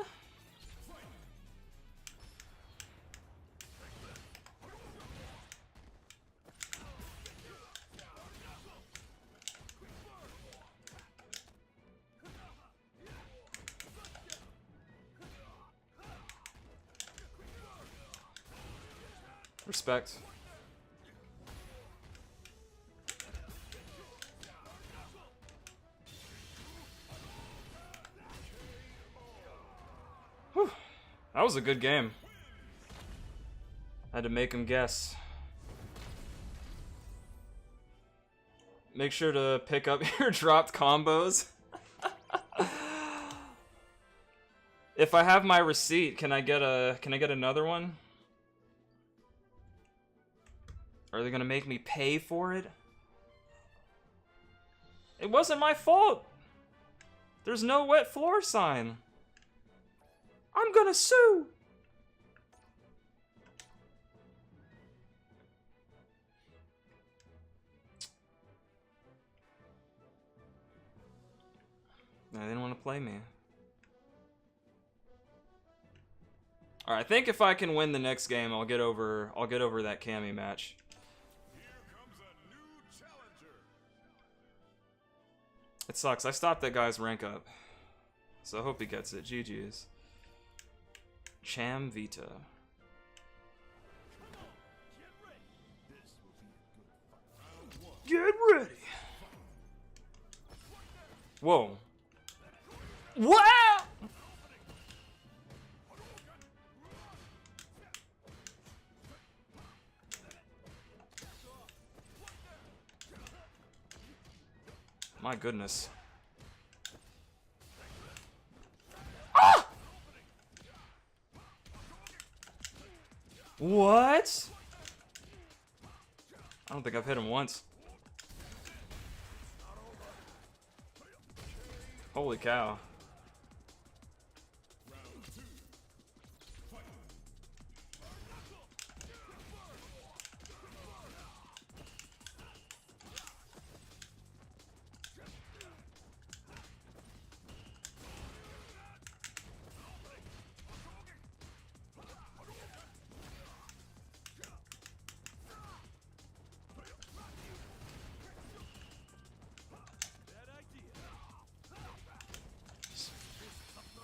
Respect. Whew. That was a good game. I had to make him guess. Make sure to pick up your dropped combos. If I have my receipt, can I get another one? Are they gonna make me pay for it? It wasn't my fault. There's no wet floor sign. I'm gonna sue. They didn't want to play me. All right, I think if I can win the next game, I'll get over that Cammy match. It sucks. I stopped that guy's rank up. So I hope he gets it. GG's. Cham Vita. Get ready. Whoa. Wow! My goodness. Ah! What? I don't think I've hit him once. Holy cow.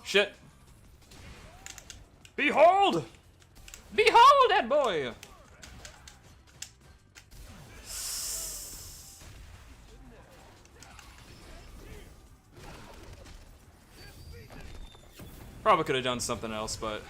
Shit. Behold! Behold that boy! Probably could have done something else, but...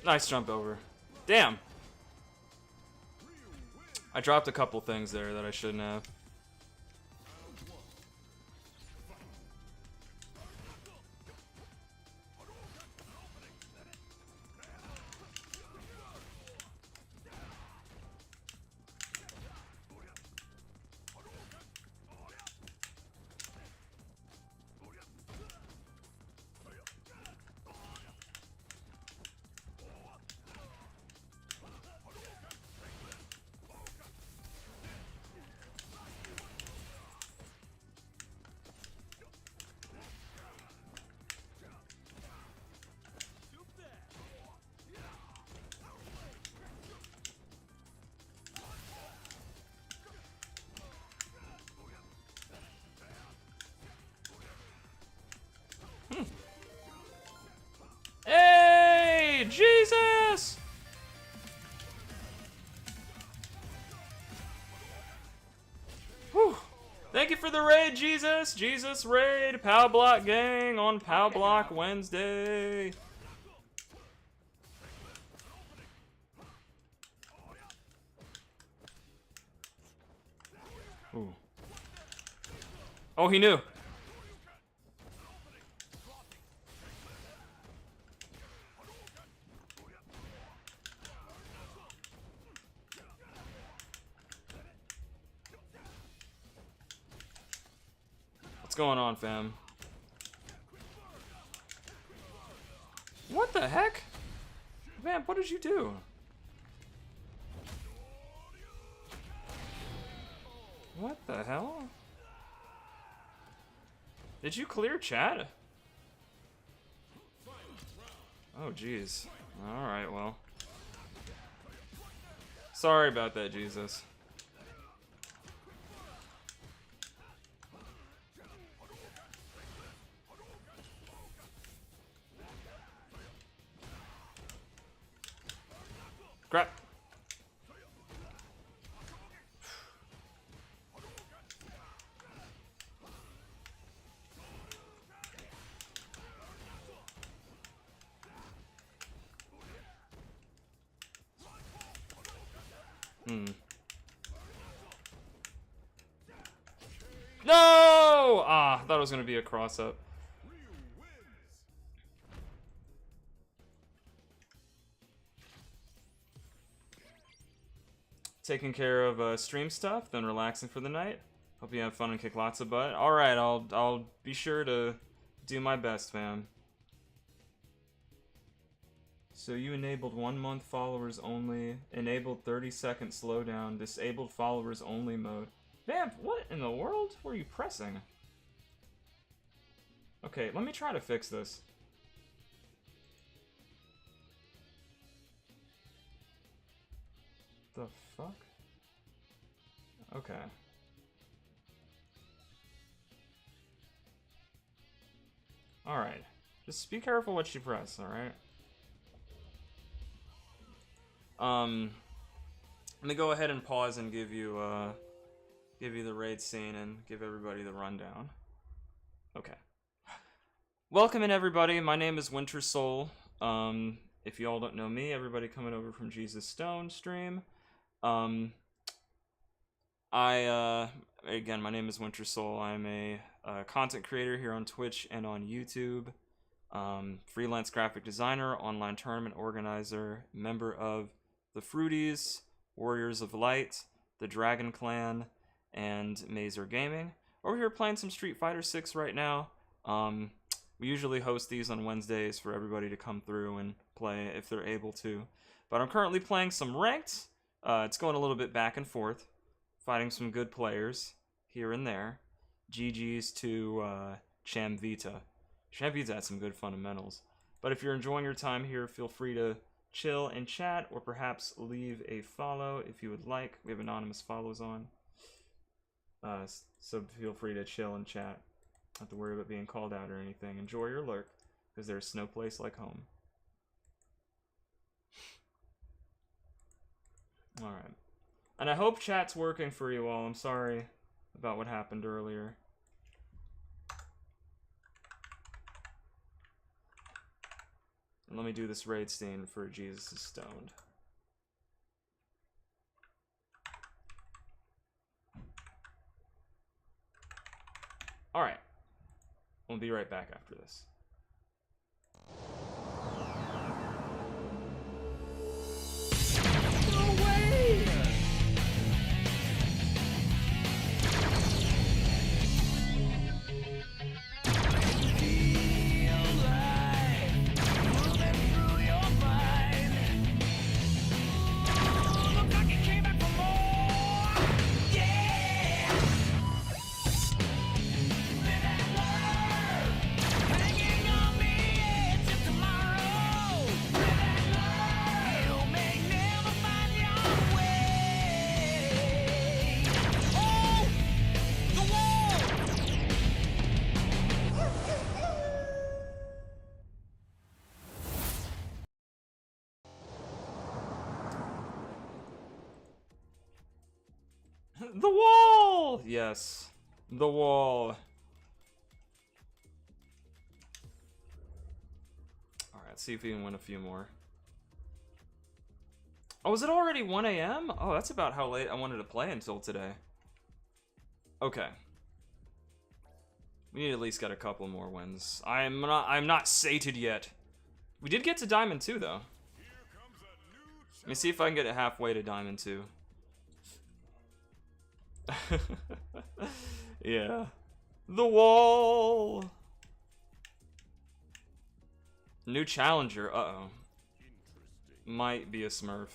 Nice jump over. Damn! I dropped a couple things there that I shouldn't have. Hey, Jesus! Whew. Thank you for the raid, Jesus. Jesus raid, POW Block gang on POW Block Wednesday. Ooh. Oh, he knew. What's going on, fam? What the heck? Man, what did you do? What the hell? Did you clear chat? Oh, jeez. Alright, well. Sorry about that, Jesus. Crap. No! Ah, I thought it was gonna be a cross-up. Taking care of stream stuff, then relaxing for the night. Hope you have fun and kick lots of butt. Alright, I'll be sure to do my best, fam. So you enabled 1 month followers only, enabled 30-second slowdown, disabled followers only mode. Vamp, what in the world were you pressing? Okay, let me try to fix this. The fuck? Okay. Alright. Just be careful what you press, alright? Let me go ahead and pause and give you the raid scene and give everybody the rundown. Okay. Welcome in, everybody. My name is Winter Soul. If you all don't know me, everybody coming over from Jesus Stone stream. Again, my name is Winter Soul. I'm a content creator here on Twitch and on YouTube. Freelance graphic designer, online tournament organizer, member of the Fruities, Warriors of Light, the Dragon Clan, and Mazer Gaming. Over here playing some Street Fighter 6 right now. We usually host these on Wednesdays for everybody to come through and play if they're able to. But I'm currently playing some ranked. It's going a little bit back and forth, fighting some good players here and there. GG's to Chamvita. Chamvita had some good fundamentals. But if you're enjoying your time here, feel free to chill and chat, or perhaps leave a follow if you would like. We have anonymous follows on. So feel free to chill and chat. Don't have to worry about being called out or anything. Enjoy your lurk, because there's no place like home. Alright. And I hope chat's working for you all. I'm sorry about what happened earlier. And let me do this raid scene for Jesus is Stoned. Alright. We'll be right back after this. No way! The wall! Yes. The wall. Alright, let's see if we can win a few more. Oh, is it already 1 a.m.? Oh, that's about how late I wanted to play until today. Okay. We need to at least get a couple more wins. I'm not sated yet. We did get to Diamond 2, though. Let me see if I can get it halfway to Diamond 2. Yeah. The wall! New challenger, uh-oh. Might be a Smurf.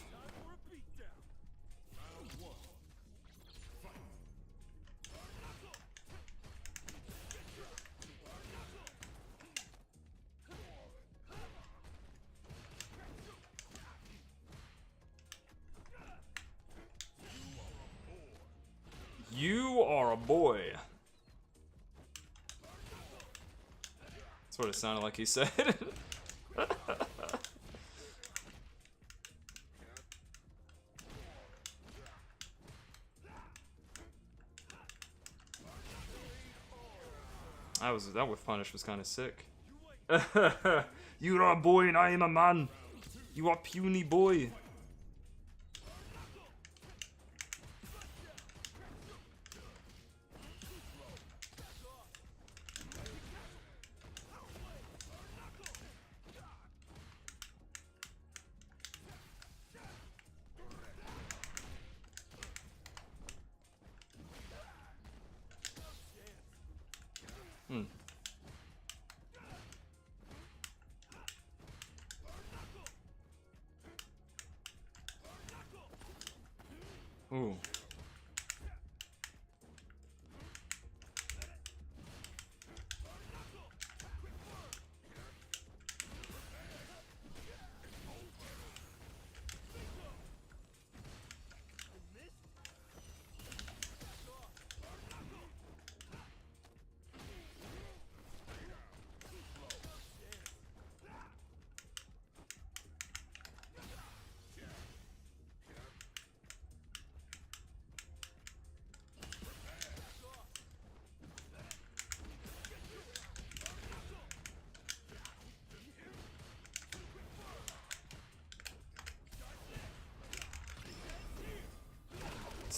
You are a boy. That's what it sounded like he said. That whiff punish was kind of sick. You are a boy and I am a man. You are puny boy.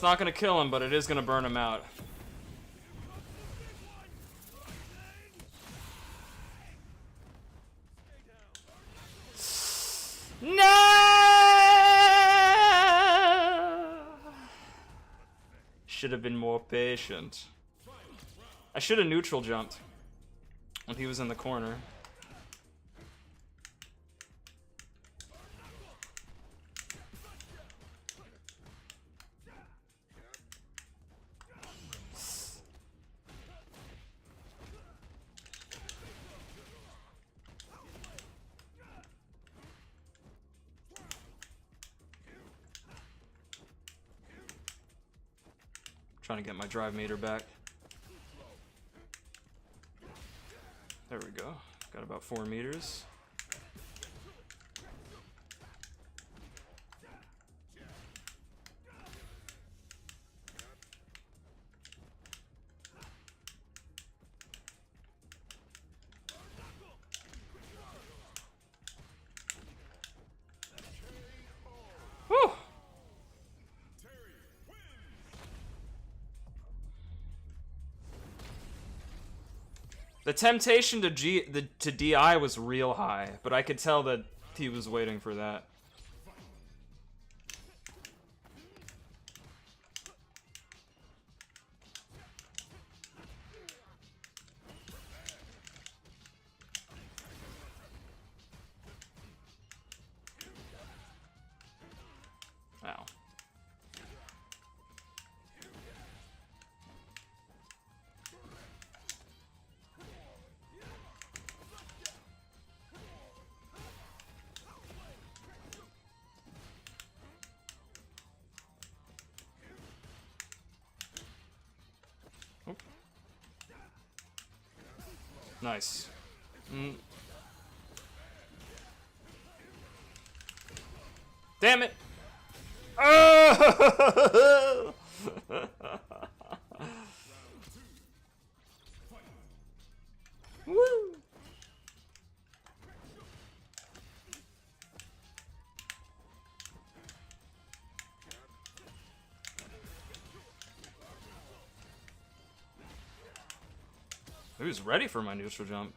not gonna kill him, but it is gonna burn him out. No! Should have been more patient. I should have neutral jumped when he was in the corner. Trying to get my drive meter back. There we go. Got about 4 meters. Whew. The temptation to DI was real high, but I could tell that he was waiting for that. Ow. Nice. Damn it! Oh! Woo! He was ready for my neutral jump.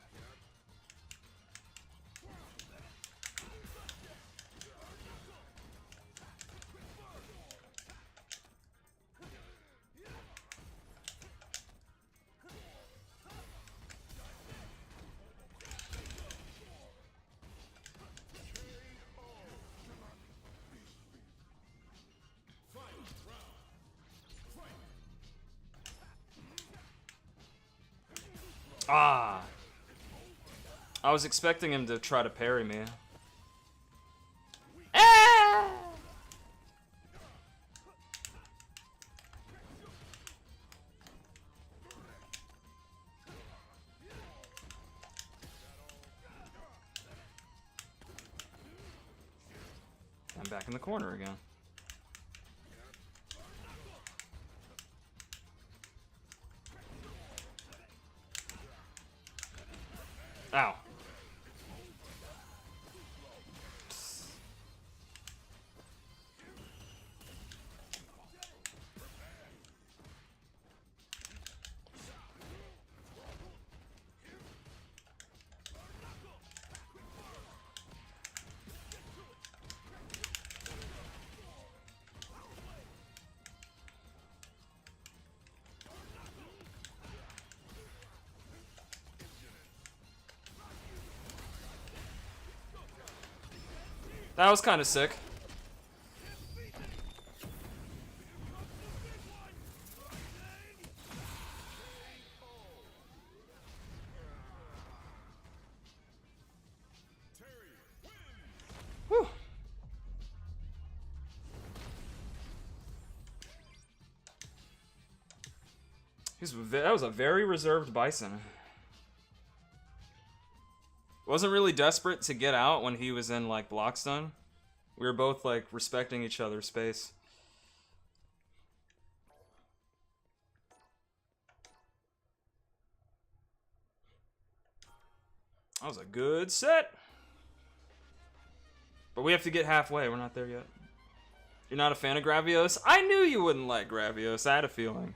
Ah! I was expecting him to try to parry me. Ah! I'm back in the corner again. Ow. That was kind of sick. Whew. That was a very reserved Bison. Wasn't really desperate to get out when he was in, like, block stun. We were both, like, respecting each other's space. That was a good set. But we have to get halfway. We're not there yet. You're not a fan of Gravios? I knew you wouldn't like Gravios. I had a feeling.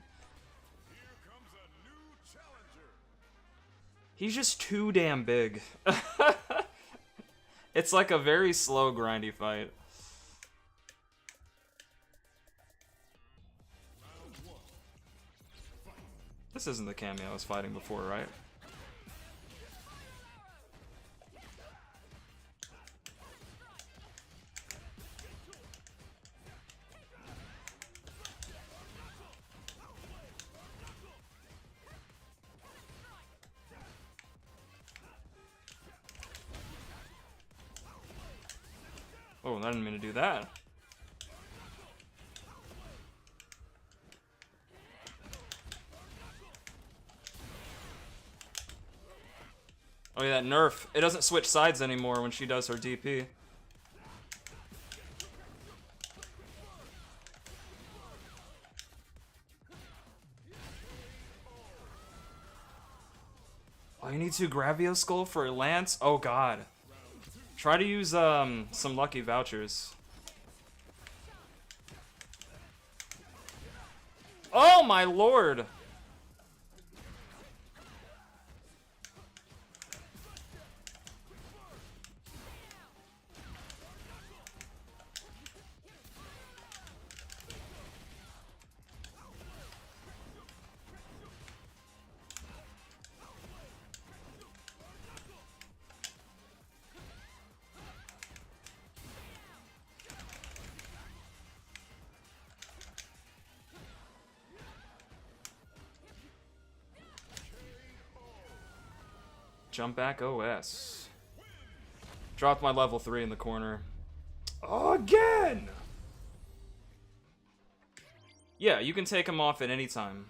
He's just too damn big. It's like a very slow, grindy fight. This isn't the Cammy I was fighting before, right? Oh, I didn't mean to do that. Oh yeah, that nerf. It doesn't switch sides anymore when she does her DP. Oh, you need to Gravio Skull for a Lance? Oh god. Try to use some lucky vouchers. Oh my lord! Jump back OS. Dropped my level 3 in the corner. Again! Yeah, you can take him off at any time.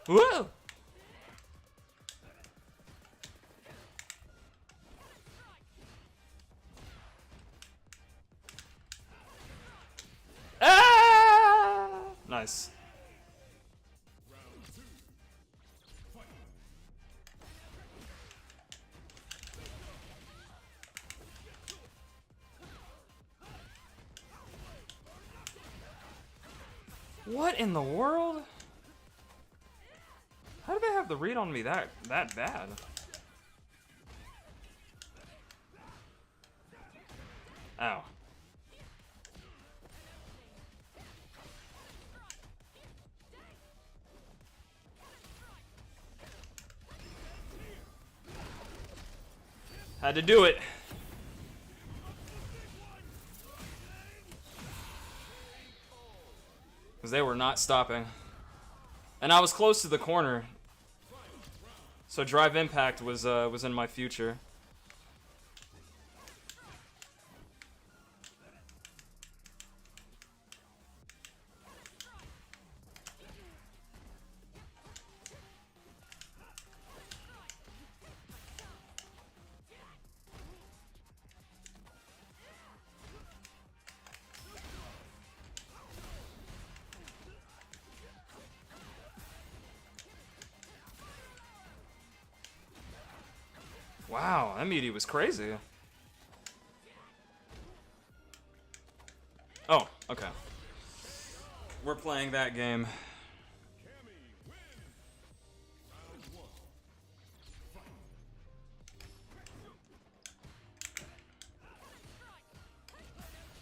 Whoa! Ah! Nice. What in the world? How do they have the read on me that bad? Ow. Had to do it. Because they were not stopping. And I was close to the corner. So drive impact was in my future. Wow, that meaty was crazy. Oh, okay. We're playing that game.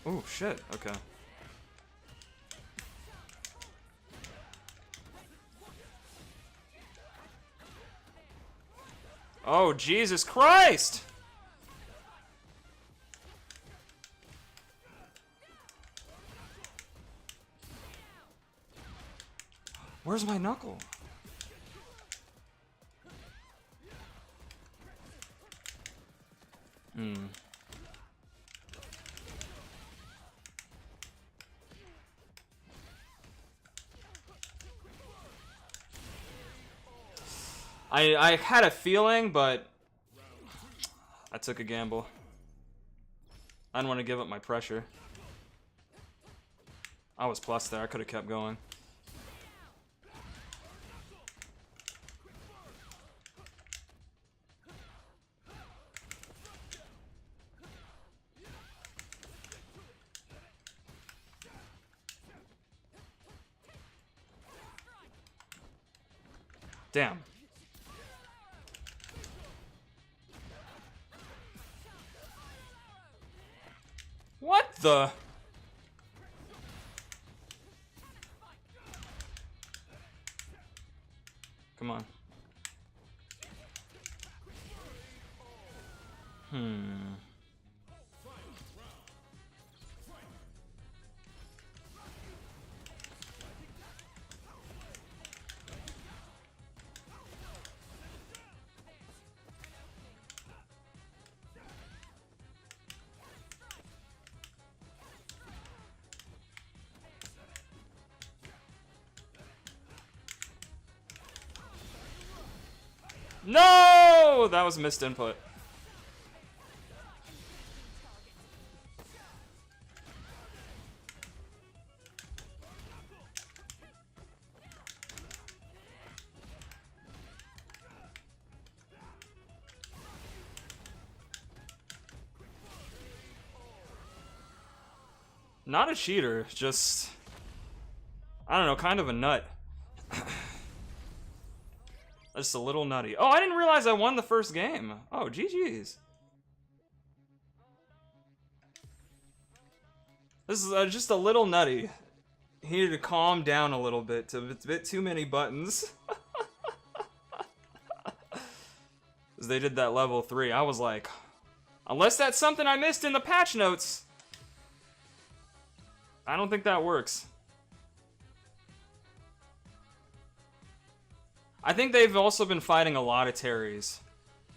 Oh, shit, okay. Oh, Jesus Christ! Where's my knuckle? I had a feeling, but I took a gamble. I didn't want to give up my pressure. I was plus there. I could have kept going. Damn. What the? Come on. No! That was missed input. Not a cheater, just... I don't know, kind of a nut. Just a little nutty. Oh, I didn't realize I won the first game. Oh, GG's. This is just a little nutty. He needed to calm down a little bit. It's a bit too many buttons. As they did that level 3, I was like, unless that's something I missed in the patch notes, I don't think that works. I think they've also been fighting a lot of Terrys,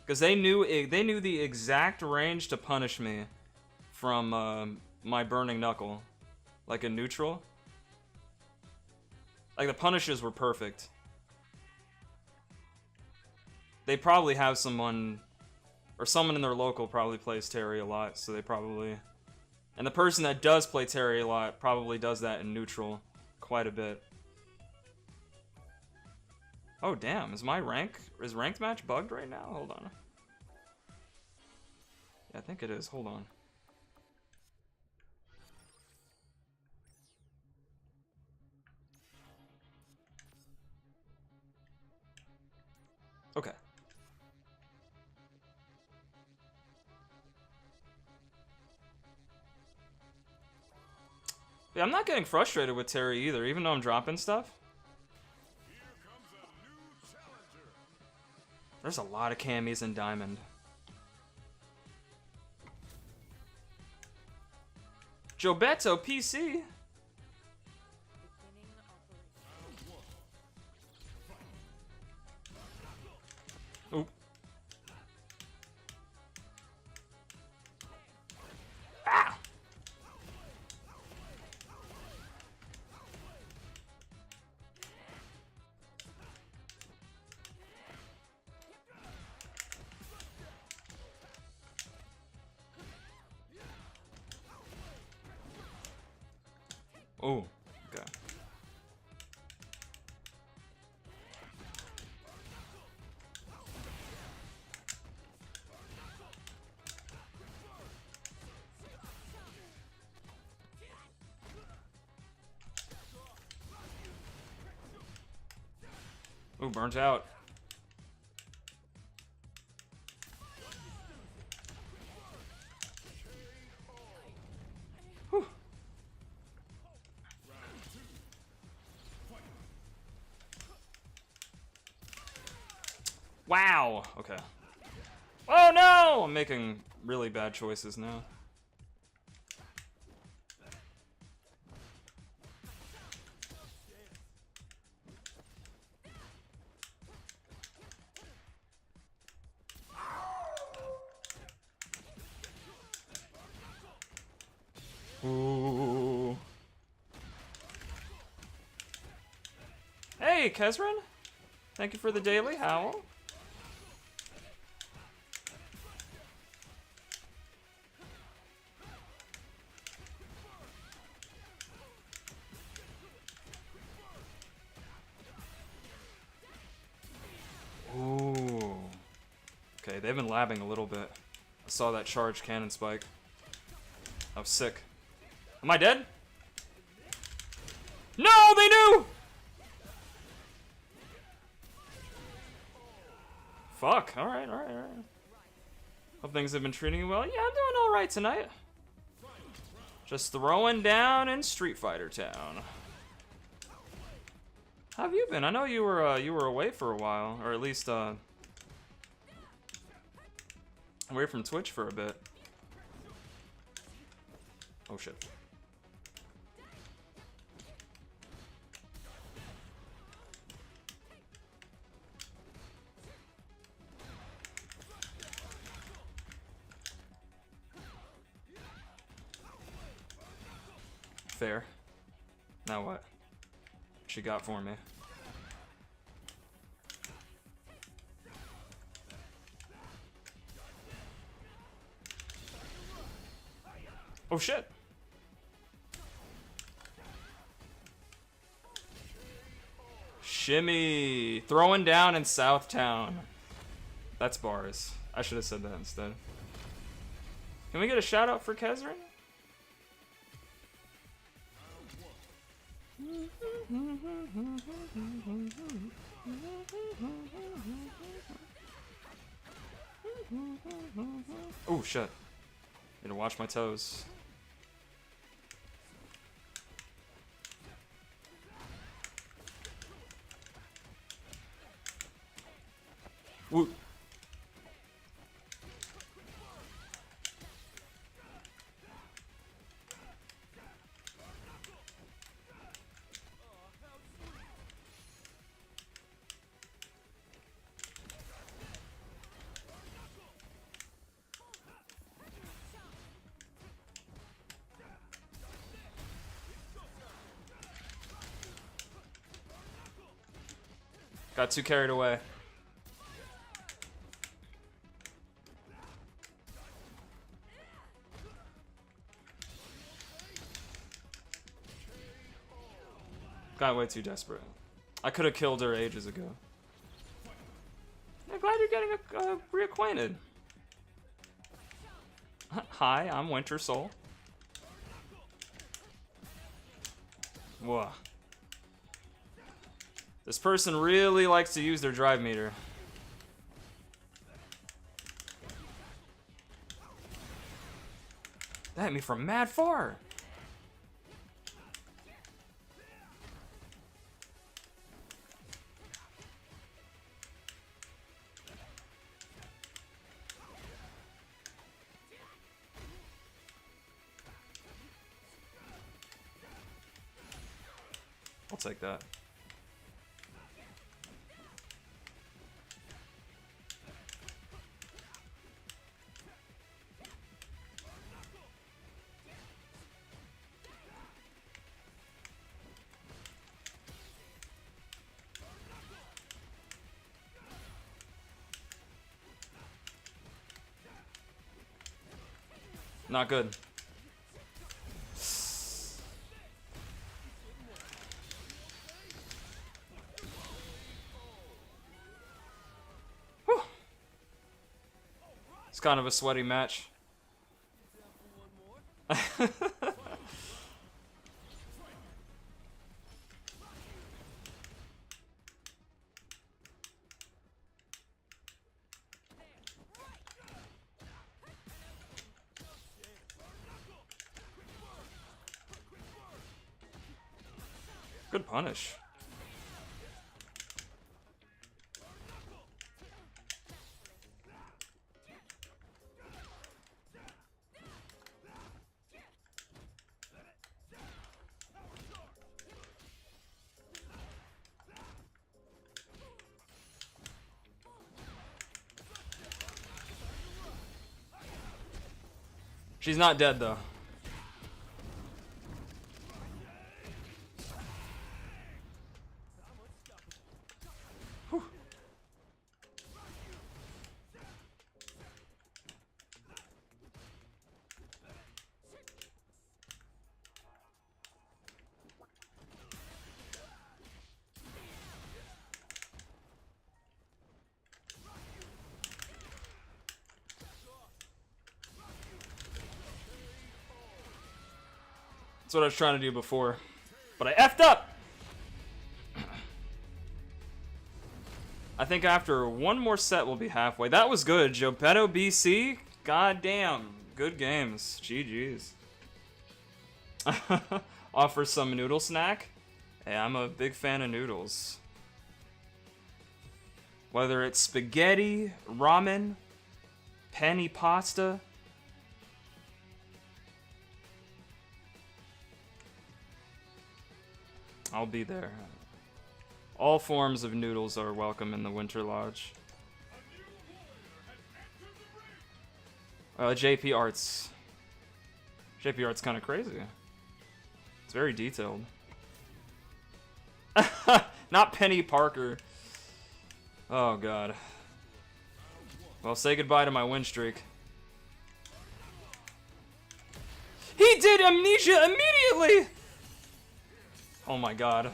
because they knew the exact range to punish me from my Burning Knuckle, like in neutral. Like the punishes were perfect. They probably have someone, or someone in their local probably plays Terry a lot, so they probably, and the person that does play Terry a lot probably does that in neutral quite a bit. Oh damn, is ranked match bugged right now? Hold on. Yeah, I think it is. Hold on. Okay. Yeah, I'm not getting frustrated with Terry either, even though I'm dropping stuff. There's a lot of camis in Diamond. Jobeto PC. Oop. Ah! Oh, okay. Ooh, burnt out. Whew. Wow. Okay. Oh no! I'm making really bad choices now. Ooh. Hey, Kezran. Thank you for the daily howl. Okay, they've been labbing a little bit. I saw that charge cannon spike. I was sick. Am I dead? No, they knew! Fuck. Alright. Hope things have been treating you well. Yeah, I'm doing alright tonight. Just throwing down in Street Fighter Town. How have you been? I know you were away for a while, or at least away from Twitch for a bit. Oh shit. Fair. Now what? She got for me. Oh shit. Shimmy. Throwing down in Southtown. That's bars. I should have said that instead. Can we get a shout out for Kezrin? Oh shit. Need to watch my toes. Woo. Got too carried away. Got way too desperate. I could have killed her ages ago. I'm glad you're getting reacquainted. Hi, I'm Winter Soul. Whoa. This person really likes to use their drive meter. That hit me from mad far. I'll take that. Not good. Whew. It's kind of a sweaty match. Good punish. She's not dead though. what I was trying to do before. But I effed up! I think after one more set we'll be halfway. That was good. Geppetto BC? God damn. Good games. GG's. Offer some noodle snack? Hey, I'm a big fan of noodles. Whether it's spaghetti, ramen, penny pasta. I'll be there. All forms of noodles are welcome in the Winter Lodge. JP Art's. JP Art's kind of crazy. It's very detailed. Not Penny Parker. Oh god. Well, say goodbye to my win streak. He did amnesia immediately! Oh my god.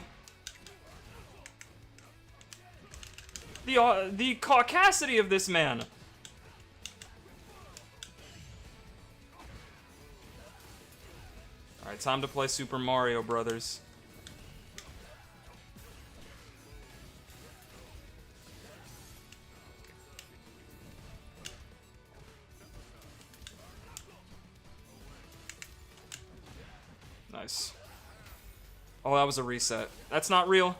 The caucasity of this man. Alright, time to play Super Mario Brothers. Nice. Oh, that was a reset. That's not real.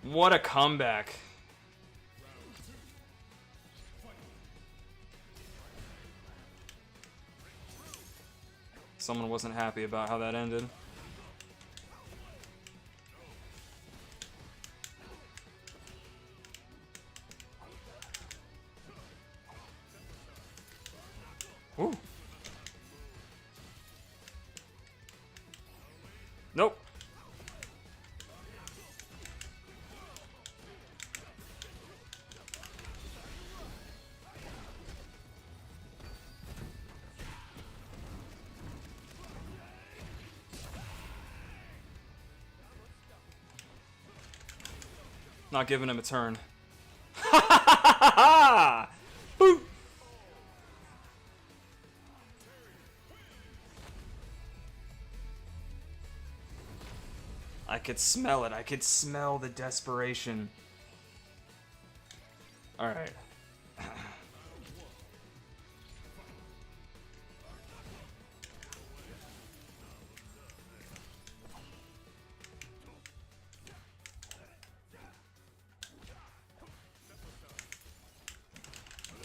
What a comeback. Someone wasn't happy about how that ended. Ooh. Nope. Not giving him a turn. Ha ha ha ha ha! Boo! I could smell it. I could smell the desperation. Alright.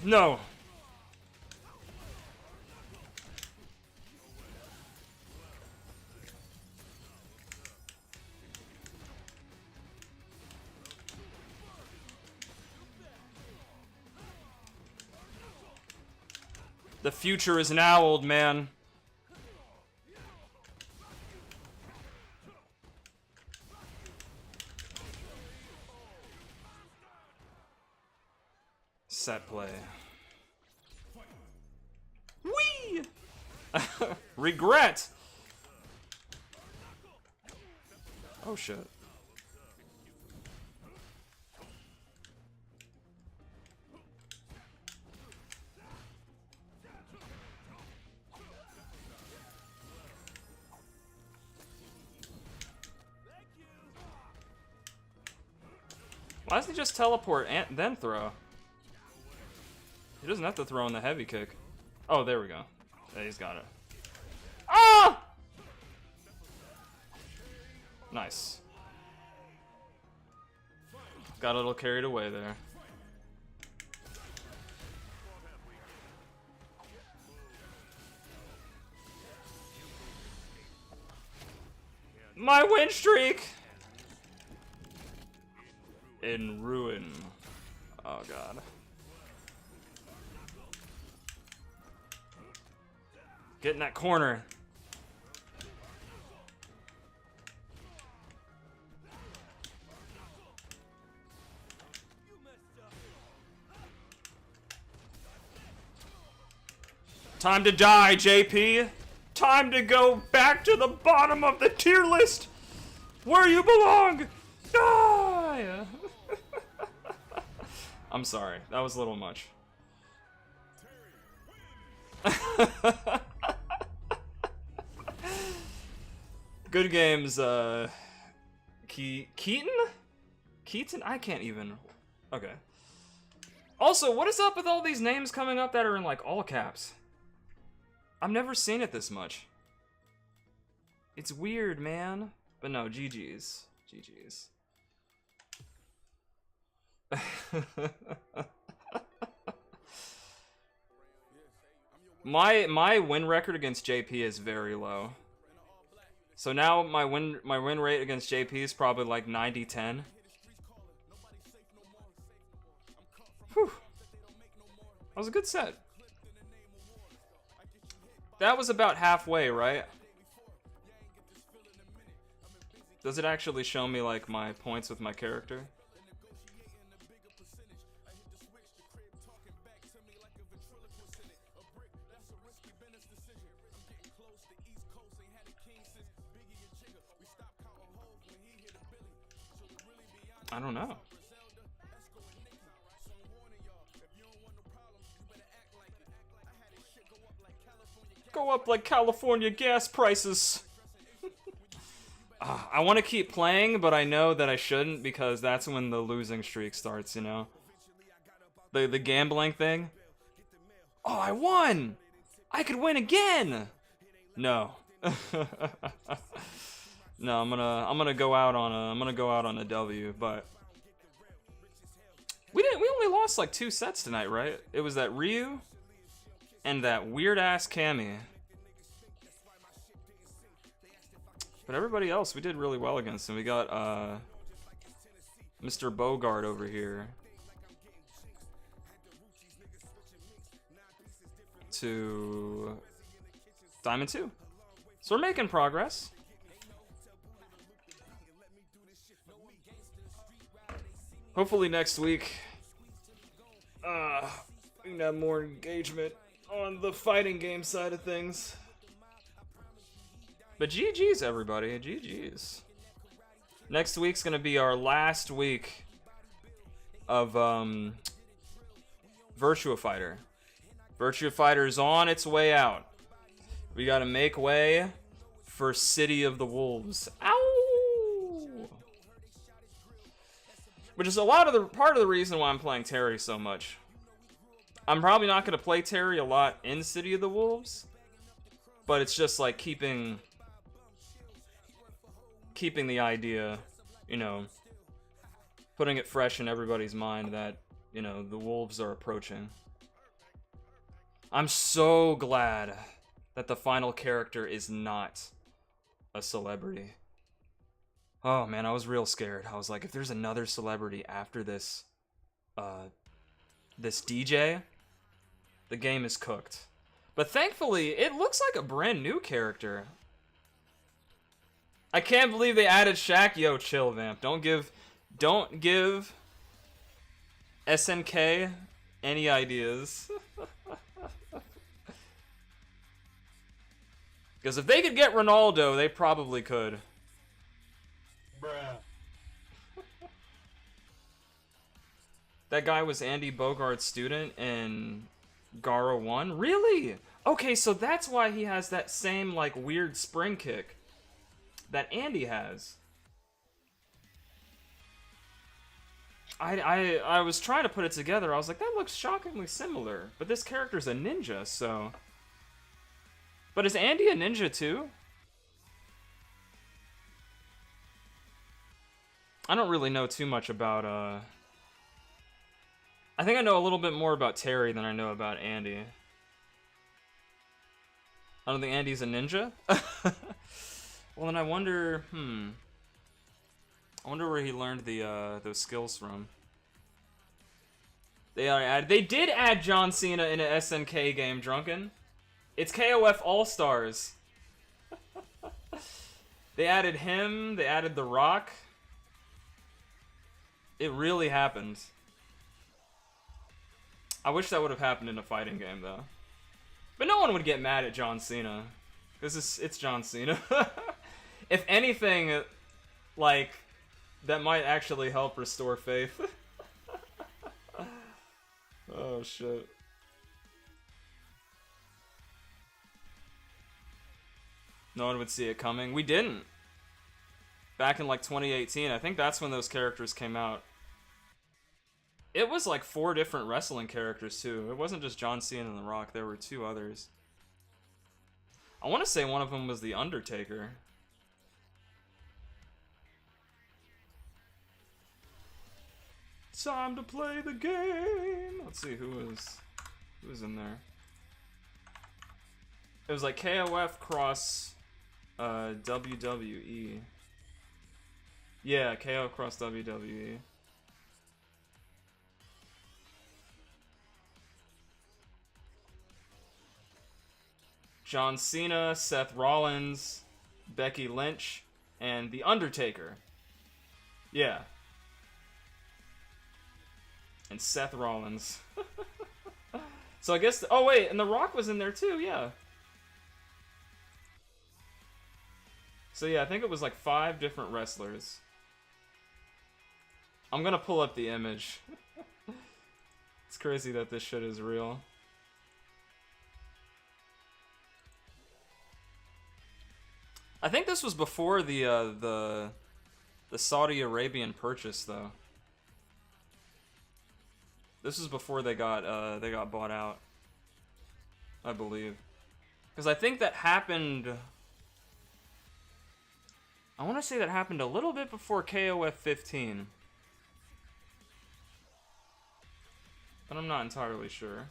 No. The future is now, old man. Set play. Whee! Regret! Oh shit. Why doesn't he just teleport and then throw? He doesn't have to throw in the heavy kick. Oh, there we go. Yeah, he's got it. Ah! Nice. Got a little carried away there. My win streak! In ruin. Oh god. Get in that corner. Time to die, JP. Time to go back to the bottom of the tier list, where you belong. Die. I'm sorry, that was a little much. Good games, Keaton? Keaton? I can't even. Okay. Also, what is up with all these names coming up that are in like all caps? I've never seen it this much. It's weird, man. But no, GG's. GG's. My win record against JP is very low. So now my win rate against JP is probably like 90-10. Whew. That was a good set. That was about halfway, right? Does it actually show me like my points with my character? I don't know. Go up like California gas prices. I want to keep playing, but I know that I shouldn't because that's when the losing streak starts, you know? The gambling thing. Oh, I won! I could win again! No. No, I'm gonna go out on a W, but we only lost like 2 sets tonight, right? It was that Ryu and that weird ass Cammy. But everybody else we did really well against, and we got Mr. Bogart over here to Diamond 2. So we're making progress. Hopefully next week, we can have more engagement on the fighting game side of things. But GG's, everybody. GG's. Next week's gonna be our last week of Virtua Fighter. Virtua Fighter's on its way out. We gotta make way for City of the Wolves. Ow! Which is part of the reason why I'm playing Terry so much. I'm probably not gonna play Terry a lot in City of the Wolves, but it's just like keeping the idea, you know, putting it fresh in everybody's mind that, you know, the Wolves are approaching. I'm so glad that the final character is not a celebrity. Oh man, I was real scared. I was like, if there's another celebrity after this, this DJ, the game is cooked. But thankfully, it looks like a brand new character. I can't believe they added Shaq. Yo, chill, Vamp. Don't give SNK any ideas. Because if they could get Ronaldo, they probably could. Bruh. That guy was Andy Bogart's student in Gara 1? Really? Okay, so that's why he has that same, like, weird spring kick that Andy has. I was trying to put it together. I was like, that looks shockingly similar. But this character's a ninja, so... But is Andy a ninja too? I don't really know too much about, I think I know a little bit more about Terry than I know about Andy. I don't think Andy's a ninja? Well, then I wonder, I wonder where he learned the those skills from. They did add John Cena in an SNK game, Drunken. It's KOF All-Stars. They added him, they added The Rock. It really happened. I wish that would have happened in a fighting game, though. But no one would get mad at John Cena. Because it's John Cena. If anything, like, that might actually help restore faith. Oh, shit. No one would see it coming. We didn't. Back in, like, 2018. I think that's when those characters came out. It was, like, 4 different wrestling characters, too. It wasn't just John Cena and The Rock. There were 2 others. I want to say one of them was The Undertaker. Time to play the game. Let's see who was in there. It was like KOF cross WWE. Yeah, KO cross WWE. John Cena, Seth Rollins, Becky Lynch, and The Undertaker. Yeah. And Seth Rollins. So I guess... Oh, wait, and The Rock was in there too, yeah. So yeah, I think it was like 5 different wrestlers. I'm gonna pull up the image. It's crazy that this shit is real. I think this was before the Saudi Arabian purchase, though. This was before they got bought out, I believe, because I think that happened. I want to say that happened a little bit before KOF 15, but I'm not entirely sure.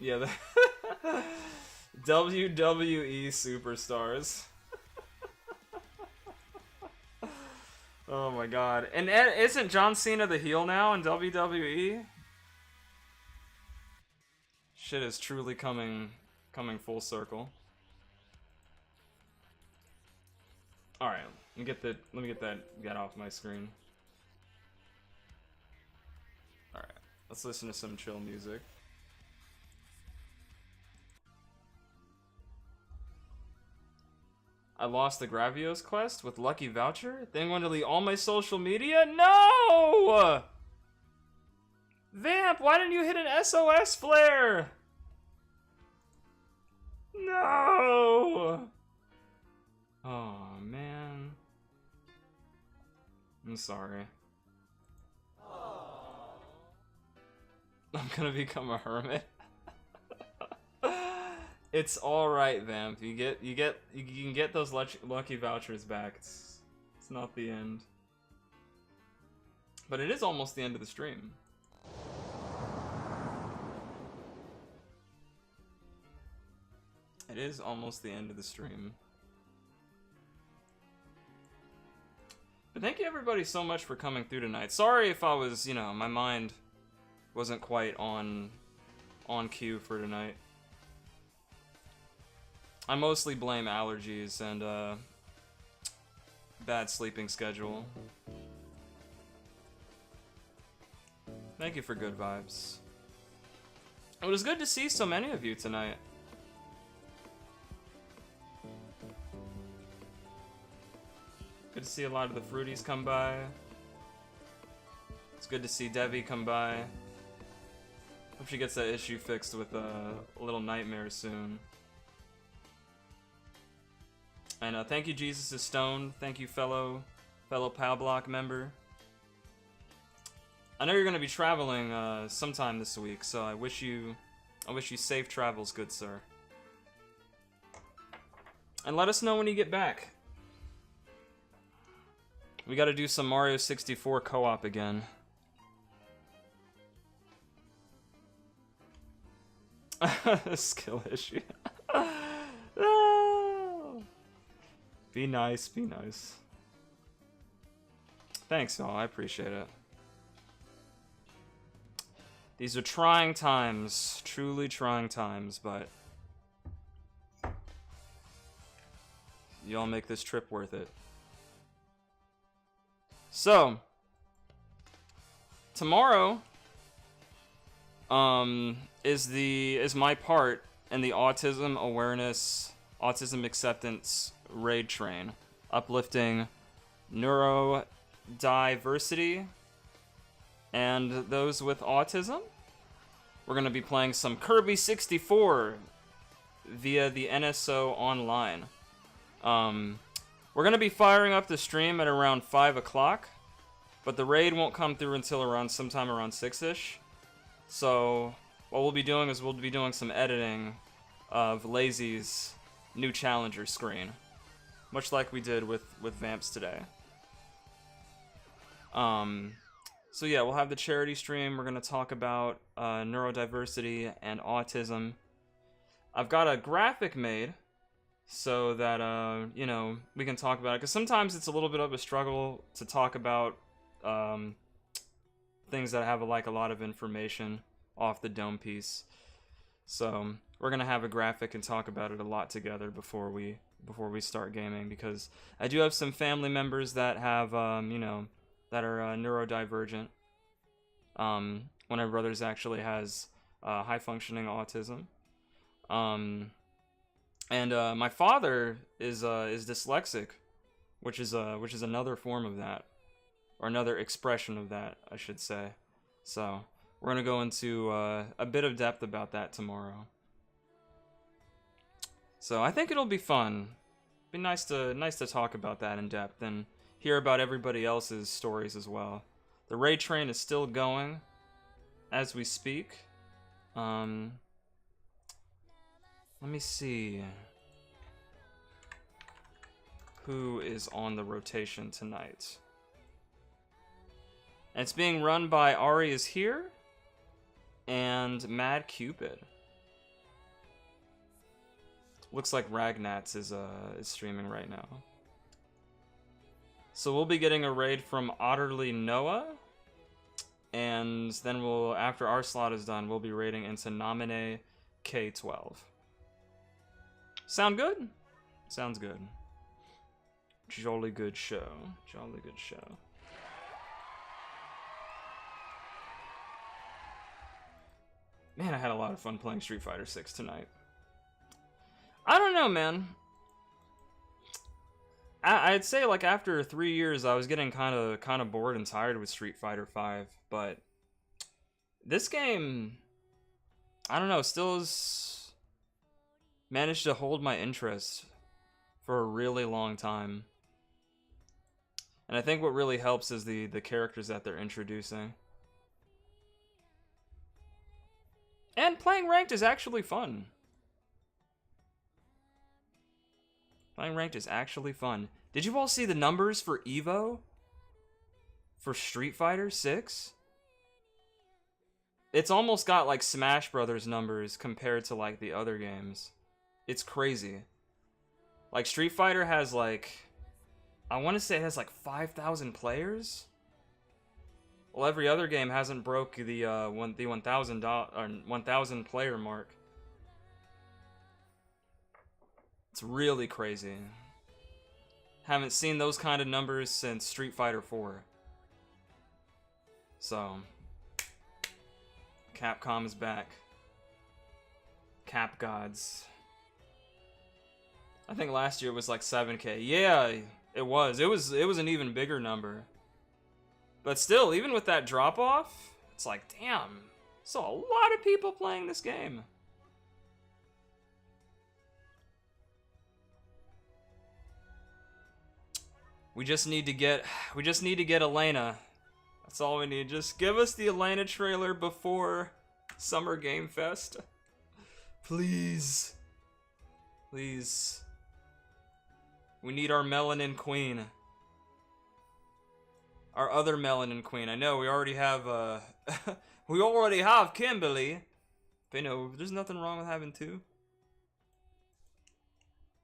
Yeah, the WWE superstars. Oh my god. And isn't John Cena the heel now in WWE? Shit is truly coming full circle. Alright, let me get that off my screen. Alright, let's listen to some chill music. I lost the Gravios quest with Lucky Voucher? Then going to delete all my social media? No! Vamp, why didn't you hit an SOS flare? No! Oh, man. I'm sorry. I'm gonna become a hermit. It's all right, Vamp. You can get those lucky vouchers back. It's not the end, but it is almost the end of the stream. It is almost the end of the stream. But thank you everybody so much for coming through tonight. Sorry if I was, you know, my mind wasn't quite on cue for tonight. I mostly blame allergies and bad sleeping schedule. Thank you for good vibes. It was good to see so many of you tonight. Good to see a lot of the fruities come by. It's good to see Devi come by. Hope she gets that issue fixed with Little Nightmares soon. And thank you, Jesus is Stoned. Thank you, fellow POW Block member. I know you're gonna be traveling sometime this week, so I wish you safe travels, good sir. And let us know when you get back. We gotta do some Mario 64 co-op again. Skill issue. No. Be nice, be nice. Thanks, y'all. I appreciate it. These are trying times, truly trying times, but You all make this trip worth it. So, tomorrow is my part in the autism awareness, autism acceptance raid train, uplifting neurodiversity and those with autism. We're going to be playing some Kirby 64 via the NSO online. We're going to be firing up the stream at around 5 o'clock, but the raid won't come through until around sometime around 6-ish. So what we'll be doing is we'll be doing some editing of Lazy's new challenger screen, much like we did with Vamps today. So yeah, we'll have the charity stream. We're going to talk about neurodiversity and autism. I've got a graphic made so that, you know, we can talk about it. Because sometimes it's a little bit of a struggle to talk about things that have like a lot of information off the dome piece. So we're going to have a graphic and talk about it a lot together before we start gaming. Because I do have some family members that have, you know, that are neurodivergent. One of my brothers actually has high-functioning autism. And my father is dyslexic, which is another form of that, or another expression of that, I should say. So we're gonna go into a bit of depth about that tomorrow. So I think it'll be fun. Be nice to talk about that in depth and hear about everybody else's stories as well. The raid train is still going as we speak. Let me see who is on the rotation tonight. And it's being run by Ari is here and Mad Cupid. Looks like Ragnats is streaming right now. So we'll be getting a raid from Otterly Noah, and then we'll, after our slot is done, we'll be raiding into Nominee K12. Sound good? Sounds good. Jolly good show. Jolly good show. Man, I had a lot of fun playing Street Fighter 6 tonight. I don't know, man. I'd say like after 3 years, I was getting kind of bored and tired with Street Fighter 5, but this game, I don't know, still has managed to hold my interest for a really long time. And I think what really helps is the characters that they're introducing. And playing ranked is actually fun. Playing ranked is actually fun. Did you all see the numbers for Evo? For Street Fighter 6? It's almost got like Smash Brothers numbers compared to like the other games. It's crazy. Like Street Fighter has like, I want to say it has like 5,000 players. Well, every other game hasn't broke the 1,000 player mark. It's really crazy. Haven't seen those kind of numbers since Street Fighter 4. So, Capcom is back. Cap Gods. I think last year was like 7K. Yeah, it was. It was an even bigger number. But still, even with that drop off, it's like, damn, saw a lot of people playing this game. We just need to get Elena. That's all we need. Just give us the Elena trailer before Summer Game Fest. Please. Please. We need our Melanin Queen. Our other Melanin Queen. I know we already have we already have Kimberly. But you know, there's nothing wrong with having two.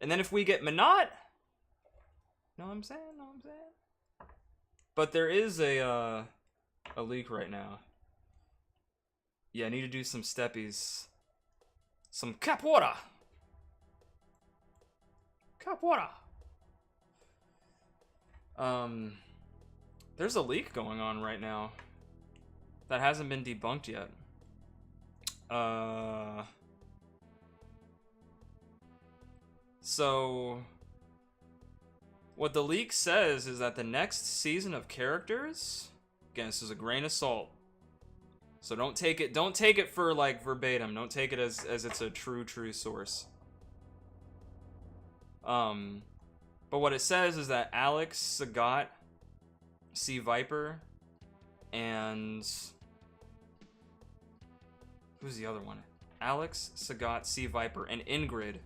And then if we get Minot, know what I'm saying? Know what I'm saying? But there is a leak right now. Yeah, I need to do some steppies. Some capoeira. Capoeira. There's a leak going on right now that hasn't been debunked yet. So what the leak says is that the next season of characters, again, this is a grain of salt. So don't take it for like verbatim. Don't take it as it's a true source. But what it says is that Alex, Sagat, Sea Viper, and who's the other one? Alex, Sagat, Sea Viper, and Ingrid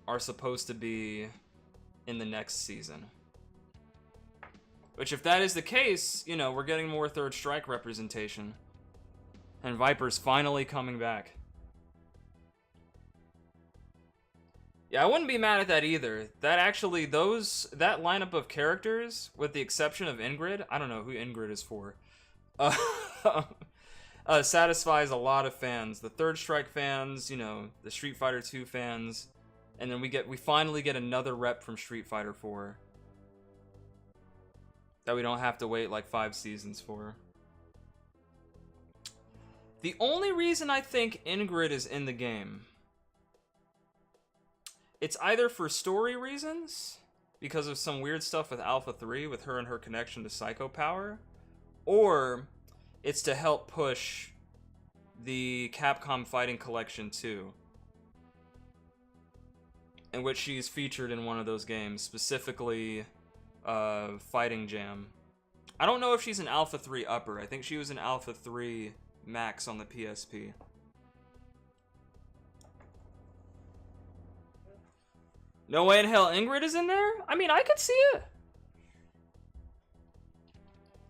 are supposed to be in the next season. Which, if that is the case, you know, we're getting more Third Strike representation. And Viper's finally coming back. Yeah, I wouldn't be mad at that either. That actually, that lineup of characters, with the exception of Ingrid, I don't know who Ingrid is for, satisfies a lot of fans. The Third Strike fans, you know, the Street Fighter 2 fans, and then we finally get another rep from Street Fighter 4 that we don't have to wait like 5 seasons for. The only reason I think Ingrid is in the game, it's either for story reasons, because of some weird stuff with Alpha 3, with her and her connection to Psycho Power, or it's to help push the Capcom Fighting Collection 2, in which she's featured in one of those games, specifically Fighting Jam. I don't know if she's an Alpha 3 upper. I think she was an Alpha 3 max on the PSP. No way in hell Ingrid is in there? I mean, I could see it.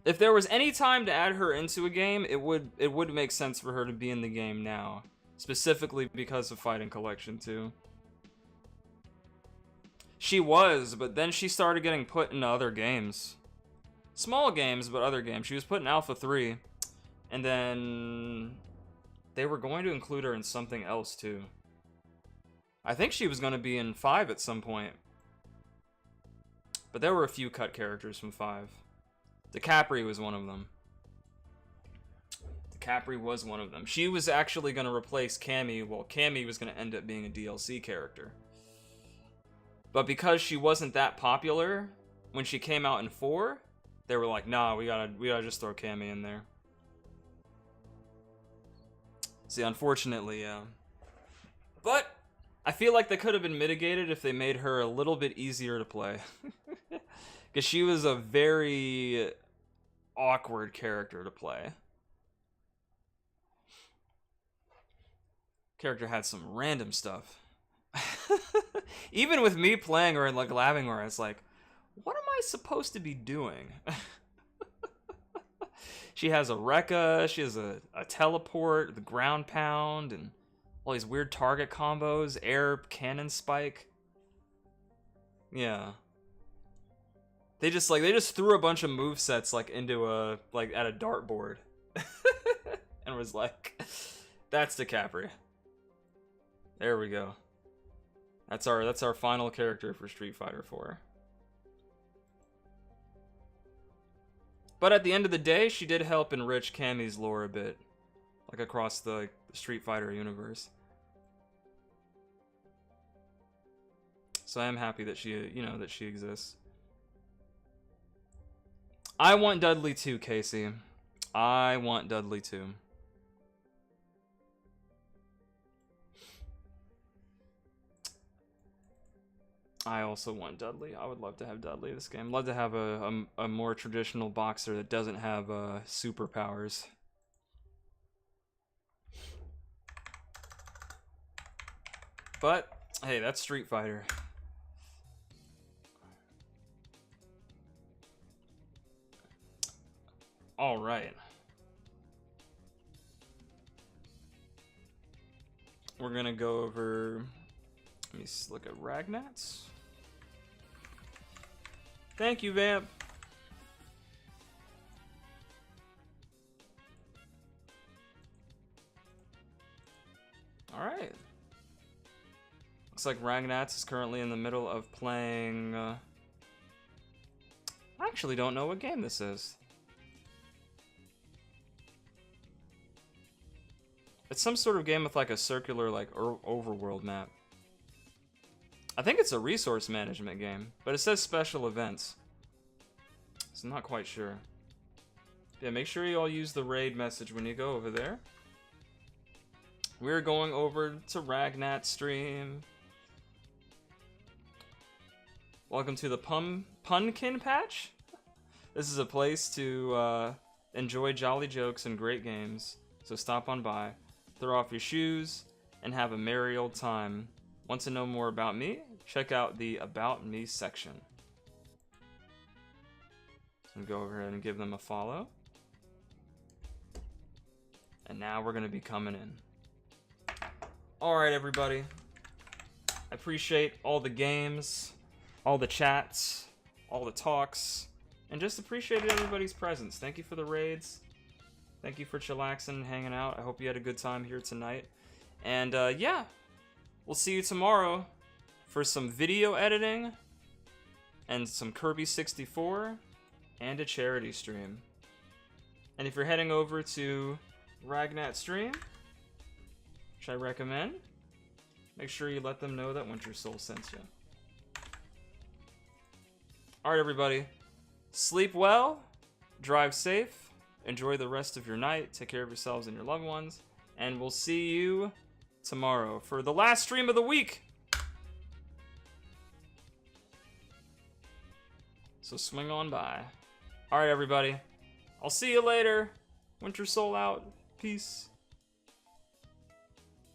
If there was any time to add her into a game, it would make sense for her to be in the game now. Specifically because of Fighting Collection 2. She was, but then she started getting put into other games. Small games, but other games. She was put in Alpha 3, and then they were going to include her in something else too. I think she was going to be in 5 at some point. But there were a few cut characters from 5. DeCapri was one of them. DeCapri was one of them. She was actually going to replace Cammy, while Cammy was going to end up being a DLC character. But because she wasn't that popular when she came out in 4, they were like, nah, we gotta just throw Cammy in there. See, unfortunately, yeah. But I feel like that could have been mitigated if they made her a little bit easier to play. Because she was a very awkward character to play. Character had some random stuff. Even with me playing her and like laughing her, it's like, what am I supposed to be doing? She has a Rekka, she has a teleport, the ground pound, and all these weird target combos, air cannon spike. Yeah. They just threw a bunch of movesets like into at a dartboard. And was like, that's DeCapri. There we go. That's our final character for Street Fighter 4. But at the end of the day, she did help enrich Cammy's lore a bit, like across the Street Fighter universe. So I am happy that she exists. I want Dudley too, Casey. I want Dudley too. I also want Dudley. I would love to have Dudley this game. Love to have a more traditional boxer that doesn't have superpowers. But hey, that's Street Fighter. All right. We're gonna go over. Let me look at Ragnats. Thank you, Vamp. Alright. Looks like Ragnats is currently in the middle of playing actually don't know what game this is. It's some sort of game with like a circular like overworld map. I think it's a resource management game, but it says special events. So I'm not quite sure. Yeah, make sure you all use the raid message when you go over there. We're going over to Ragnat's stream. Welcome to the Punkin Patch. This is a place to enjoy jolly jokes and great games. So stop on by, throw off your shoes, and have a merry old time. Want to know more about me? Check out the About Me section. So go over here and give them a follow. And now we're gonna be coming in. Alright, everybody. I appreciate all the games, all the chats, all the talks, and just appreciated everybody's presence. Thank you for the raids. Thank you for chillaxing and hanging out. I hope you had a good time here tonight. And yeah, we'll see you tomorrow for some video editing and some Kirby 64 and a charity stream. And if you're heading over to Ragnat's stream, which I recommend, make sure you let them know that Winter Soul sent you. Alright, everybody. Sleep well, drive safe, enjoy the rest of your night, take care of yourselves and your loved ones, and we'll see you tomorrow for the last stream of the week. So swing on by. Alright, everybody. I'll see you later. Winter Soul out. Peace.